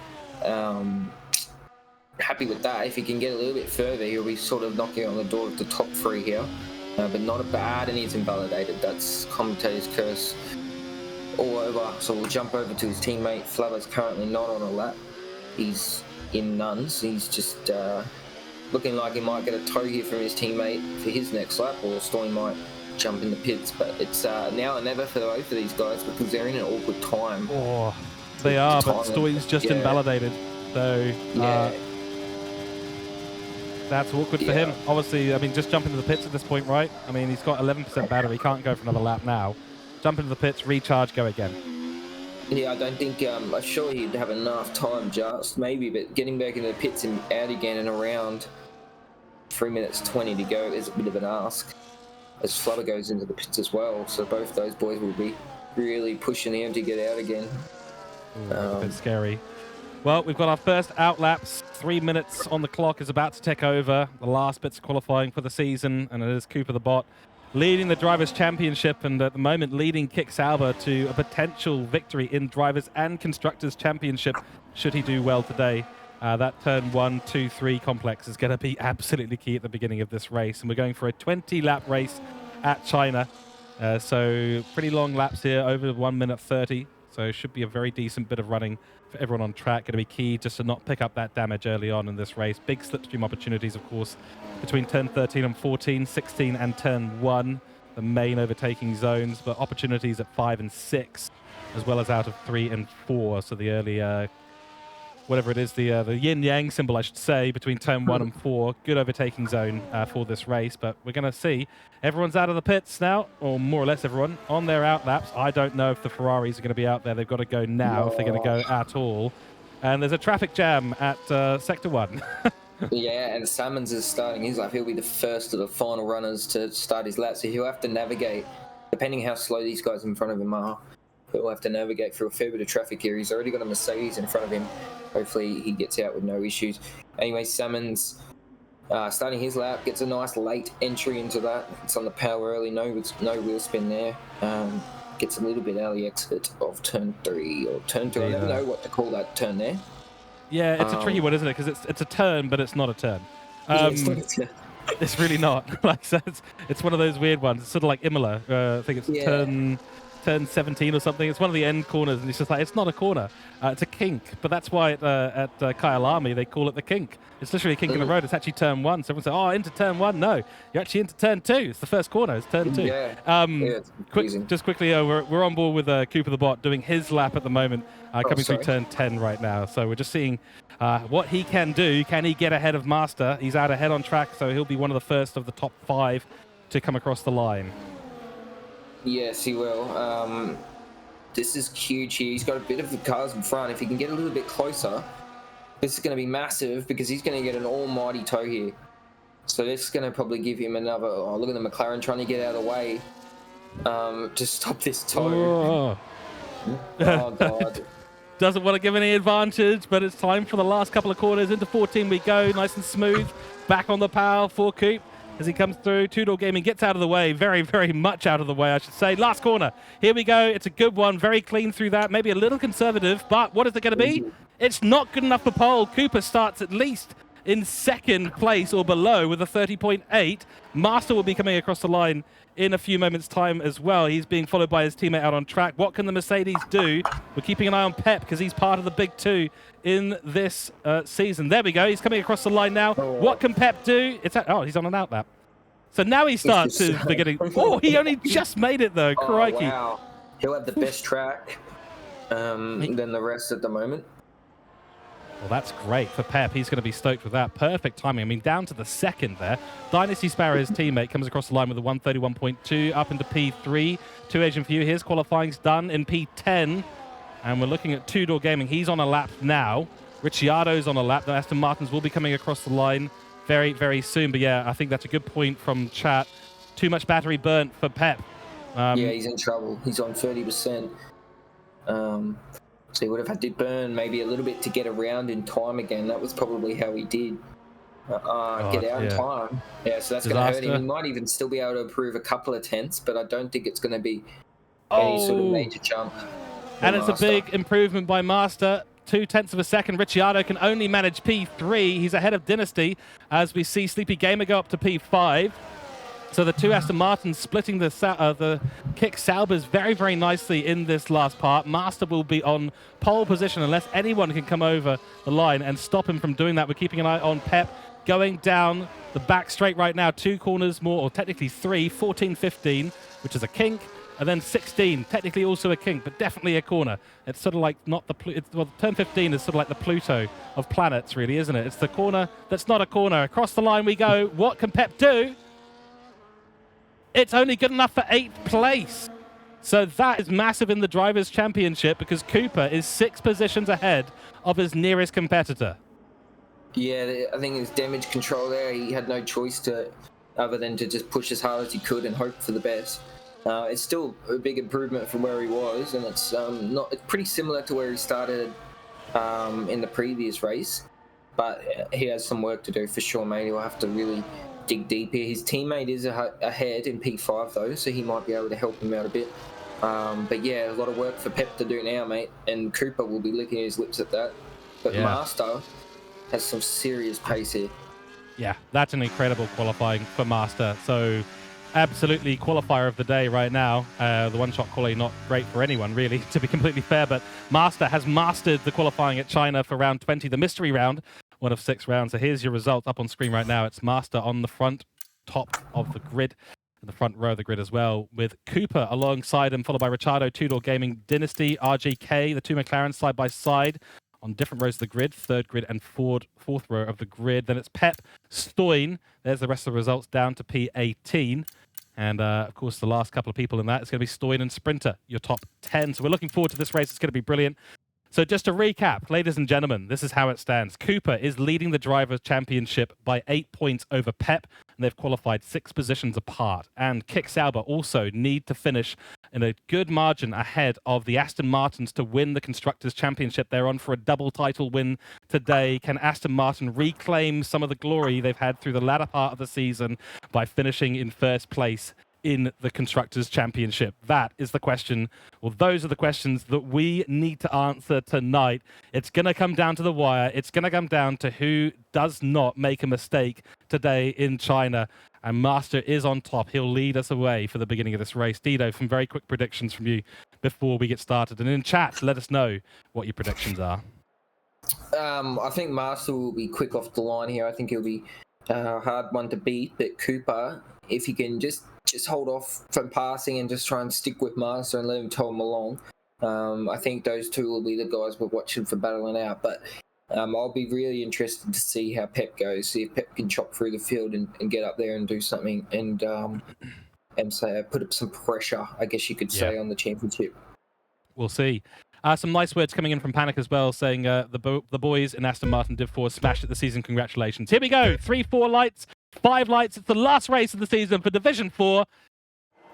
happy with that. If he can get a little bit further, he'll be sort of knocking on the door of the top 3 here, but not a bad, and he's invalidated. That's commentator's curse all over. So we'll jump over to his teammate. Flubber's currently not on a lap. He's in nuns. He's just looking like he might get a tow here from his teammate for his next lap, or Stoyn might jump in the pits. But it's now or never for both of these guys, because they're in an awkward time. Oh, they are, but Stoyn's just invalidated. So that's awkward for him. Obviously, I mean, just jump into the pits at this point, right? I mean, he's got 11% battery. He can't go for another lap now. Jump into the pits, recharge, go again. Yeah, I don't think, I'm sure he'd have enough time just, maybe, but getting back into the pits and out again in around 3 minutes 20 to go is a bit of an ask, as Flubber goes into the pits as well, so both those boys will be really pushing him to get out again. Ooh, a bit scary. Well, we've got our first out laps. 3 minutes on the clock is about to tick over. The last bits of qualifying for the season, and it is Cooper the Bot leading the Drivers' Championship, and at the moment leading Kick Sauber to a potential victory in Drivers' and Constructors' Championship, should he do well today. That turn 1, 2, 3 complex is going to be absolutely key at the beginning of this race, and we're going for a 20-lap race at China. So pretty long laps here, over 1 minute 30. So it should be a very decent bit of running for everyone on track. Going to be key just to not pick up that damage early on in this race. Big slipstream opportunities, of course, between turn 13 and 14, 16 and turn 1, the main overtaking zones, but opportunities at 5 and 6, as well as out of 3 and 4. So the early, whatever it is, the yin-yang symbol, I should say, between turn 1 and 4. Good overtaking zone for this race, but we're going to see. Everyone's out of the pits now, or more or less everyone, on their out laps. I don't know if the Ferraris are going to be out there. They've got to go now if they're going to go at all. And there's a traffic jam at Sector 1. Yeah, and Salmons is starting his lap. He'll be the first of the final runners to start his lap, so he'll have to navigate, depending how slow these guys in front of him are, he'll have to navigate through a fair bit of traffic here. He's already got a Mercedes in front of him. Hopefully he gets out with no issues. Anyway, Salmons starting his lap, gets a nice late entry into that. It's on the power early, no wheel spin there. Gets a little bit early exit of turn 3 or turn 2. I don't know what to call that turn there. Yeah, it's a tricky one, isn't it? Because it's a turn, but it's not a turn. Yeah, it's not a turn. It's really not. Like, so it's one of those weird ones. It's sort of like Imola. I think it's turn turn 17 or something. It's one of the end corners, and it's just like, it's not a corner. It's a kink. But that's why at Kyalami, they call it the kink. It's literally a kink in the road. It's actually turn 1. So everyone says, oh, into turn 1. No, you're actually into turn 2. It's the first corner. It's turn 2. Yeah. It's confusing. Just quickly, we're on board with Cooper the Bot doing his lap at the moment, coming through turn 10 right now. So we're just seeing what he can do. Can he get ahead of Master? He's out ahead on track, so he'll be one of the first of the top 5 to come across the line. Yes, he will. This is huge here. He's got a bit of the cars in front. If he can get a little bit closer, this is going to be massive because he's going to get an almighty tow here. So this is going to probably give him another... Oh, look at the McLaren trying to get out of the way to stop this tow. Oh, God. Doesn't want to give any advantage, but it's time for the last couple of corners. Into 14 we go, nice and smooth. Back on the power for Coop as he comes through. Two Door Gaming gets out of the way, very, very much out of the way, I should say. Last corner. Here we go. It's a good one, very clean through that. Maybe a little conservative, but what is it going to be? It's not good enough for pole. Cooper starts at least in second place or below with a 30.8. Master will be coming across the line in a few moments' time as well. He's being followed by his teammate out on track. What can the Mercedes do? We're keeping an eye on Pep because he's part of the big 2 in this season. There we go. He's coming across the line now. What can Pep do? Oh, he's on an out lap. So now he starts his beginning. Oh, he only just made it though. Crikey. Wow. He'll have the best track than the rest at the moment. Well, that's great for Pep. He's going to be stoked with that. Perfect timing. I mean, down to the second there. Dynasty Sparrow's teammate comes across the line with a 131.2 up into P3. 2 Asian for you. His qualifying's done in P10. And we're looking at Two Door Gaming. He's on a lap now. Ricciardo's on a lap. The Aston Martins will be coming across the line very, very soon. But yeah, I think that's a good point from chat. Too much battery burnt for Pep. Yeah, he's in trouble. He's on 30%. So he would have had to burn maybe a little bit to get around in time again. That was probably how he did get out in time. Yeah, so that's going to hurt him. He might even still be able to improve a couple of tenths, but I don't think it's going to be any sort of major jump. And it's a big improvement by Master. 0.2 of a second. Ricciardo can only manage P3. He's ahead of Dynasty as we see Sleepy Gamer go up to P5. So the 2 Aston Martins splitting the kick Saubers very, very nicely in this last part. Master will be on pole position unless anyone can come over the line and stop him from doing that. We're keeping an eye on Pep going down the back straight right now. 2 corners more, or technically 3, 14, 15, which is a kink. And then 16, technically also a kink, but definitely a corner. It's sort of like not the... Well, turn 15 is sort of like the Pluto of planets, really, isn't it? It's the corner that's not a corner. Across the line we go. What can Pep do? It's only good enough for 8th place. So that is massive in the Drivers' Championship because Cooper is 6 positions ahead of his nearest competitor. Yeah, I think his damage control there, he had no choice other than to just push as hard as he could and hope for the best. It's still a big improvement from where he was, and it's it's pretty similar to where he started in the previous race. But he has some work to do for sure, mate. He'll have to really dig deep here. His teammate is ahead in P5 though, so he might be able to help him out a bit. But yeah, a lot of work for Pep to do now, mate, and Cooper will be licking his lips at that. But yeah. Master has some serious pace here. Yeah, that's an incredible qualifying for Master. So absolutely qualifier of the day right now. The one-shot quality not great for anyone, really, to be completely fair, but Master has mastered the qualifying at China for round 20, the mystery round, one of 6 rounds. So here's your results up on screen right now. It's Master on the front top of the grid, in the front row of the grid as well, with Cooper alongside him, followed by Ricciardo, Two Door Gaming, Dynasty, RGK, the 2 McLarens side by side on different rows of the grid, 3rd grid and 4th row of the grid. Then it's Pep, Stoin. There's the rest of the results down to P18. And, of course, the last couple of people in that is going to be Stoin and Sprinter, your top 10. So we're looking forward to this race. It's going to be brilliant. So just to recap, ladies and gentlemen, this is how it stands. Cooper is leading the Drivers' Championship by 8 points over Pep, and they've qualified 6 positions apart. And Kick Sauber also need to finish in a good margin ahead of the Aston Martins to win the Constructors' Championship. They're on for a double title win today. Can Aston Martin reclaim some of the glory they've had through the latter part of the season by finishing in 1st place in the Constructors' Championship? That is the question. Well, those are the questions that we need to answer tonight. It's going to come down to the wire. It's going to come down to who does not make a mistake today in China. And Master is on top. He'll lead us away for the beginning of this race. Dido, some very quick predictions from you before we get started. And in chat, let us know what your predictions are. I think Master will be quick off the line here. I think he'll be a hard one to beat. But Cooper, if he can just hold off from passing and just try and stick with Master and let him tow him along, I think those two will be the guys we're watching for battling out. But I'll be really interested to see how Pep goes, see if Pep can chop through the field and get up there and do something and say put up some pressure, I guess you could say, on the championship. We'll see. Some nice words coming in from Panic as well, saying the boys in Aston Martin Div 4 smashed it this season. Congratulations. Here we go. 3, 4 lights, 5 lights. It's the last race of the season for Division 4.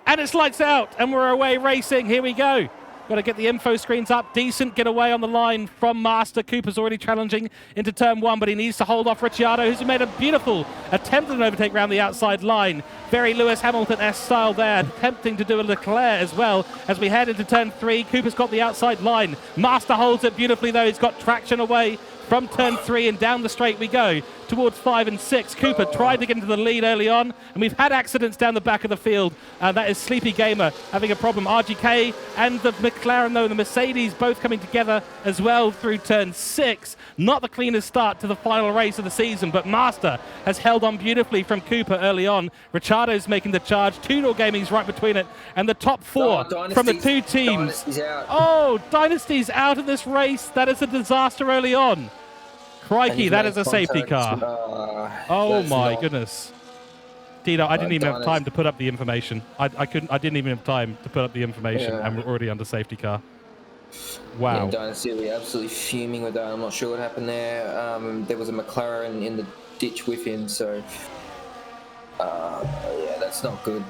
And it's lights out, and we're away racing. Here we go. Got to get the info screens up. Decent getaway on the line from Master. Cooper's already challenging into turn 1, but he needs to hold off Ricciardo, who's made a beautiful attempt at an overtake around the outside line. Very Lewis Hamilton-esque style there, attempting to do a Leclerc as well as we head into turn 3. Cooper's got the outside line. Master holds it beautifully, though. He's got traction away from turn 3, and down the straight we go towards 5 and 6. Cooper tried to get into the lead early on, and we've had accidents down the back of the field. That is Sleepy Gamer having a problem. RGK and the McLaren, though, the Mercedes both coming together as well through turn 6. Not the cleanest start to the final race of the season, but Master has held on beautifully from Cooper early on. Ricciardo's making the charge. Two-Door Gaming's right between it, and the top 4 from the two teams. Dynasty's out of this race. That is a disaster early on. Crikey, that is a safety car. Oh my goodness. Dido, I didn't even have time to put up the information. I didn't even have time to put up the information, and we're already under safety car. Wow. Yeah, Dynasty will be absolutely fuming with that. I'm not sure what happened there. There was a McLaren in the ditch with him, so yeah, that's not good.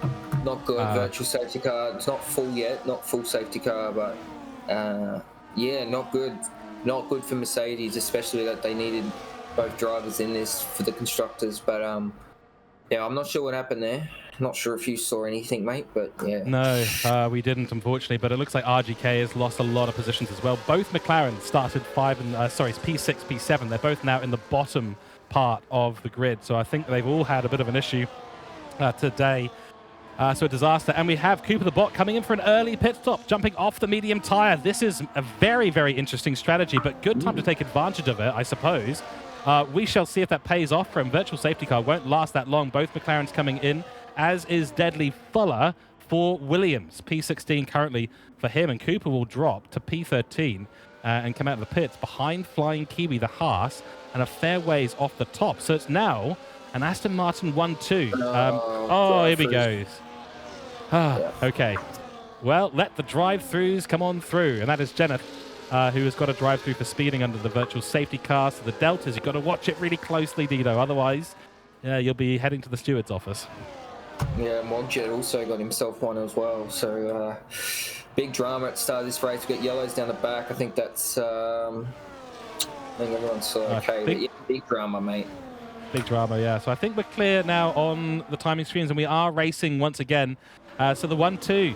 Not good. Virtual safety car. It's not full yet, not full safety car, but yeah, not good. Not good for Mercedes, especially that they needed both drivers in this for the constructors. But yeah, I'm not sure what happened there. Not sure if you saw anything, mate, but yeah. No, we didn't, unfortunately. But it looks like RGK has lost a lot of positions as well. Both McLaren started P6, P7. They're both now in the bottom part of the grid. So I think they've all had a bit of an issue today. So a disaster. And we have Cooper the Bot coming in for an early pit stop, jumping off the medium tire. This is a very, very interesting strategy, but good time to take advantage of it, I suppose. We shall see if that pays off for him. Virtual safety car won't last that long. Both McLarens coming in, as is Deadly Fuller for Williams. P16 currently for him, and Cooper will drop to P13 and come out of the pits behind Flying Kiwi, the Haas, and a fair ways off the top. So it's now an Aston Martin 1-2. Here he goes. Okay. Well, let the drive-throughs come on through. And that is Jenneth, who has got a drive-through for speeding under the virtual safety car. So the Deltas, you've got to watch it really closely, Dido. Otherwise, you'll be heading to the steward's office. Yeah, Mogjet also got himself one as well. So big drama at the start of this race. We've got yellows down the back. I think that's... I think everyone's okay. But yeah, big drama, mate. Big drama, yeah. So I think we're clear now on the timing screens, and we are racing once again. So the 1-2,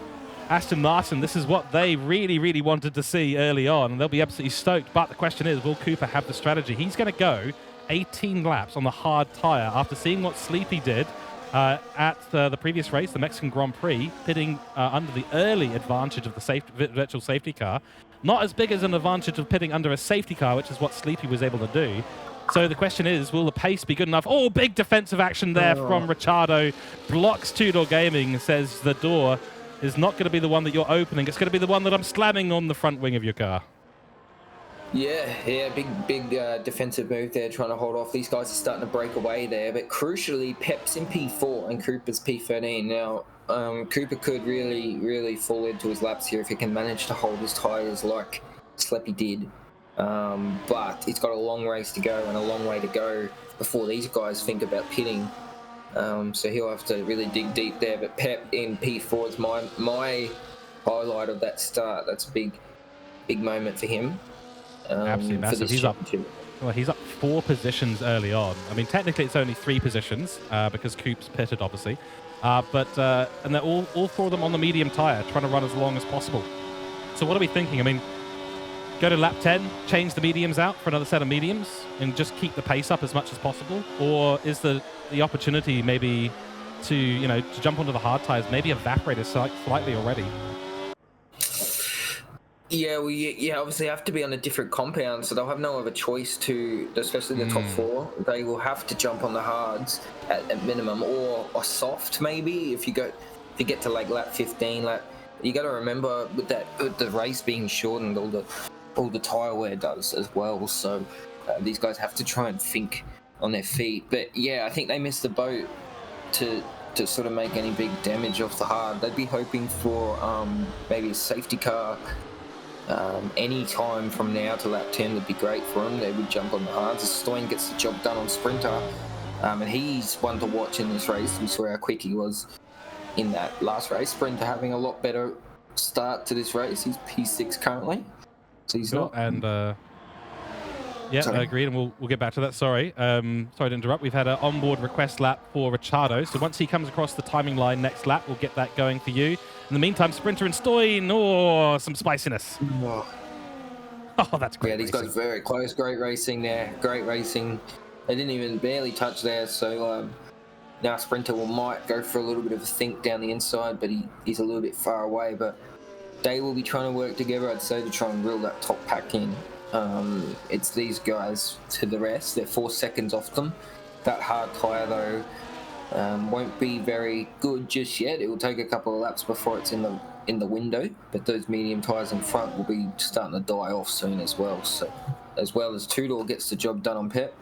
Aston Martin, this is what they really, really wanted to see early on, and they'll be absolutely stoked. But the question is, will Cooper have the strategy? He's going to go 18 laps on the hard tyre after seeing what Sleepy did at the previous race, the Mexican Grand Prix, pitting under the early advantage of the virtual safety car. Not as big as an advantage of pitting under a safety car, which is what Sleepy was able to do. So the question is, will the pace be good enough? Oh, big defensive action there from Ricciardo. Blocks Two-Door Gaming, says the door is not going to be the one that you're opening. It's going to be the one that I'm slamming on the front wing of your car. Yeah, big defensive move there, trying to hold off. These guys are starting to break away there. But crucially, Pep's in P4 and Cooper's P13. Now, Cooper could really, really fall into his laps here if he can manage to hold his tyres like Sleppy did. But he's got a long race to go and a long way to go before these guys think about pitting. So he'll have to really dig deep there. But Pep in P4 is my highlight of that start. That's a big moment for him. Absolutely massive. He's up 4 positions early on. I mean, technically it's only 3 positions because Coop's pitted, obviously. And they're all 4 of them on the medium tyre, trying to run as long as possible. So what are we thinking? I mean, go to lap 10, change the mediums out for another set of mediums, and just keep the pace up as much as possible? Or is the opportunity maybe to, you know, to jump onto the hard tires maybe evaporated slightly already. Yeah, well, yeah, obviously have to be on a different compound, so they'll have no other choice to, especially the top four. They will have to jump on the hards at minimum, or a soft maybe. If you get to like lap 15, you got to remember with the race being shortened, all the tire wear does as well. So these guys have to try and think on their feet. But yeah, I think they missed the boat to sort of make any big damage off the hard. They'd be hoping for maybe a safety car. Any time from now to lap 10 would be great for him. They would jump on the hards. Stoyan gets the job done on Sprinter, and he's one to watch in this race. We saw how quick he was in that last race. Sprinter having a lot better start to this race. He's P6 currently, so he's not. And yeah, I agreed, and we'll get back to that. Sorry to interrupt. We've had an onboard request lap for Ricciardo, so once he comes across the timing line next lap, we'll get that going for you. In the meantime, Sprinter and Stoyan, some spiciness. Oh, that's great. Yeah, these guys very close. Great racing there. Great racing. They didn't even barely touch there, so now Sprinter might go for a little bit of a think down the inside, but he's a little bit far away. But they will be trying to work together, I'd say, to try and reel that top pack in. It's these guys to the rest. They're 4 seconds off them. That hard tyre, though, won't be very good just yet. It will take a couple of laps before it's in the window, but those medium tyres in front will be starting to die off soon as well. So, as well as Tudor gets the job done on pit.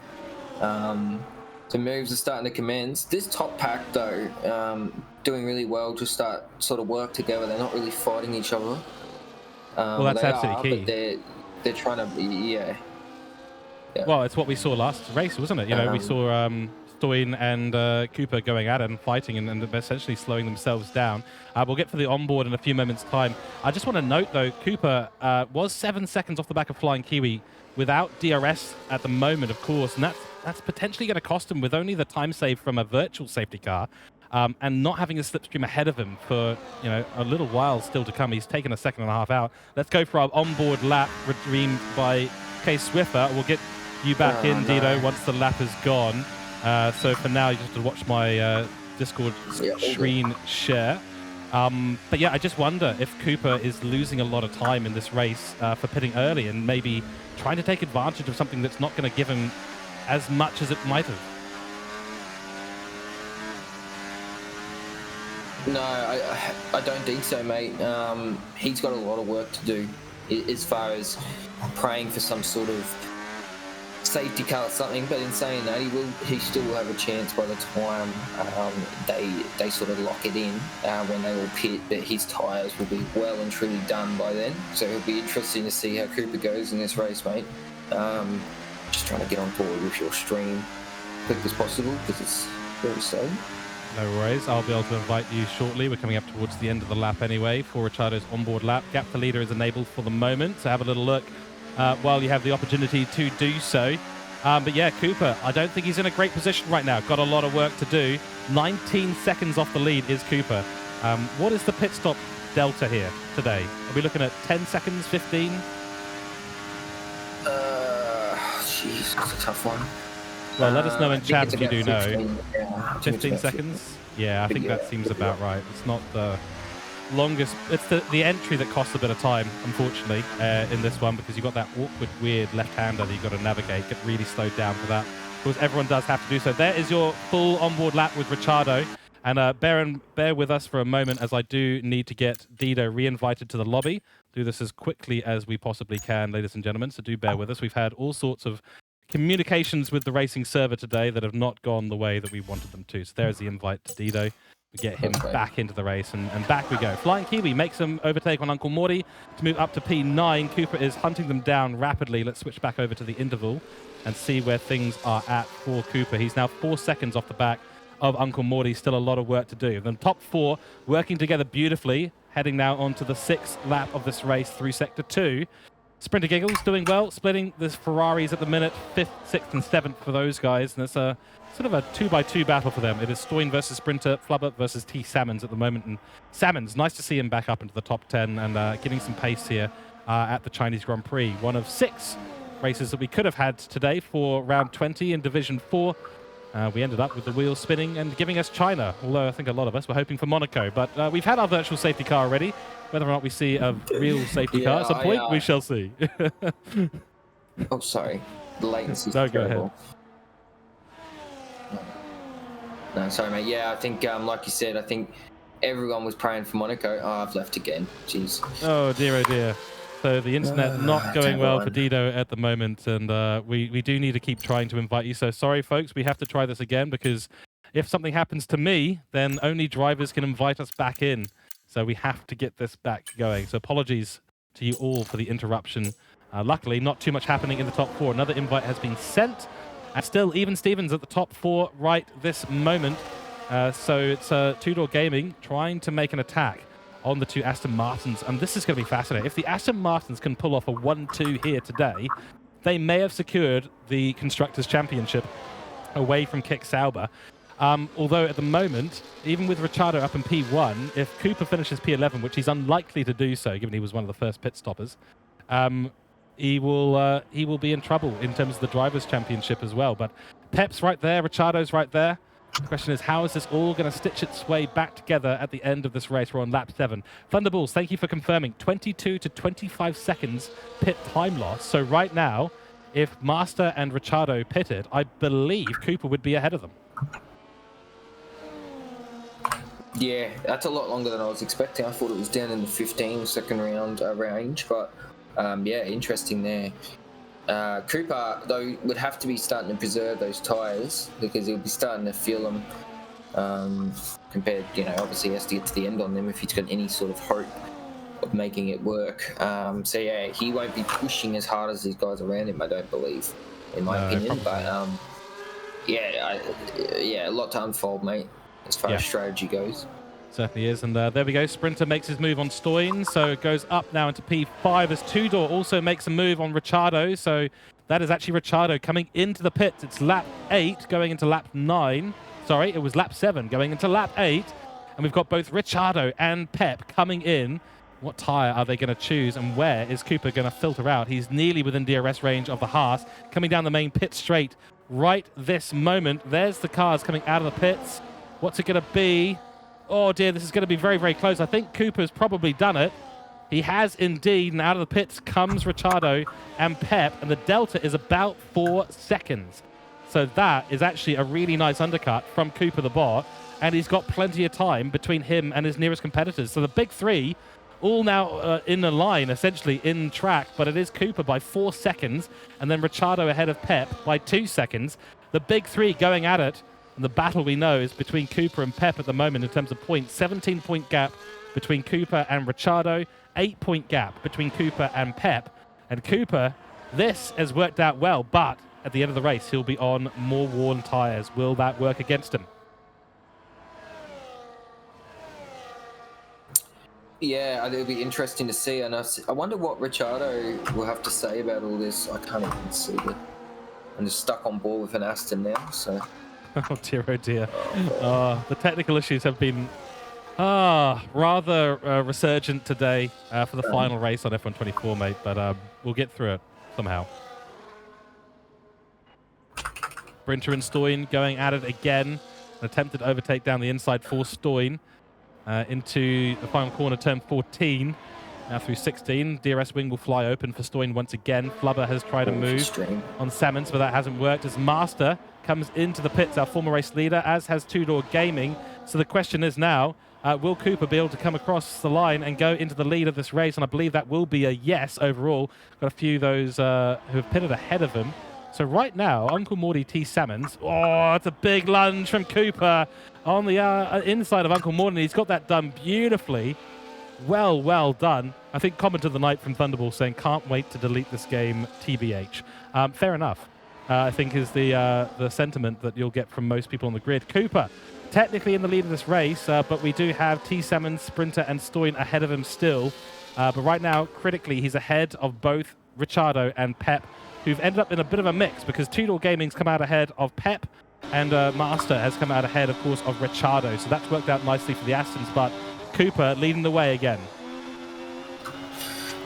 The moves are starting to commence. This top pack, though, doing really well to start sort of work together. They're not really fighting each other. Well, that's absolutely key. But they're trying to, yeah. Well, it's what we saw last race, wasn't it? You know, we saw Stoyan and Cooper going at it and fighting and essentially slowing themselves down. We'll get to the onboard in a few moments' time. I just want to note, though, Cooper was 7 seconds off the back of Flying Kiwi without DRS at the moment, of course, and that's potentially going to cost him with only the time save from a virtual safety car. And not having a slipstream ahead of him for, you know, a little while still to come. He's taken a second and a half out. Let's go for our onboard lap redeemed by Case Swiffer. We'll get you back in, Dido, once the lap is gone. So for now, you just have to watch my Discord screen share. But yeah, I just wonder if Cooper is losing a lot of time in this race for pitting early and maybe trying to take advantage of something that's not going to give him as much as it might have. No, I don't think so, mate. He's got a lot of work to do as far as praying for some sort of safety car or something. But in saying that, he still will have a chance by the time they sort of lock it in when they all pit. But his tyres will be well and truly done by then. So it'll be interesting to see how Cooper goes in this race, mate. Just trying to get on board with your stream as quick as possible because it's very slow. No worries. I'll be able to invite you shortly. We're coming up towards the end of the lap anyway for Ricciardo's onboard lap. Gap for leader is enabled for the moment, so have a little look while you have the opportunity to do so. But yeah, Cooper, I don't think he's in a great position right now. Got a lot of work to do. 19 seconds off the lead is Cooper. What is the pit stop delta here today? Are we looking at 10 seconds, 15? Jeez, that's a tough one. Well, let us know in chat if you do 15, know. Yeah, 15 seconds? Yeah, I think that seems about right. It's not the longest. It's the entry that costs a bit of time, unfortunately, in this one, because you've got that awkward, weird left-hander that you've got to navigate, get really slowed down for that. Of course, everyone does have to do so. There is your full onboard lap with Ricciardo. And bear with us for a moment, as I do need to get Dido re-invited to the lobby. Do this as quickly as we possibly can, ladies and gentlemen, so do bear with us. We've had all sorts of communications with the racing server today that have not gone the way that we wanted them to. So there's the invite to Dido. We get him back into the race, and back we go. Flying Kiwi makes some overtake on Uncle Morty to move up to P9. Cooper is hunting them down rapidly. Let's switch back over to the interval and see where things are at for Cooper. He's now 4 seconds off the back of Uncle Morty. Still a lot of work to do. The top four working together beautifully, heading now onto the 6th lap of this race through Sector 2. Sprinter Giggles doing well, splitting the Ferraris at the minute, 5th, 6th, and 7th for those guys. And it's a sort of a 2x2 battle for them. It is Stoyan versus Sprinter, Flubber versus T. Salmons at the moment. And Salmons, nice to see him back up into the top 10 and getting some pace here at the Chinese Grand Prix. One of 6 races that we could have had today for round 20 in Division 4. We ended up with the wheels spinning and giving us China, although I think a lot of us were hoping for Monaco. But we've had our virtual safety car already. Whether or not we see a real safety car at some point, we shall see. Oh, sorry. The latency. No, go ahead. No, sorry, mate. Yeah, I think, like you said, I think everyone was praying for Monaco. Oh, I've left again. Jeez. Oh, dear, oh, dear. So the internet not going well for Dido at the moment, and we do need to keep trying to invite you. So sorry, folks, we have to try this again, because if something happens to me, then only drivers can invite us back in. So we have to get this back going. So apologies to you all for the interruption. Luckily, not too much happening in the top 4. Another invite has been sent. And still, even Stevens at the top 4 right this moment. So it's Two-Door Gaming trying to make an attack on the 2 Aston Martins. And this is going to be fascinating. If the Aston Martins can pull off a 1-2 here today, they may have secured the Constructors' Championship away from Kick Sauber. Although at the moment, even with Ricciardo up in P1, if Cooper finishes P11, which he's unlikely to do so, given he was one of the first pit stoppers, he will be in trouble in terms of the Drivers' Championship as well. But Pep's right there, Ricciardo's right there. The question is, how is this all going to stitch its way back together at the end of this race? We're on lap 7. Thunderballs, thank you for confirming. 22 to 25 seconds pit time loss. So right now, if Master and Ricciardo pitted, I believe Cooper would be ahead of them. Yeah, that's a lot longer than I was expecting. I thought it was down in the 15-second round range, but yeah, interesting there. Cooper, though, would have to be starting to preserve those tyres, because he'll be starting to feel them compared, obviously he has to get to the end on them if he's got any sort of hope of making it work. So yeah, he won't be pushing as hard as these guys around him, I don't believe, in my opinion. But yeah, a lot to unfold, mate, as far as strategy goes. Certainly is. And there we go. Sprinter makes his move on Stoyne. So it goes up now into P5 as Two-Door also makes a move on Ricciardo. So that is actually Ricciardo coming into the pits. It's lap 8 going into lap 9. Sorry, it was lap 7 going into lap 8. And we've got both Ricciardo and Pep coming in. What tyre are they going to choose, and where is Cooper going to filter out? He's nearly within DRS range of the Haas, coming down the main pit straight right this moment. There's the cars coming out of the pits. What's it going to be? Oh dear, this is going to be very, very close. I think Cooper's probably done it. He has indeed, and out of the pits comes Ricciardo and Pep, and the delta is about 4 seconds. So that is actually a really nice undercut from Cooper the bot, and he's got plenty of time between him and his nearest competitors. So the big 3 all now in the line, essentially in track, but it is Cooper by 4 seconds, and then Ricciardo ahead of Pep by 2 seconds. The big 3 going at it. And the battle we know is between Cooper and Pep at the moment in terms of points. 17-point gap between Cooper and Ricciardo. 8-point gap between Cooper and Pep. And Cooper, this has worked out well, but at the end of the race, he'll be on more worn tyres. Will that work against him? Yeah, it'll be interesting to see. And I wonder what Ricciardo will have to say about all this. I can't even see it. I'm just stuck on board with an Aston now, so... Oh dear, oh dear. The technical issues have been rather resurgent today for the final race on F124, mate, but we'll get through it somehow. Sprinter and Stoyne going at it again. An attempted overtake down the inside for Stoyne into the final corner, turn 14. Now through 16, DRS wing will fly open for Stoyne once again. Flubber has tried a move on Salmons, but that hasn't worked as Master comes into the pits, our former race leader, as has Two-Door Gaming. So the question is now, will Cooper be able to come across the line and go into the lead of this race? And I believe that will be a yes overall. Got a few of those who have pitted ahead of him. So right now, Uncle Morty T. Salmons, it's a big lunge from Cooper on the inside of Uncle Morty. He's got that done beautifully. Well done. I think comment of the night from Thunderball saying, can't wait to delete this game, TBH. Fair enough. I think is the sentiment that you'll get from most people on the grid. Cooper, technically in the lead of this race, but we do have T. Salmons, Sprinter, and Stoyne ahead of him still. But right now, critically, he's ahead of both Ricciardo and Pep, who've ended up in a bit of a mix because Two-Door Gaming's come out ahead of Pep, and Master has come out ahead, of course, of Ricciardo. So that's worked out nicely for the Astons, but Cooper leading the way again.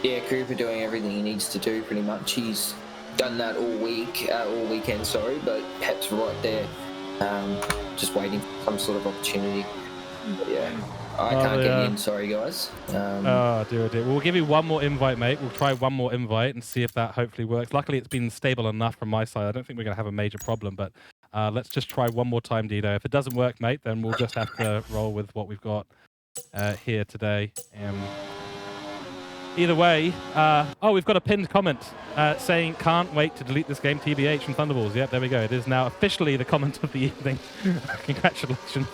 Yeah, Cooper doing everything he needs to do pretty much. He's done that all weekend, but Pep's right there Just waiting for some sort of opportunity. But yeah, I Oh, can't yeah. get in. Sorry, guys. Oh dear, oh dear. We'll give you one more invite, mate. We'll try one more invite and see if that hopefully works. Luckily, it's been stable enough from my side. I don't think we're going to have a major problem, but let's just try one more time, Dido. If it doesn't work, mate, then we'll just have to roll with what we've got here today. Either way, oh, we've got a pinned comment saying, can't wait to delete this game, TBH from Thunderballs. Yep, there we go. It is now officially the comment of the evening. Congratulations.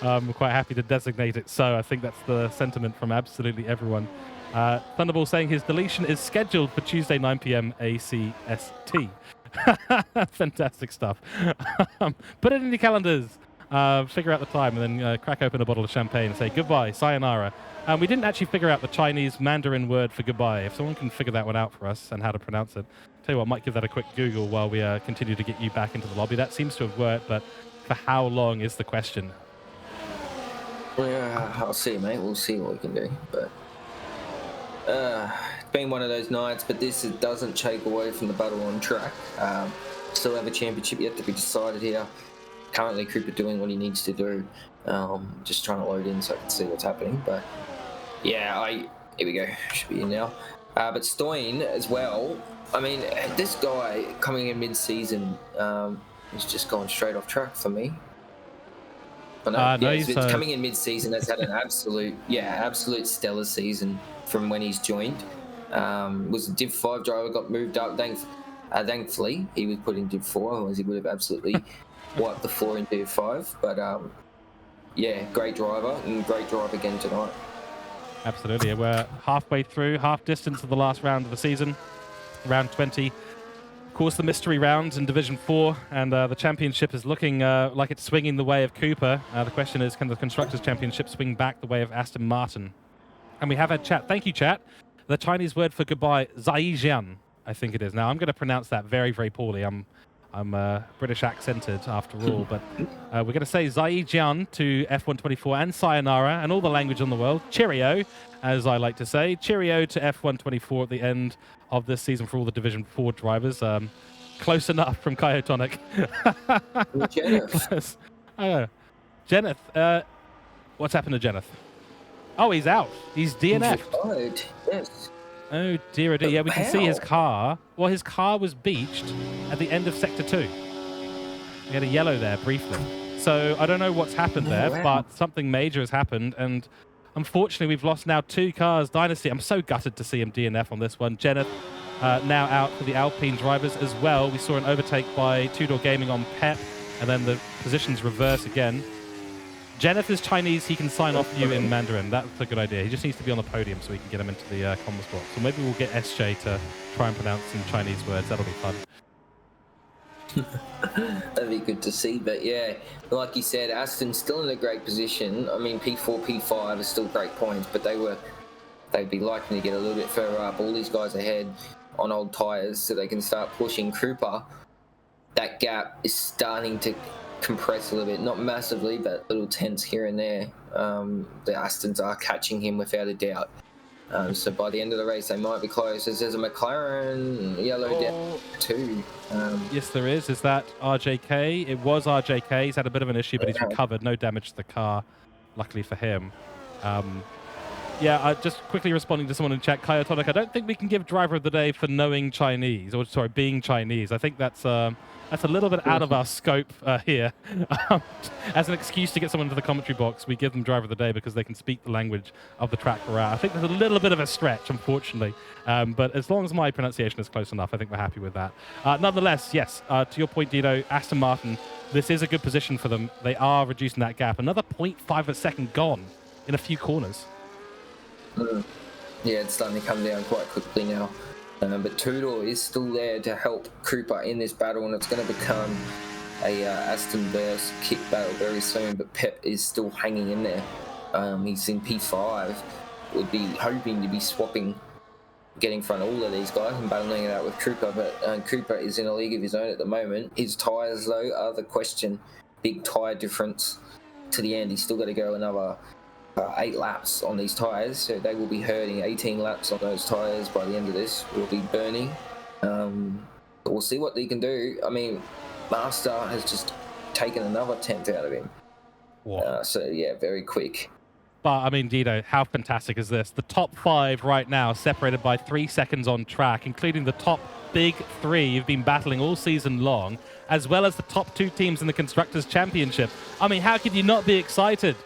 We're quite happy to designate it so. I think that's the sentiment from absolutely everyone. Thunderball saying his deletion is scheduled for Tuesday 9 p.m. ACST. Fantastic stuff. Put it in your calendars. Figure out the time and then crack open a bottle of champagne and say goodbye, sayonara. We didn't actually figure out the Chinese Mandarin word for goodbye. If someone can figure that one out for us and how to pronounce it, tell you what, I might give that a quick Google while we continue to get you back into the lobby. That seems to have worked, but for how long is the question? Yeah, I'll see, mate. We'll see what we can do. But it's been one of those nights, but this doesn't take away from the battle on track. Still have a championship yet to be decided here. Currently, Cooper doing what he needs to do. Just trying to load in so I can see what's happening. But yeah, here we go. Should be in now. But Stoyan as well. I mean, this guy coming in mid-season has just gone straight off track for me. He's coming in mid-season. Has had an absolute stellar season from when he's joined. Was a Div 5 driver, got moved up. Thankfully, he was put in Div 4, otherwise he would have absolutely wiped the floor in Div 5. But yeah, great driver and great drive again tonight. Absolutely. We're halfway through, half distance of the last round of the season, round 20. Of course, the mystery round in Division 4, and the championship is looking like it's swinging the way of Cooper. The question is, can the Constructors' Championship swing back the way of Aston Martin? And we have had chat. Thank you, chat. The Chinese word for goodbye, Zaijian, I think it is. Now, I'm going to pronounce that very, very poorly. I'm British accented after all, but we're going to say Zaijian to F124 and sayonara and all the language in the world. Cheerio, as I like to say. Cheerio to F124 at the end of this season for all the Division 4 drivers. Close enough from Kyotonic. Jenneth, what's happened to Jenneth? Oh, he's out. He's DNF'd. Yes. Oh dear, oh dear. Yeah, we can see his car. Well, his car was beached at the end of Sector 2. We had a yellow there briefly. So I don't know what's happened there, but something major has happened. And unfortunately, we've lost now 2 cars. Dynasty, I'm so gutted to see him DNF on this one. Jenneth now out for the Alpine drivers as well. We saw an overtake by Two Door Gaming on Pep, and then the positions reverse again. Jenneth is Chinese. He can sign off you in Mandarin. That's a good idea. He just needs to be on the podium so we can get him into the comms box. So maybe we'll get SJ to try and pronounce some Chinese words. That'll be fun. That'd be good to see. But yeah, like you said, Aston's still in a great position. I mean, P4, P5 are still great points, but they'd be likely to get a little bit further up. All these guys ahead on old tyres so they can start pushing Cooper. That gap is starting to compress a little bit, not massively, but little tense here and there. The Astons are catching him without a doubt. So by the end of the race, they might be close. There's a McLaren yellow down too. Yes, there is. Is that RJK? It was RJK. He's had a bit of an issue, but he's recovered. No damage to the car, luckily for him. Yeah, just quickly responding to someone in chat, Kyotonic, I don't think we can give driver of the day for knowing Chinese, or sorry, being Chinese. I think that's a little bit out of our scope here. As an excuse to get someone into the commentary box, we give them driver of the day because they can speak the language of the track we're at. I think there's a little bit of a stretch, unfortunately. But as long as my pronunciation is close enough, I think we're happy with that. Nonetheless, yes, to your point, Dido, Aston Martin, this is a good position for them. They are reducing that gap. Another 0.5 of a second gone in a few corners. Yeah, it's starting to come down quite quickly now. But Tudor is still there to help Cooper in this battle, and it's going to become a Aston versus Kit battle very soon. But Pep is still hanging in there. He's in P5. Would be hoping to be swapping, getting in front of all of these guys and battling it out with Cooper. But Cooper is in a league of his own at the moment. His tyres, though, are the question. Big tyre difference to the end. He's still got to go another 8 laps on these tyres, so they will be hurting. 18 laps on those tyres by the end of this will be burning. We'll see what they can do. I mean, Master has just taken another 10th out of him. Whoa. So yeah, very quick. But I mean, Dino, how fantastic is this? The top 5 right now separated by 3 seconds on track, including the top big 3 you've been battling all season long, as well as the top 2 teams in the Constructors' Championship. I mean, how could you not be excited?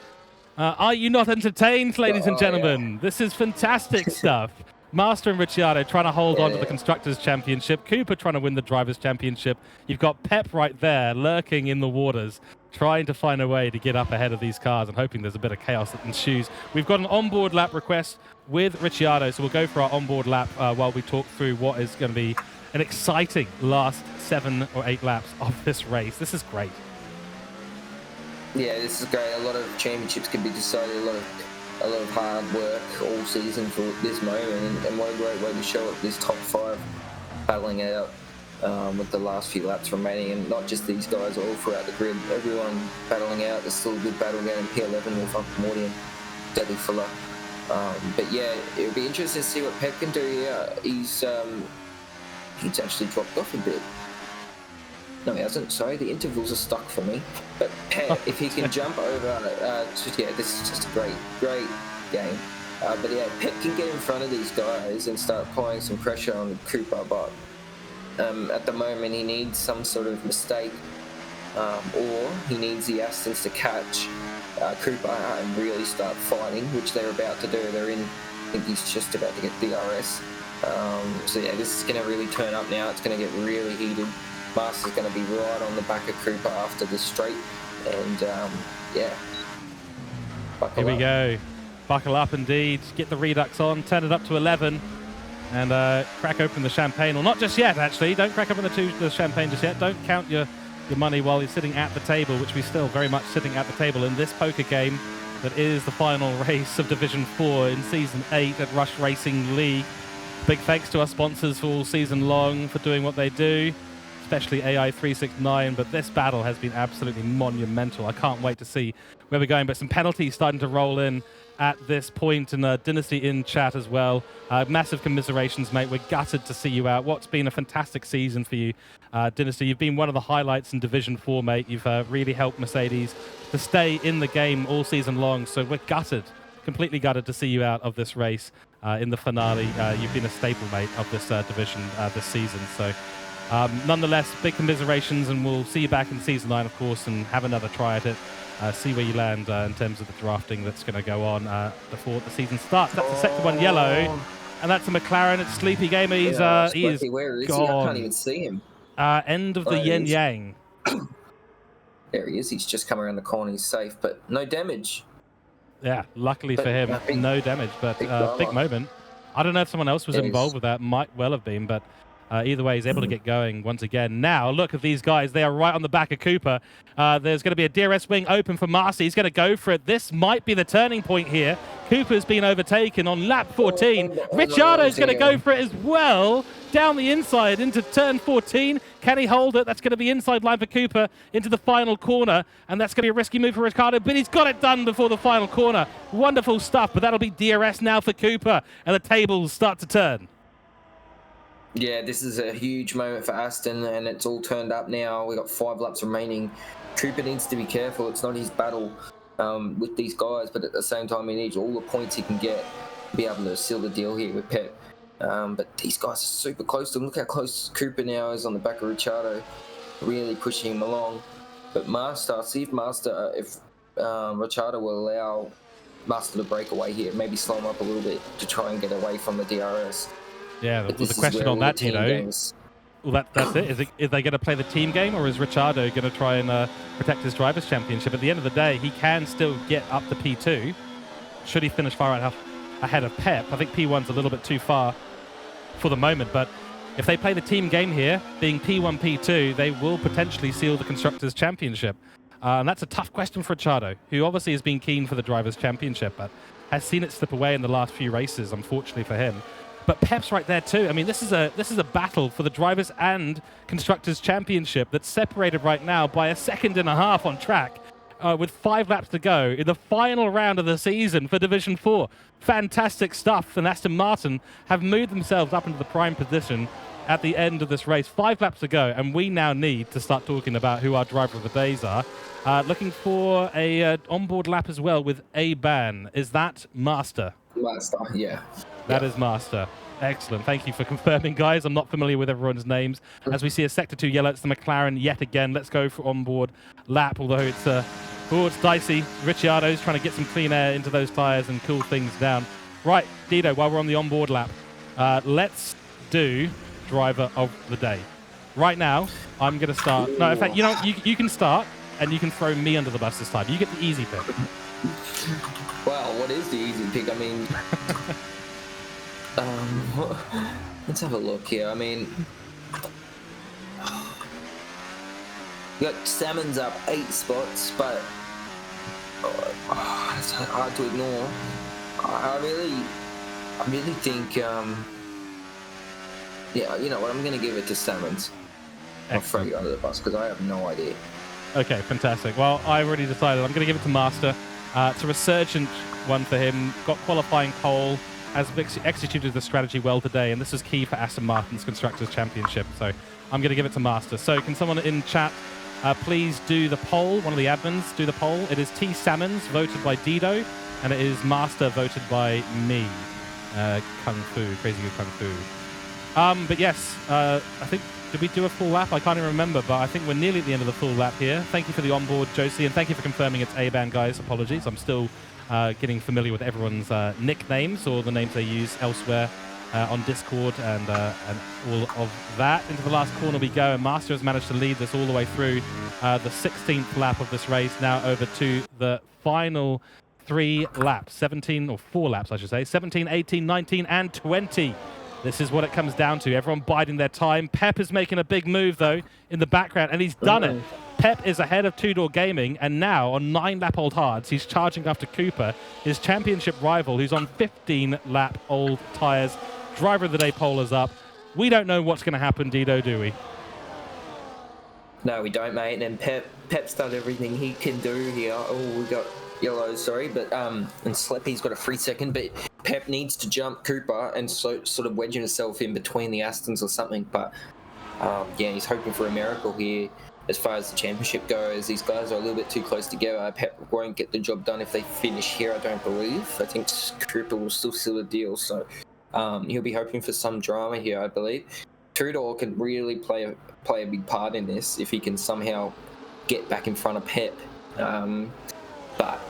Are you not entertained, ladies and gentlemen? Yeah. This is fantastic stuff. Master and Ricciardo trying to hold on to the Constructors' Championship. Cooper trying to win the Drivers' Championship. You've got Pep right there, lurking in the waters, trying to find a way to get up ahead of these cars and hoping there's a bit of chaos that ensues. We've got an onboard lap request with Ricciardo, so we'll go for our onboard lap while we talk through what is going to be an exciting last 7 or 8 laps of this race. This is great. Yeah, this is great. A lot of championships can be decided, a lot of hard work all season for this moment, and what a great way to show it. This top 5 battling it out with the last few laps remaining, and not just these guys, all throughout the grid. Everyone battling out. There's still a good battle going in P11 with Uncle Morty and Deadly Fuller. But yeah, it'll be interesting to see what Pep can do here. He's actually dropped off a bit. No, he hasn't. Sorry, the intervals are stuck for me. But Pep, if he can jump over, this is just a great game. But yeah, Pep can get in front of these guys and start applying some pressure on Cooper. But at the moment, he needs some sort of mistake, or he needs the Astons to catch Cooper and really start fighting, which they're about to do. They're in. I think he's just about to get DRS. So yeah, this is going to really turn up now. It's going to get really heated. Master's going to be right on the back of Cooper after this straight, and yeah. Here we go. Buckle up indeed. Get the Redux on, turn it up to 11, and crack open the champagne. Or not just yet, actually. Don't crack open the champagne just yet. Don't count your money while you're sitting at the table, which we're still very much sitting at the table in this poker game that is the final race of Division 4 in Season 8 at Rush Racing League. Big thanks to our sponsors for all season long for doing what they do, especially AI369, but this battle has been absolutely monumental. I can't wait to see where we're going, but some penalties starting to roll in at this point, and Dynasty in chat as well. Massive commiserations, mate. We're gutted to see you out. What's been a fantastic season for you, Dynasty. You've been one of the highlights in Division 4, mate. You've really helped Mercedes to stay in the game all season long, so we're gutted, completely gutted to see you out of this race in the finale. You've been a staple, mate, of this division this season, so nonetheless, big commiserations, and we'll see you back in Season 9, of course, and have another try at it. See where you land in terms of the drafting that's going to go on before the season starts. That's the Sector 1 yellow, and that's a McLaren. It's Sleepy Gamer. He is where is gone. he? I can't even see him. End of the Yin Yang. There he is. He's just come around the corner. He's safe, but no damage. Yeah, luckily for him, no damage, but big moment. I don't know if someone else was involved with that. Might well have been, but either way, he's able to get going once again. Now, look at these guys. They are right on the back of Cooper. There's going to be a DRS wing open for Marcy. He's going to go for it. This might be the turning point here. Cooper's been overtaken on lap 14. Ricciardo's going to go for it as well. Down the inside into turn 14. Can he hold it? That's going to be inside line for Cooper into the final corner. And that's going to be a risky move for Ricciardo, but he's got it done before the final corner. Wonderful stuff, but that'll be DRS now for Cooper. And the tables start to turn. Yeah, this is a huge moment for Aston, and it's all turned up now. We've got 5 laps remaining. Cooper needs to be careful. It's not his battle with these guys, but at the same time, he needs all the points he can get to be able to seal the deal here with Pep. But these guys are super close to him. Look how close Cooper now is on the back of Ricciardo, really pushing him along. But Master, see if Ricciardo will allow Master to break away here, maybe slow him up a little bit to try and get away from the DRS. Yeah, the question on that, well, that's it. Is they going to play the team game, or is Ricciardo going to try and protect his Drivers' Championship? At the end of the day, he can still get up to P2, should he finish far enough ahead of Pep. I think P1's a little bit too far for the moment, but if they play the team game here, being P1, P2, they will potentially seal the Constructors' Championship. And that's a tough question for Ricciardo, who obviously has been keen for the Drivers' Championship, but has seen it slip away in the last few races, unfortunately for him. But Pep's right there too. I mean, this is a battle for the Drivers' and Constructors' Championship that's separated right now by 1.5 seconds on track, with 5 laps to go in the final round of the season for Division 4. Fantastic stuff, and Aston Martin have moved themselves up into the prime position at the end of this race. 5 laps to go, and we now need to start talking about who our driver of the days are. Looking for a onboard lap as well with A-Ban. Is that Master? Master, yeah. That is Master. Excellent. Thank you for confirming, guys. I'm not familiar with everyone's names. As we see a Sector 2 yellow, it's the McLaren yet again. Let's go for onboard lap, although it's dicey. Ricciardo's trying to get some clean air into those tyres and cool things down. Right, Dido, while we're on the onboard lap, let's do driver of the day. Right now, I'm going to start. No, in fact, you can start, and you can throw me under the bus this time. You get the easy pick. Well, what is the easy pick? I mean, let's have a look here. I mean, you got Salmon's up 8 spots, but it's hard to ignore. I really think, yeah, you know what? I'm going to give it to Salmon's. I'll throw you under the bus because I have no idea. Okay, fantastic. Well, I've already decided. I'm going to give it to Master. It's a resurgent one for him. Got qualifying pole. Has executed the strategy well today, and this is key for Aston Martin's Constructors' Championship. So I'm going to give it to Master. So can someone in chat please do the poll? One of the admins do the poll. It is T. Salmons voted by Dido, and it is Master voted by me. Kung Fu, Crazy Good Kung Fu. But yes, I think, did we do a full lap? I can't even remember, but I think we're nearly at the end of the full lap here. Thank you for the onboard, Josie, and thank you for confirming it's A-Ban, guys. Apologies. I'm still getting familiar with everyone's nicknames or the names they use elsewhere on Discord and all of that. Into the last corner we go, and Master has managed to lead this all the way through the 16th lap of this race. Now over to the final 3 laps, 17, or 4 laps, I should say, 17, 18, 19, and 20. This is what it comes down to. Everyone biding their time. Pep is making a big move, though, in the background, and he's done it. Pep is ahead of Two Door Gaming, and now on 9-lap-old hards, he's charging after Cooper, his championship rival, who's on 15-lap-old tyres. Driver of the day poll is up. We don't know what's going to happen, Dido, do we? No, we don't, mate. And Pep's done everything he can do here. Oh, we got yellow, sorry, but and Sleppy's got a free second, but Pep needs to jump Cooper and sort of wedging himself in between the Astons or something. But yeah, he's hoping for a miracle here. As far as the championship goes, these guys are a little bit too close together. Pep won't get the job done if they finish here, I don't believe. I think Cooper will still seal the deal, so he'll be hoping for some drama here, I believe. Tudor could really play a big part in this if he can somehow get back in front of Pep. But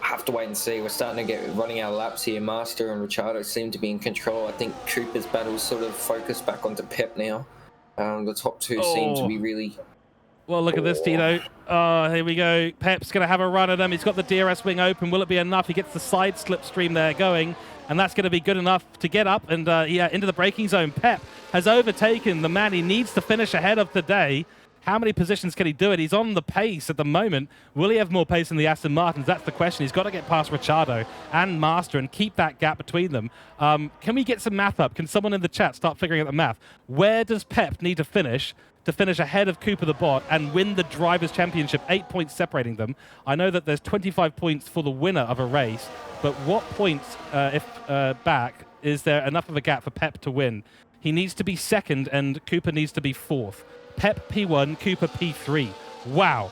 I have to wait and see. We're starting to get running out of laps here. Master and Ricciardo seem to be in control. I think Cooper's battle's sort of focused back onto Pep now. The top 2 seem to be really... Well, look at this, Tito. Oh, here we go. Pep's going to have a run at him. He's got the DRS wing open. Will it be enough? He gets the side slipstream there going, and that's going to be good enough to get up and yeah, into the braking zone. Pep has overtaken the man he needs to finish ahead of today. How many positions can he do it? He's on the pace at the moment. Will he have more pace than the Aston Martins? That's the question. He's got to get past Ricciardo and Master and keep that gap between them. Can we get some math up? Can someone in the chat start figuring out the math? Where does Pep need to finish ahead of Cooper the Bot and win the Drivers' Championship? 8 points separating them. I know that there's 25 points for the winner of a race, but what points, if back, is there enough of a gap for Pep to win? He needs to be second and Cooper needs to be 4th. Pep P1, Cooper P3. Wow.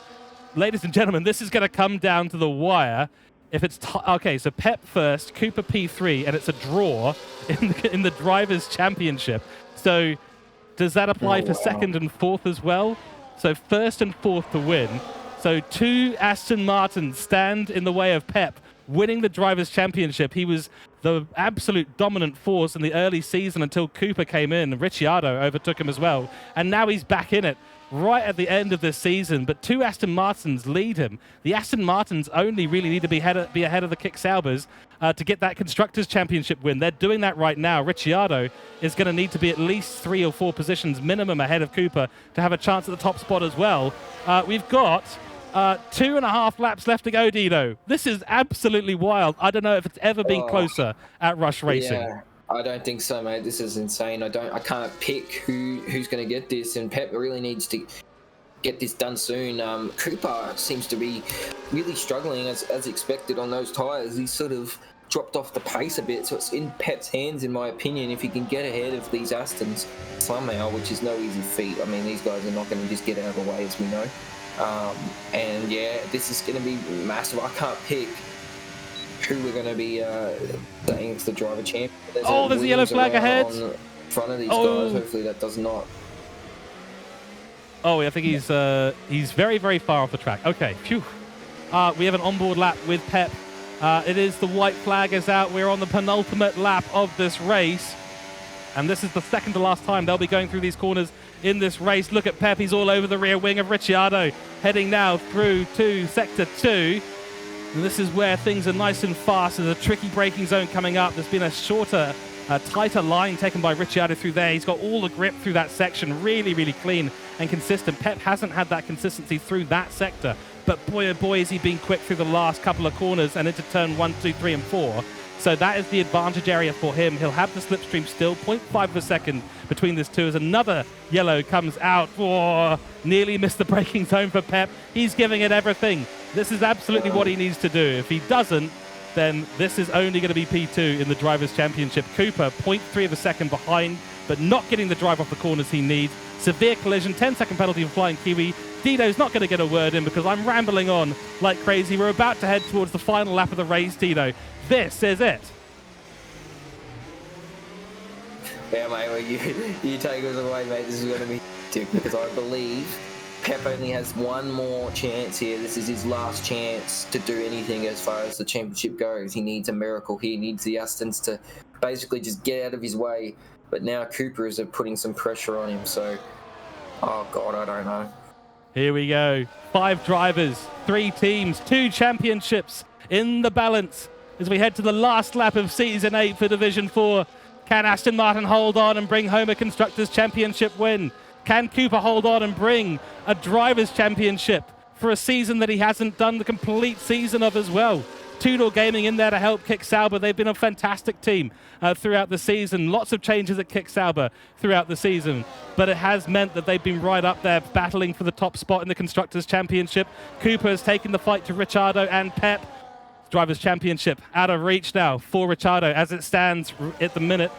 Ladies and gentlemen, this is going to come down to the wire. If it's okay, so Pep first, Cooper P3, and it's a draw in the Drivers' Championship. So does that apply for second and 4th as well? So 1st and 4th to win. So 2 Aston Martins stand in the way of Pep winning the Drivers' Championship. He was the absolute dominant force in the early season until Cooper came in. Ricciardo overtook him as well. And now he's back in it right at the end of this season. But 2 Aston Martins lead him. The Aston Martins only really need to be ahead of the Kick Saubers to get that Constructors' Championship win. They're doing that right now. Ricciardo is going to need to be at least 3 or 4 positions minimum ahead of Cooper to have a chance at the top spot as well. We've got 2.5 laps left to go, Dido. This is absolutely wild. I don't know if it's ever been closer at Rush Racing. Yeah, I don't think so, mate. This is insane. I can't pick who's going to get this, and Pep really needs to get this done soon. Cooper seems to be really struggling as expected on those tyres. He's sort of dropped off the pace a bit, so it's in Pep's hands, in my opinion, if he can get ahead of these Astons somehow, which is no easy feat. I mean, these guys are not going to just get out of the way, as we know. And yeah, this is going to be massive. I can't pick who we're going to be saying is the driver champion. There's a yellow flag ahead. On front of these guys. Hopefully that does not. Oh, I think he's very, very far off the track. Okay, phew. We have an onboard lap with Pep. It is the white flag is out. We're on the penultimate lap of this race. And this is the second to last time they'll be going through these corners in this race. Look at Pep. He's all over the rear wing of Ricciardo, heading now through to Sector 2. And this is where things are nice and fast. There's a tricky braking zone coming up. There's been a shorter, tighter line taken by Ricciardo through there. He's got all the grip through that section. Really, really clean and consistent. Pep hasn't had that consistency through that sector. But boy, oh boy, is he been quick through the last couple of corners and into turn 1, 2, 3, and 4. So that is the advantage area for him. He'll have the slipstream still, 0.5 of a second between these two as another yellow comes out. Oh, nearly missed the braking zone for Pep. He's giving it everything. This is absolutely what he needs to do. If he doesn't, then this is only going to be P2 in the Drivers' Championship. Cooper, 0.3 of a second behind, but not getting the drive off the corners he needs. Severe collision, 10-second penalty for Flying Kiwi. Dino's not going to get a word in because I'm rambling on like crazy. We're about to head towards the final lap of the race, Dino. This is it. Yeah, mate, well, you take us away, mate. This is going to be difficult because I believe Pep only has one more chance here. This is his last chance to do anything as far as the championship goes. He needs a miracle here. He needs the Astons to basically just get out of his way. But now Cooper is putting some pressure on him. So, oh, God, I don't know. Here we go. 5 drivers, 3 teams, 2 championships in the balance as we head to the last lap of Season 8 for Division 4. Can Aston Martin hold on and bring home a Constructors' Championship win? Can Cooper hold on and bring a Drivers' Championship for a season that he hasn't done the complete season of as well? Two-Door Gaming in there to help Kick Sauber. They've been a fantastic team throughout the season. Lots of changes at Kick Sauber throughout the season. But it has meant that they've been right up there battling for the top spot in the Constructors' Championship. Cooper has taken the fight to Ricciardo and Pep. Drivers' Championship out of reach now for Ricciardo as it stands at the minute.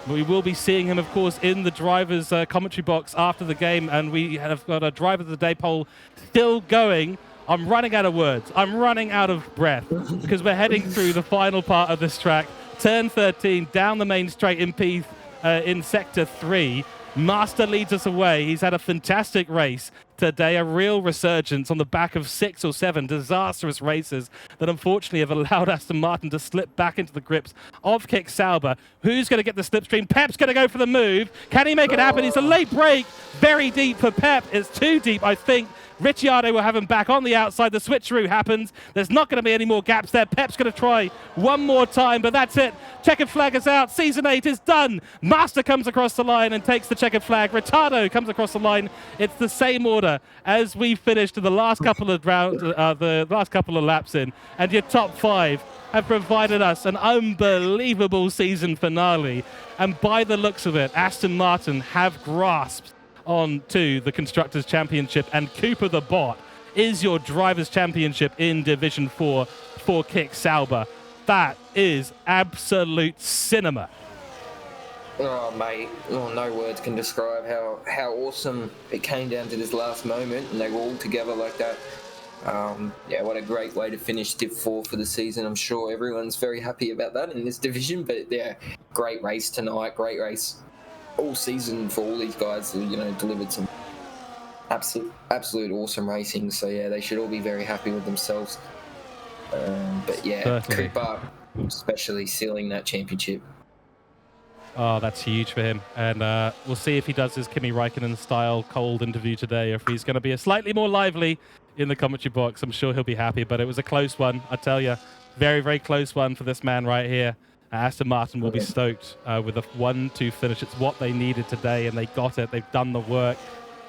We will be seeing him, of course, in the drivers' commentary box after the game. And we have got a Driver of the Day poll still going. I'm running out of words. I'm running out of breath because we're heading through the final part of this track. Turn 13, down the main straight in Sector 3. Master leads us away. He's had a fantastic race today, a real resurgence on the back of 6 or 7 disastrous races that unfortunately have allowed Aston Martin to slip back into the grips of Kick Sauber. Who's going to get the slipstream? Pep's going to go for the move. Can he make it happen? It's a late break. Very deep for Pep. It's too deep, I think. Ricciardo will have him back on the outside. The switcheroo happens. There's not going to be any more gaps there. Pep's going to try one more time, but that's it. Checkered flag is out. Season 8 is done. Master comes across the line and takes the checkered flag. Ricciardo comes across the line. It's the same order as we finished the last couple of rounds, the last couple of laps in, and your top 5 have provided us an unbelievable season finale. And by the looks of it, Aston Martin have grasped on to the Constructors' Championship, and Cooper the Bot is your Drivers' Championship in Division 4 for Kick Sauber. That is absolute cinema. Oh, mate, no words can describe how awesome it came down to this last moment, and they were all together like that. Yeah, what a great way to finish Div 4 for the season. I'm sure everyone's very happy about that in this division, but yeah, great race tonight, great race all season for all these guys who, delivered some absolute awesome racing. So yeah, they should all be very happy with themselves. But yeah, Certainly. Cooper especially sealing that championship. Oh, that's huge for him. And we'll see if he does his Kimi Räikkönen-style cold interview today, or if he's going to be a slightly more lively in the commentary box. I'm sure he'll be happy, but it was a close one, I tell you. Very, very close one for this man right here. Aston Martin will be stoked with a 1-2 finish. It's what they needed today, and they got it. They've done the work.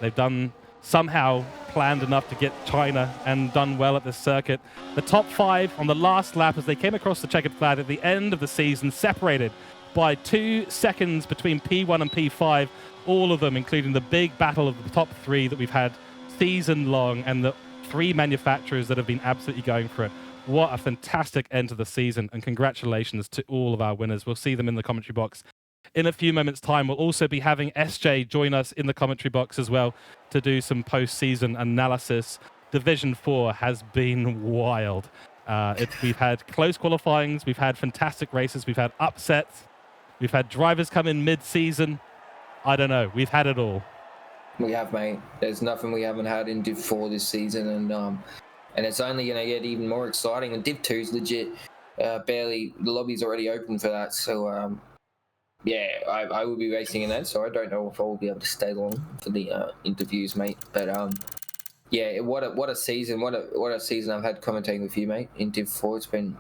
They've done somehow planned enough to get China and done well at this circuit. The top 5 on the last lap as they came across the checkered flag at the end of the season, separated by 2 seconds between P1 and P5, all of them, including the big battle of the top 3 that we've had season long, and the 3 manufacturers that have been absolutely going for it. what a fantastic end to the season, and congratulations to all of our winners. We'll see them in the commentary box in a few moments' time. We'll also be having SJ join us in the commentary box as well to do some post-season analysis. Division 4 has been wild. We've had close qualifyings, we've had fantastic races, we've had upsets, we've had drivers come in mid-season. I don't know, we've had it all. We have, mate. There's nothing we haven't had in Div 4 this season, and it's only going to get even more exciting. And Div 2 is legit. The lobby's already open for that. So, I will be racing in that. So I don't know if I will be able to stay long for the interviews, mate. But what a season! What a season I've had commentating with you, mate. In Div 4, it's been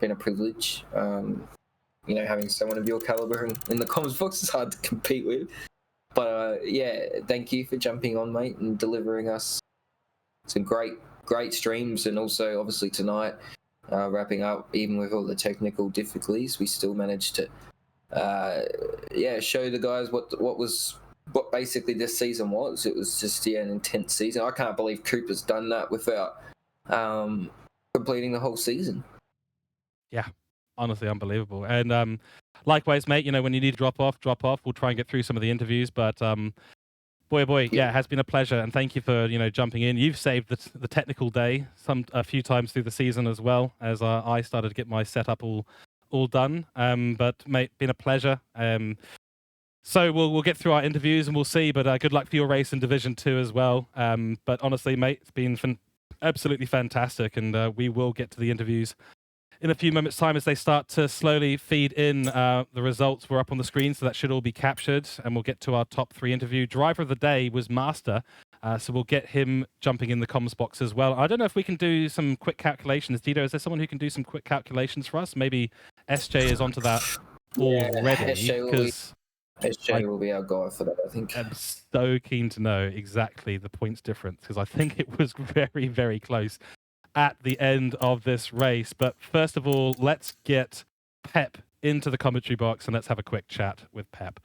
a privilege. Having someone of your caliber in the comms box is hard to compete with. But thank you for jumping on, mate, and delivering us some great streams, and also obviously tonight wrapping up. Even with all the technical difficulties, we still managed to show the guys what basically this season was. It was just an intense season. I can't believe Cooper's done that without completing the whole season. Yeah, honestly unbelievable. And likewise, mate, when you need to drop off. We'll try and get through some of the interviews, but boy, yeah, it has been a pleasure, and thank you for jumping in. You've saved the technical day a few times through the season as well, as I started to get my setup all done. But mate, been a pleasure. So we'll get through our interviews and we'll see. But good luck for your race in Division 2 as well. But honestly, mate, it's been absolutely fantastic, and we will get to the interviews in a few moments' time as they start to slowly feed in. The results were up on the screen, so that should all be captured, and we'll get to our top 3 interview. Driver of the day was Master, so we'll get him jumping in the comms box as well. I don't know if we can do some quick calculations. Dito, is there someone who can do some quick calculations for us? Maybe SJ is onto that already. SJ will be our guy for that, I think. I'm so keen to know exactly the points difference, because I think it was very, very close at the end of this race. But first of all, let's get Pep into the commentary box and let's have a quick chat with Pep.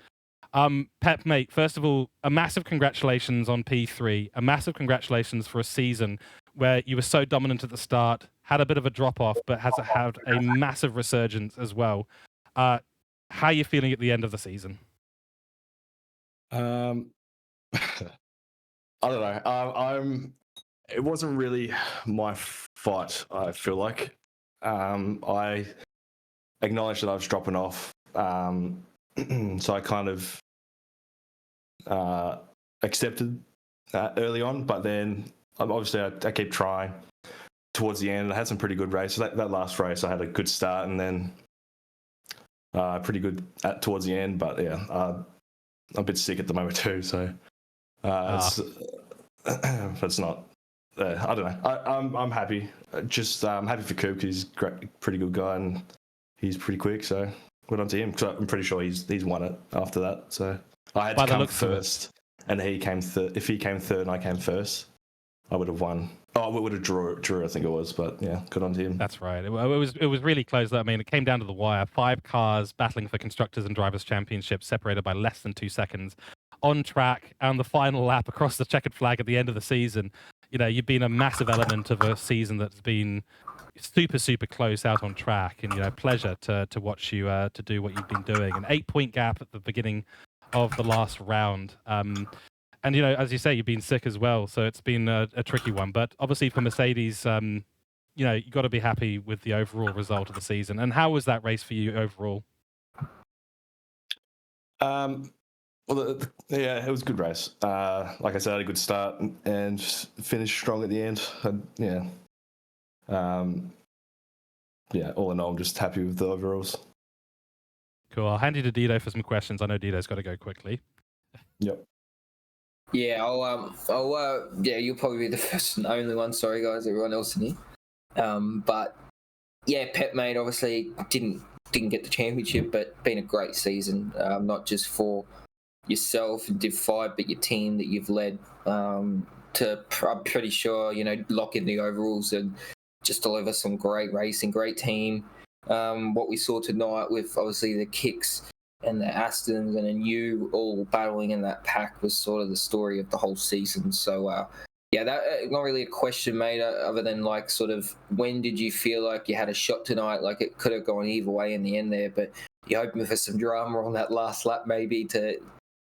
Pep, mate, first of all, a massive congratulations on P3, a massive congratulations for a season where you were so dominant at the start, had a bit of a drop-off, but has had a massive resurgence as well. How are you feeling at the end of the season? I don't know. It wasn't really my fight, I feel like. I acknowledged that I was dropping off. So I kind of accepted that early on, but then obviously I keep trying towards the end. I had some pretty good races. That last race, I had a good start, and then pretty good towards the end. But yeah, I'm a bit sick at the moment too, so it's not. I don't know. I'm happy. I'm happy for Coop. He's pretty good guy, and he's pretty quick. So good on to him. Cause I'm pretty sure he's won it after that. So I had to come first, and he came third. If he came third and I came first, I would have won. Oh, we would have drew. I think it was. But yeah, good on to him. That's right. It was really close. I mean, it came down to the wire. 5 cars battling for constructors and drivers' championships, separated by less than 2 seconds, on track, and the final lap across the checkered flag at the end of the season. You've been a massive element of a season that's been super, super close out on track, and pleasure to watch you to do what you've been doing. An 8-point gap at the beginning of the last round. And as you say, you've been sick as well, so it's been a tricky one. But obviously for Mercedes, you got to be happy with the overall result of the season. And how was that race for you overall? Well, yeah, it was a good race. Like I said, I had a good start and finished strong at the end. All in all, I'm just happy with the overalls. Cool. I'll hand you to Dito for some questions. I know Dito's got to go quickly. Yep. Yeah, you'll probably be the first and only one. Sorry, guys, everyone else in here. But yeah, Pep, mate, obviously didn't get the championship, but been a great season. Not just for yourself in Div 5, but your team that you've led to, I'm pretty sure, lock in the overalls and just deliver some great racing, great team. What we saw tonight with obviously the Kicks and the Astons and then you all battling in that pack was sort of the story of the whole season. So yeah, that not really a question, mate. Other than like, sort of, when did you feel like you had a shot tonight? Like it could have gone either way in the end there, but you're hoping for some drama on that last lap, maybe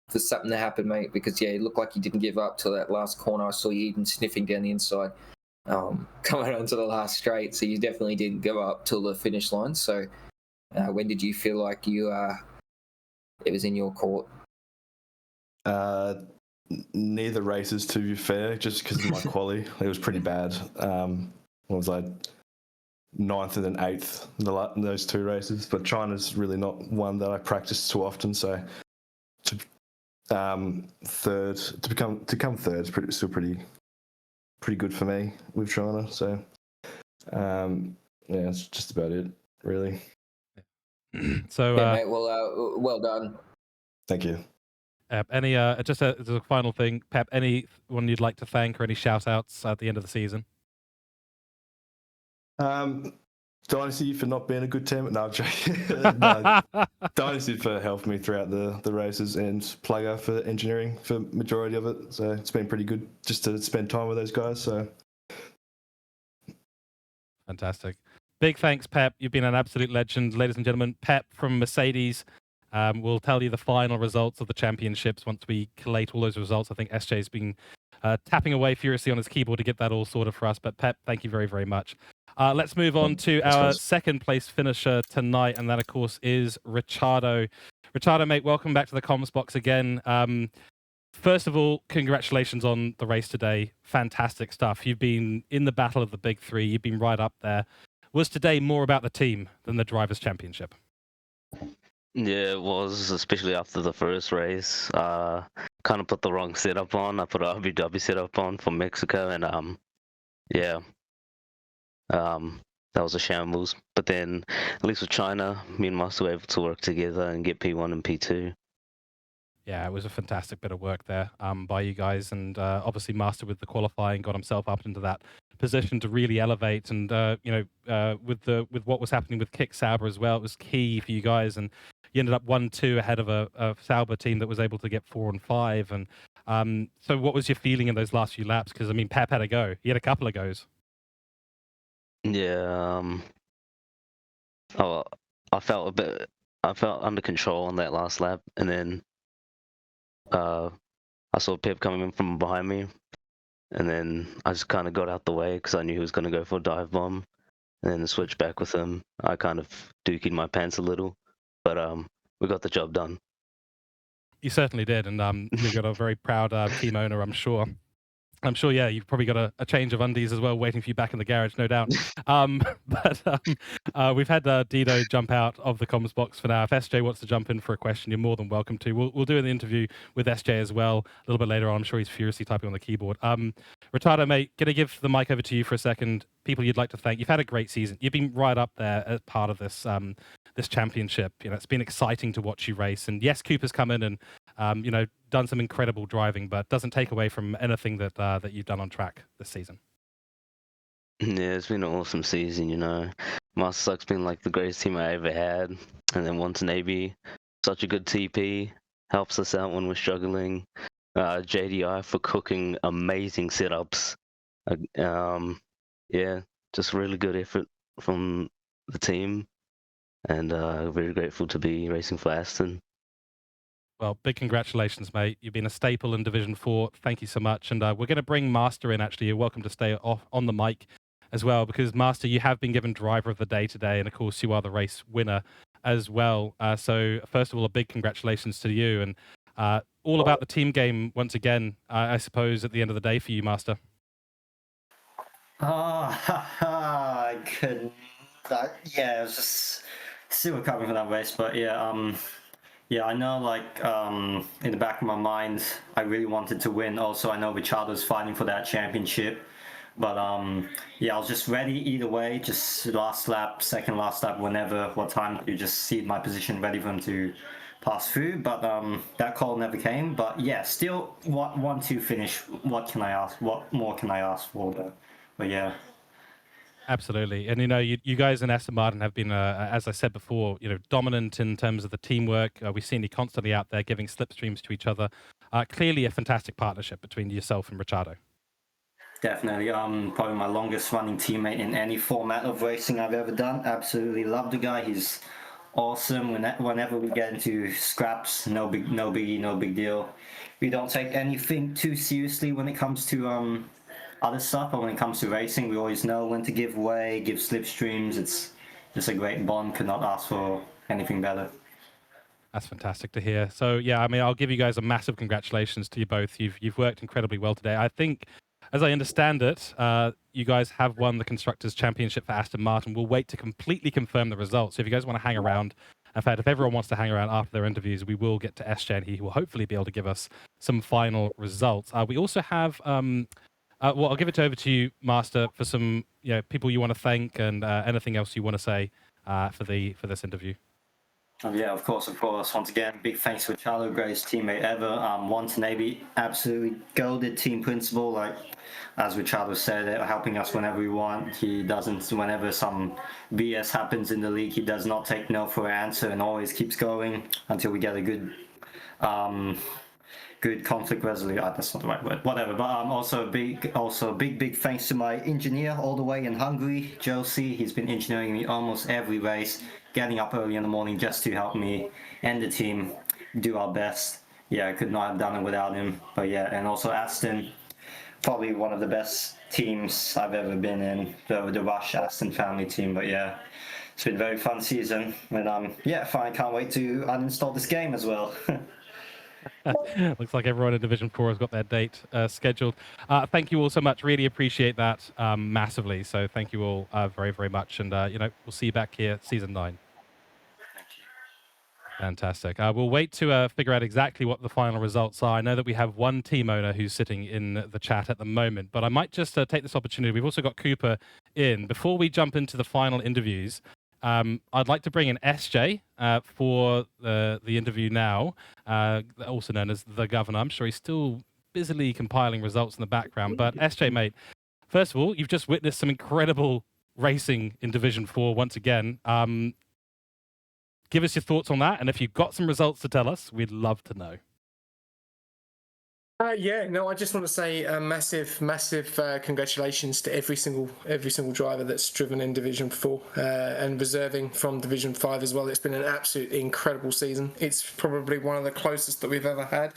for something to happen, mate. Because yeah, it looked like you didn't give up till that last corner. I saw you even sniffing down the inside, coming onto the last straight. So you definitely didn't give up till the finish line. So when did you feel like it was in your court? Neither races, to be fair, just because of my quali. It was pretty bad. What was I, 9th and then 8th in those 2 races? But China's really not one that I practice too often, so to third, to come third is still pretty good for me with China. So yeah, that's just about it, really. So Yeah, mate. Well done. Thank you. any just as a final thing, Pep, anyone you'd like to thank or any shout outs at the end of the season? Dynasty for not being a good team. No, I'm joking. No, Dynasty for helping me throughout the races, and Plugger for engineering for majority of it. So it's been pretty good just to spend time with those guys. So Fantastic. Big thanks, Pep. You've been an absolute legend. Ladies and gentlemen, Pep from Mercedes will tell you the final results of the championships once we collate all those results. I think SJ's been tapping away furiously on his keyboard to get that all sorted for us. But Pep, thank you very, very much. Let's move on to our second place finisher tonight, and that, of course, is Richardo. Richardo, mate, welcome back to the comms box again. First of all, congratulations on the race today. Fantastic stuff. You've been in the battle of the big 3. You've been right up there. Was today more about the team than the Drivers' Championship? Yeah, it was, especially after the first race. Kind of put the wrong setup on. I put an RBW setup on for Mexico, and that was a shambles. But then, at least with China, me and Master were able to work together and get P1 and P2. Yeah, it was a fantastic bit of work there by you guys, and obviously Master with the qualifying got himself up into that position to really elevate. And with what was happening with Kick Sauber as well, it was key for you guys. And you ended up 1-2 ahead of a Sauber team that was able to get 4 and 5. And so, what was your feeling in those last few laps? Because I mean, Pep had a go. He had a couple of goes. Yeah. I felt under control on that last lap, and then I saw Pep coming in from behind me, and then I just kind of got out the way because I knew he was going to go for a dive bomb, and then switch back with him. I kind of dookied my pants a little, but we got the job done. You certainly did, and you got a very proud team owner, I'm sure. Yeah, you've probably got a change of undies as well waiting for you back in the garage, no doubt. We've had Dido jump out of the comms box for now. If SJ wants to jump in for a question, you're more than welcome to. We'll do an interview with SJ as well a little bit later on. I'm sure he's furiously typing on the keyboard. Richardo, mate, going to give the mic over to you for a second. People you'd like to thank. You've had a great season. You've been right up there as part of this this championship. You know, it's been exciting to watch you race. And yes, Cooper's come in and done some incredible driving, but doesn't take away from anything that you've done on track this season. Yeah, it's been an awesome season, Master Suck's been like the greatest team I ever had. And then Wanton AB, such a good TP, helps us out when we're struggling. JDI for cooking amazing setups. Yeah, just really good effort from the team. And very grateful to be racing for Aston. Well, big congratulations, mate. You've been a staple in Division 4. Thank you so much. And we're going to bring Master in, actually. You're welcome to stay on the mic as well, because, Master, you have been given Driver of the Day today, and, of course, you are the race winner as well. So, first of all, a big congratulations to you. And all about the team game, once again, I suppose, at the end of the day for you, Master. I couldn't. Yeah, it was just still recovering from that race, but yeah, yeah, I know, like, in the back of my mind, I really wanted to win. Also, I know Richardo's fighting for that championship. But, yeah, I was just ready either way. Just last lap, second last lap, what time, you just see my position ready for him to pass through. But that call never came. But, yeah, still 1-2 finish. What can I ask? What more can I ask for, though? But, yeah. Absolutely. And, you guys in Aston Martin have been, as I said before, dominant in terms of the teamwork. We've seen you constantly out there giving slipstreams to each other. Clearly a fantastic partnership between yourself and Richardo. Definitely. Probably my longest running teammate in any format of racing I've ever done. Absolutely love the guy. He's awesome. Whenever we get into scraps, no biggie, no big deal. We don't take anything too seriously when it comes to other stuff, but when it comes to racing, we always know when to give way, give slipstreams. It's just a great bond. Could not ask for anything better. That's fantastic to hear. So yeah, I mean, I'll give you guys a massive congratulations to you both. You've worked incredibly well today. I think, as I understand it, you guys have won the Constructors' Championship for Aston Martin. We'll wait to completely confirm the results. So if you guys want to hang around, in fact, if everyone wants to hang around after their interviews, we will get to SJ, and he will hopefully be able to give us some final results. We also have, well, I'll give it over to you, Master, for some people you want to thank and anything else you want to say for this interview. Yeah, of course. Once again, big thanks to Charlo, greatest teammate ever. Watanabe, absolutely golded team principal. Like, as Richardo said, helping us whenever we want. He doesn't, whenever some BS happens in the league, he does not take no for an answer and always keeps going until we get a good conflict resolution. That's not the right word. Whatever. But also big thanks to my engineer all the way in Hungary, Josie. He's been engineering me almost every race, getting up early in the morning just to help me and the team do our best. Yeah, I could not have done it without him. But yeah, and also Aston, probably one of the best teams I've ever been in, the Rush Aston family team. But yeah, it's been a very fun season, and yeah, fine, can't wait to uninstall this game as well. Looks like everyone in Division 4 has got their date scheduled. Thank you all so much. Really appreciate that massively. So thank you all very, very much. And, we'll see you back here Season 9. Fantastic. We'll wait to figure out exactly what the final results are. I know that we have one team owner who's sitting in the chat at the moment, but I might just take this opportunity. We've also got Cooper in. Before we jump into the final interviews, I'd like to bring in SJ for the interview now, also known as the Governor. I'm sure he's still busily compiling results in the background. But SJ, mate, first of all, you've just witnessed some incredible racing in Division 4 once again. Give us your thoughts on that, and if you've got some results to tell us, we'd love to know. I just want to say a massive congratulations to every single driver that's driven in Division 4 and reserving from Division 5 as well. It's been an absolutely incredible season. It's probably one of the closest that we've ever had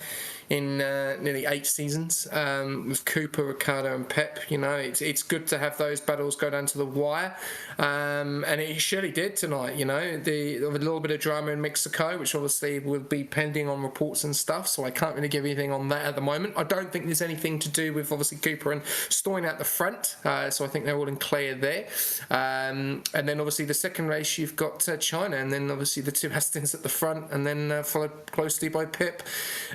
in nearly 8 seasons with Cooper, Ricardo, and Pep. It's good to have those battles go down to the wire, and it surely did tonight. A little bit of drama in Mexico, which obviously will be pending on reports and stuff, so I can't really give anything on that at the moment. I don't think there's anything to do with obviously Cooper and Stoyne at the front, so I think they're all in clear there. And then obviously the second race you've got China, and then obviously the two Astons at the front, and then followed closely by Pip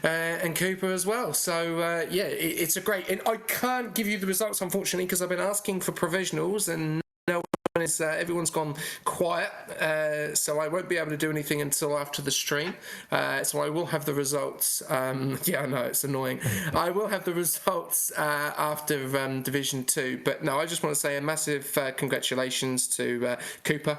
and Cooper as well. So it's a great. And I can't give you the results unfortunately because I've been asking for provisionals and. Everyone's gone quiet, so I won't be able to do anything until after the stream. So I will have the results. Yeah, I know it's annoying. I will have the results after Division 2. But no, I just want to say a massive congratulations to Cooper.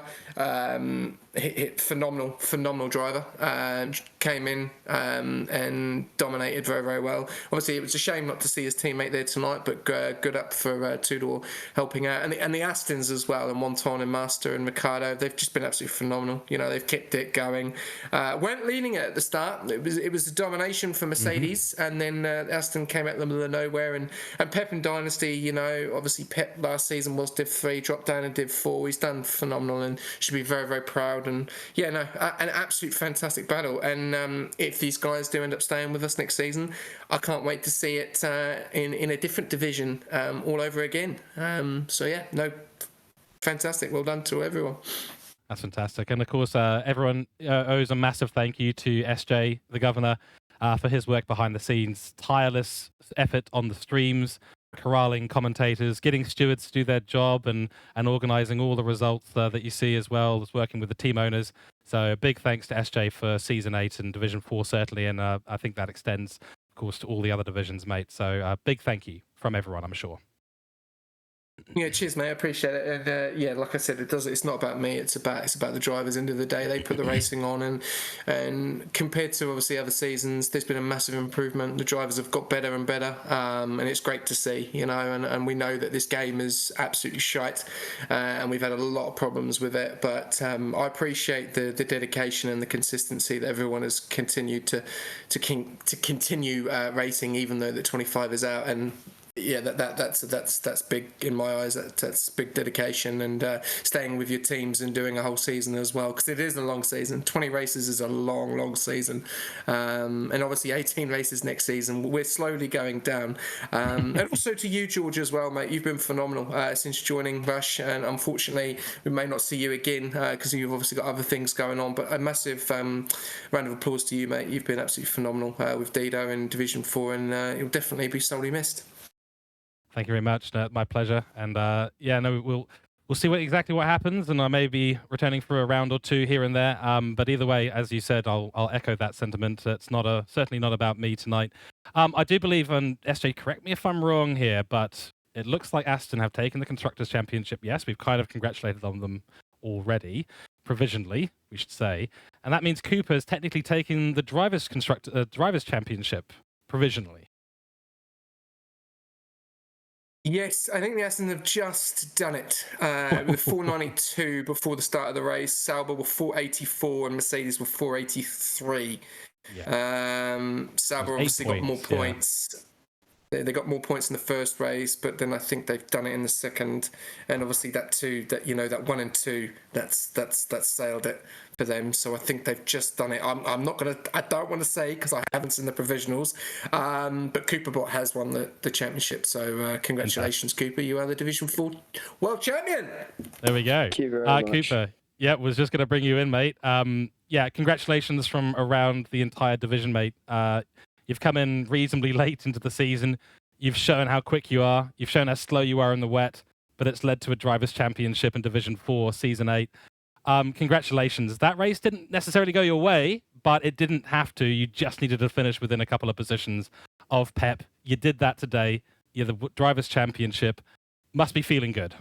Phenomenal driver. Came in and dominated very, very well. Obviously, it was a shame not to see his teammate there tonight, but good up for Tudor helping out. And the Astons as well, and Monton and Master and Ricardo, they've just been absolutely phenomenal. They've kept it going. Weren't leading it at the start. It was a domination for Mercedes, and then Aston came out of the middle of nowhere. And Pep and Dynasty, obviously Pep last season was Div 3, dropped down to Div 4. He's done phenomenal and should be very, very proud. And yeah, no, an absolute fantastic battle. And if these guys do end up staying with us next season, I can't wait to see it in a different division all over again. So yeah, no, fantastic. Well done to everyone. That's fantastic. And of course, everyone owes a massive thank you to SJ, the Governor, for his work behind the scenes, tireless effort on the streams, corralling commentators, getting stewards to do their job, and organising all the results that you see, as well as working with the team owners. So big thanks to SJ for Season 8 and Division 4 certainly, and I think that extends, of course, to all the other divisions, mate. So big thank you from everyone, I'm sure. Yeah, cheers, mate. I appreciate it. And yeah, like I said, it's not about me. It's about the drivers. End of the day, they put the racing on, and compared to obviously other seasons, there's been a massive improvement. The drivers have got better and better, and it's great to see. And we know that this game is absolutely shite, and we've had a lot of problems with it. But I appreciate the dedication and the consistency that everyone has continued to continue racing, even though the 25 is out. And yeah, that's big in my eyes. That's big dedication, and staying with your teams and doing a whole season as well, because it is a long season. 20 races is a long season, and obviously 18 races next season. We're slowly going down, and also to you, George, as well, mate. You've been phenomenal since joining Rush, and unfortunately we may not see you again because you've obviously got other things going on. But a massive round of applause to you, mate. You've been absolutely phenomenal with Dido in Division 4, and you'll definitely be sorely missed. Thank you very much. My pleasure. And we'll see exactly what happens, and I may be returning for a round or two here and there. But either way, as you said, I'll echo that sentiment. It's certainly not about me tonight. I do believe, and SJ, correct me if I'm wrong here, but it looks like Aston have taken the Constructors' Championship. Yes, we've kind of congratulated on them already, provisionally, we should say. And that means Cooper's technically taking the Drivers' Championship provisionally. Yes, I think the Aston have just done it with 492 before the start of the race. Sauber were 484 and Mercedes were 483. Yeah. Sauber obviously got more points. Yeah. They got more points in the first race, but then I think they've done it in the second, and obviously that 1 and 2, that's sailed it for them. So I think they've just done it. I don't want to say because I haven't seen the provisionals, but Cooperbot has won the championship. So congratulations, Cooper! You are the Division 4 world champion. There we go. Thank you very much. Cooper. Yeah, was just going to bring you in, mate. Congratulations from around the entire division, mate. You've come in reasonably late into the season. You've shown how quick you are. You've shown how slow you are in the wet, but it's led to a Drivers' Championship in Division 4, Season 8. Congratulations. That race didn't necessarily go your way, but it didn't have to. You just needed to finish within a couple of positions of Pep. You did that today. You're the Drivers' Championship. Must be feeling good.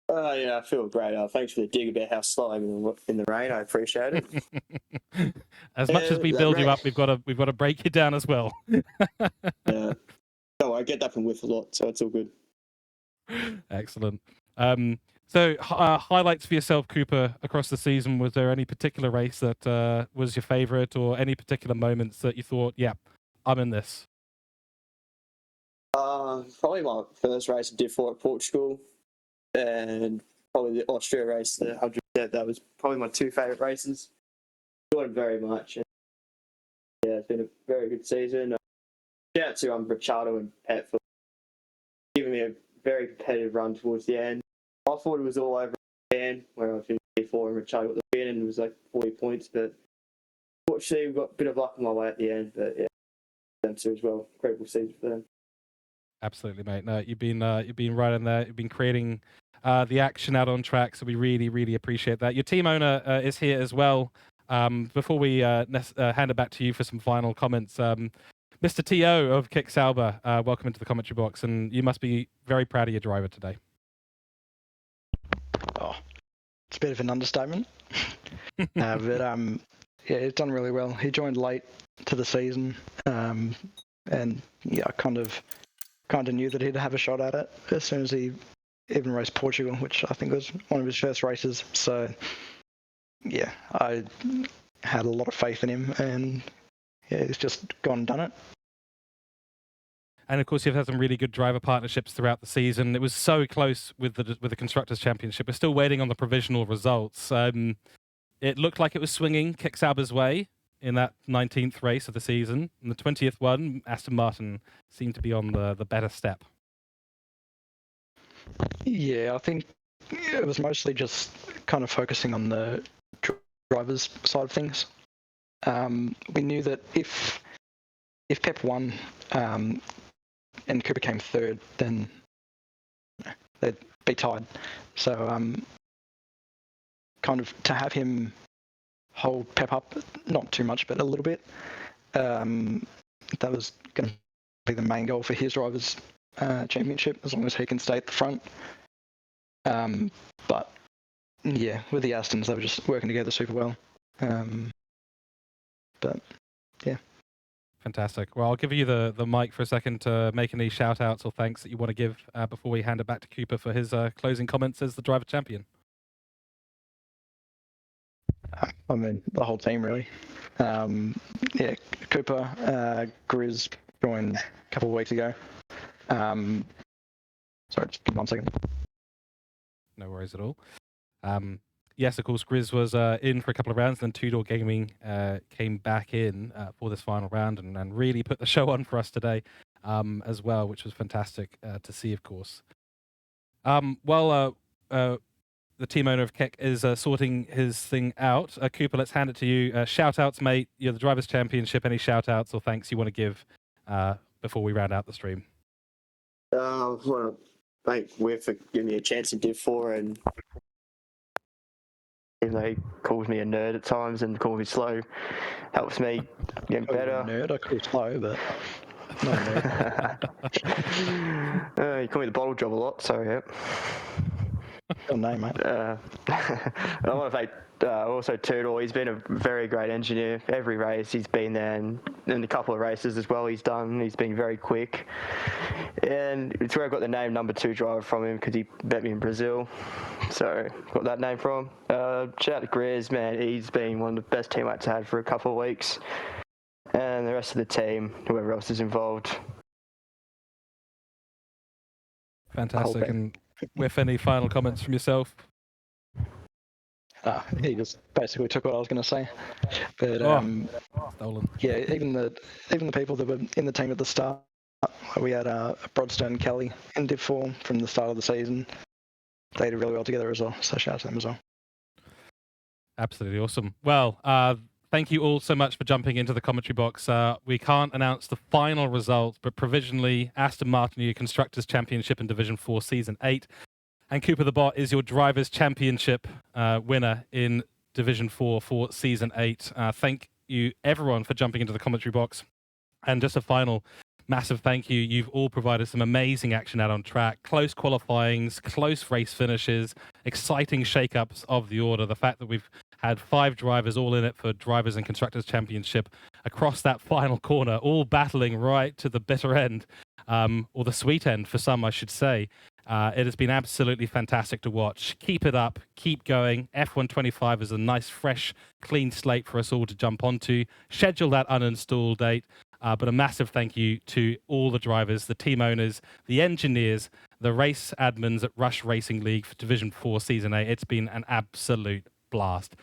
Yeah, I feel great. Thanks for the dig about how slow I'm in the rain. I appreciate it. As much as we build you up, we've got to break you down as well. Yeah. No, I get that from With a lot, so it's all good. Excellent. So highlights for yourself, Cooper, across the season. Was there any particular race that was your favourite, or any particular moments that you thought, yeah, I'm in this? Probably my first race in Div 4 at Portugal, and probably the Austria race, the 100%. That was probably my two favourite races. Enjoyed it very much. And yeah, it's been a very good season. Shout out to Ricciardo and Pep for giving me a very competitive run towards the end. I thought it was all over again, where I finished P4 and Ricciardo got the win, and it was like 40 points. But fortunately, we got a bit of luck on my way at the end. But yeah, them too as well. Incredible season for them. Absolutely, mate. No, you've been right in there. You've been creating the action out on track, so we really, really appreciate that. Your team owner is here as well. Before we hand it back to you for some final comments, Mr. T.O. of Kick Sauber, welcome into the commentary box, and you must be very proud of your driver today. Oh, it's a bit of an understatement. Yeah, he's done really well. He joined late to the season, and yeah, I kind of knew that he'd have a shot at it as soon as he even raced Portugal, which I think was one of his first races. So yeah, I had a lot of faith in him, and yeah, he's just gone and done it. And of course, you've had some really good driver partnerships throughout the season. It was so close with the Constructors' Championship. We're still waiting on the provisional results. It looked like it was swinging Kick Sauber's way in that 19th race of the season. And the 20th one, Aston Martin seemed to be on the better step. Yeah, I think it was mostly just kind of focusing on the driver's side of things. We knew that if Pep won and Cooper came third, then they'd be tied. So kind of to have him hold Pep up, not too much, but a little bit, that was going to be the main goal for his drivers championship as long as he can stay at the front. But yeah, with the Astons, they were just working together super well. But yeah. Fantastic. Well, I'll give you the mic for a second to make any shout outs or thanks that you want to give before we hand it back to Cooper for his closing comments as the driver champion. I mean, the whole team, really. Yeah, Cooper, Grizz joined a couple of weeks ago. Sorry, just give me 1 second. No worries at all. Yes, of course, Grizz was in for a couple of rounds, then Two Door Gaming came back in for this final round and really put the show on for us today as well, which was fantastic to see, of course. The team owner of Keck is sorting his thing out. Cooper, let's hand it to you. Shout outs, mate. You're the Drivers' Championship. Any shout outs or thanks you want to give before we round out the stream? I want to thank Whiff for giving me a chance in Div 4, and even though he calls me a nerd at times and calls me slow, helps me get better. Nerd, I call slow, but not a nerd. You call me the bottle job a lot, so yeah. Good name, mate. I want to thank also Toodle. He's been a very great engineer. Every race he's been there, and in a couple of races as well he's been very quick. And it's where I got the name number 2 driver from him, because he bet me in Brazil. So got that name from him. Shout out to Grizz, man. He's been one of the best teammates I had for a couple of weeks. And the rest of the team, whoever else is involved. Fantastic. And with any final comments from yourself? He just basically took what I was going to say. But stolen. Yeah, even the people that were in the team at the start, we had Broadstone Kelly in Div 4 from the start of the season. They did really well together as well, so shout out to them as well. Absolutely awesome. Well, thank you all so much for jumping into the commentary box. We can't announce the final results, but provisionally, Aston Martin, your Constructors' Championship in Division 4 Season 8. And Cooper the Bot is your Drivers' Championship winner in Division 4 for Season 8. Thank you, everyone, for jumping into the commentary box. And just a final massive thank you. You've all provided some amazing action out on track. Close qualifyings, close race finishes, exciting shake-ups of the order. The fact that we've had 5 drivers all in it for Drivers and Constructors Championship across that final corner, all battling right to the bitter end, or the sweet end for some, I should say. It has been absolutely fantastic to watch. Keep it up. Keep going. F125 is a nice, fresh, clean slate for us all to jump onto. Schedule that uninstall date. But a massive thank you to all the drivers, the team owners, the engineers, the race admins at Rush Racing League for Division 4 Season 8. It's been an absolute blast.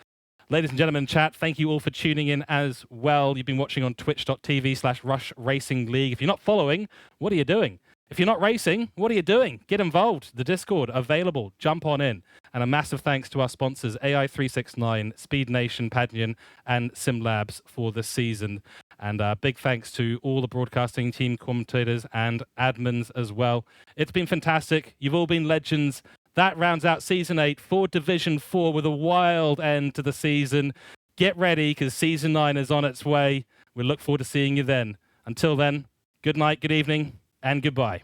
Ladies and gentlemen, chat, thank you all for tuning in as well. You've been watching on twitch.tv/Rush Racing League. If you're not following, what are you doing? If you're not racing, what are you doing? Get involved. The Discord available. Jump on in. And a massive thanks to our sponsors, AI369, Speed Nation, Padnian, and SimLabs for this season. And big thanks to all the broadcasting team, commentators, and admins as well. It's been fantastic. You've all been legends. That rounds out Season 8 for Division 4 with a wild end to the season. Get ready, because Season 9 is on its way. We look forward to seeing you then. Until then, good night, good evening, and goodbye.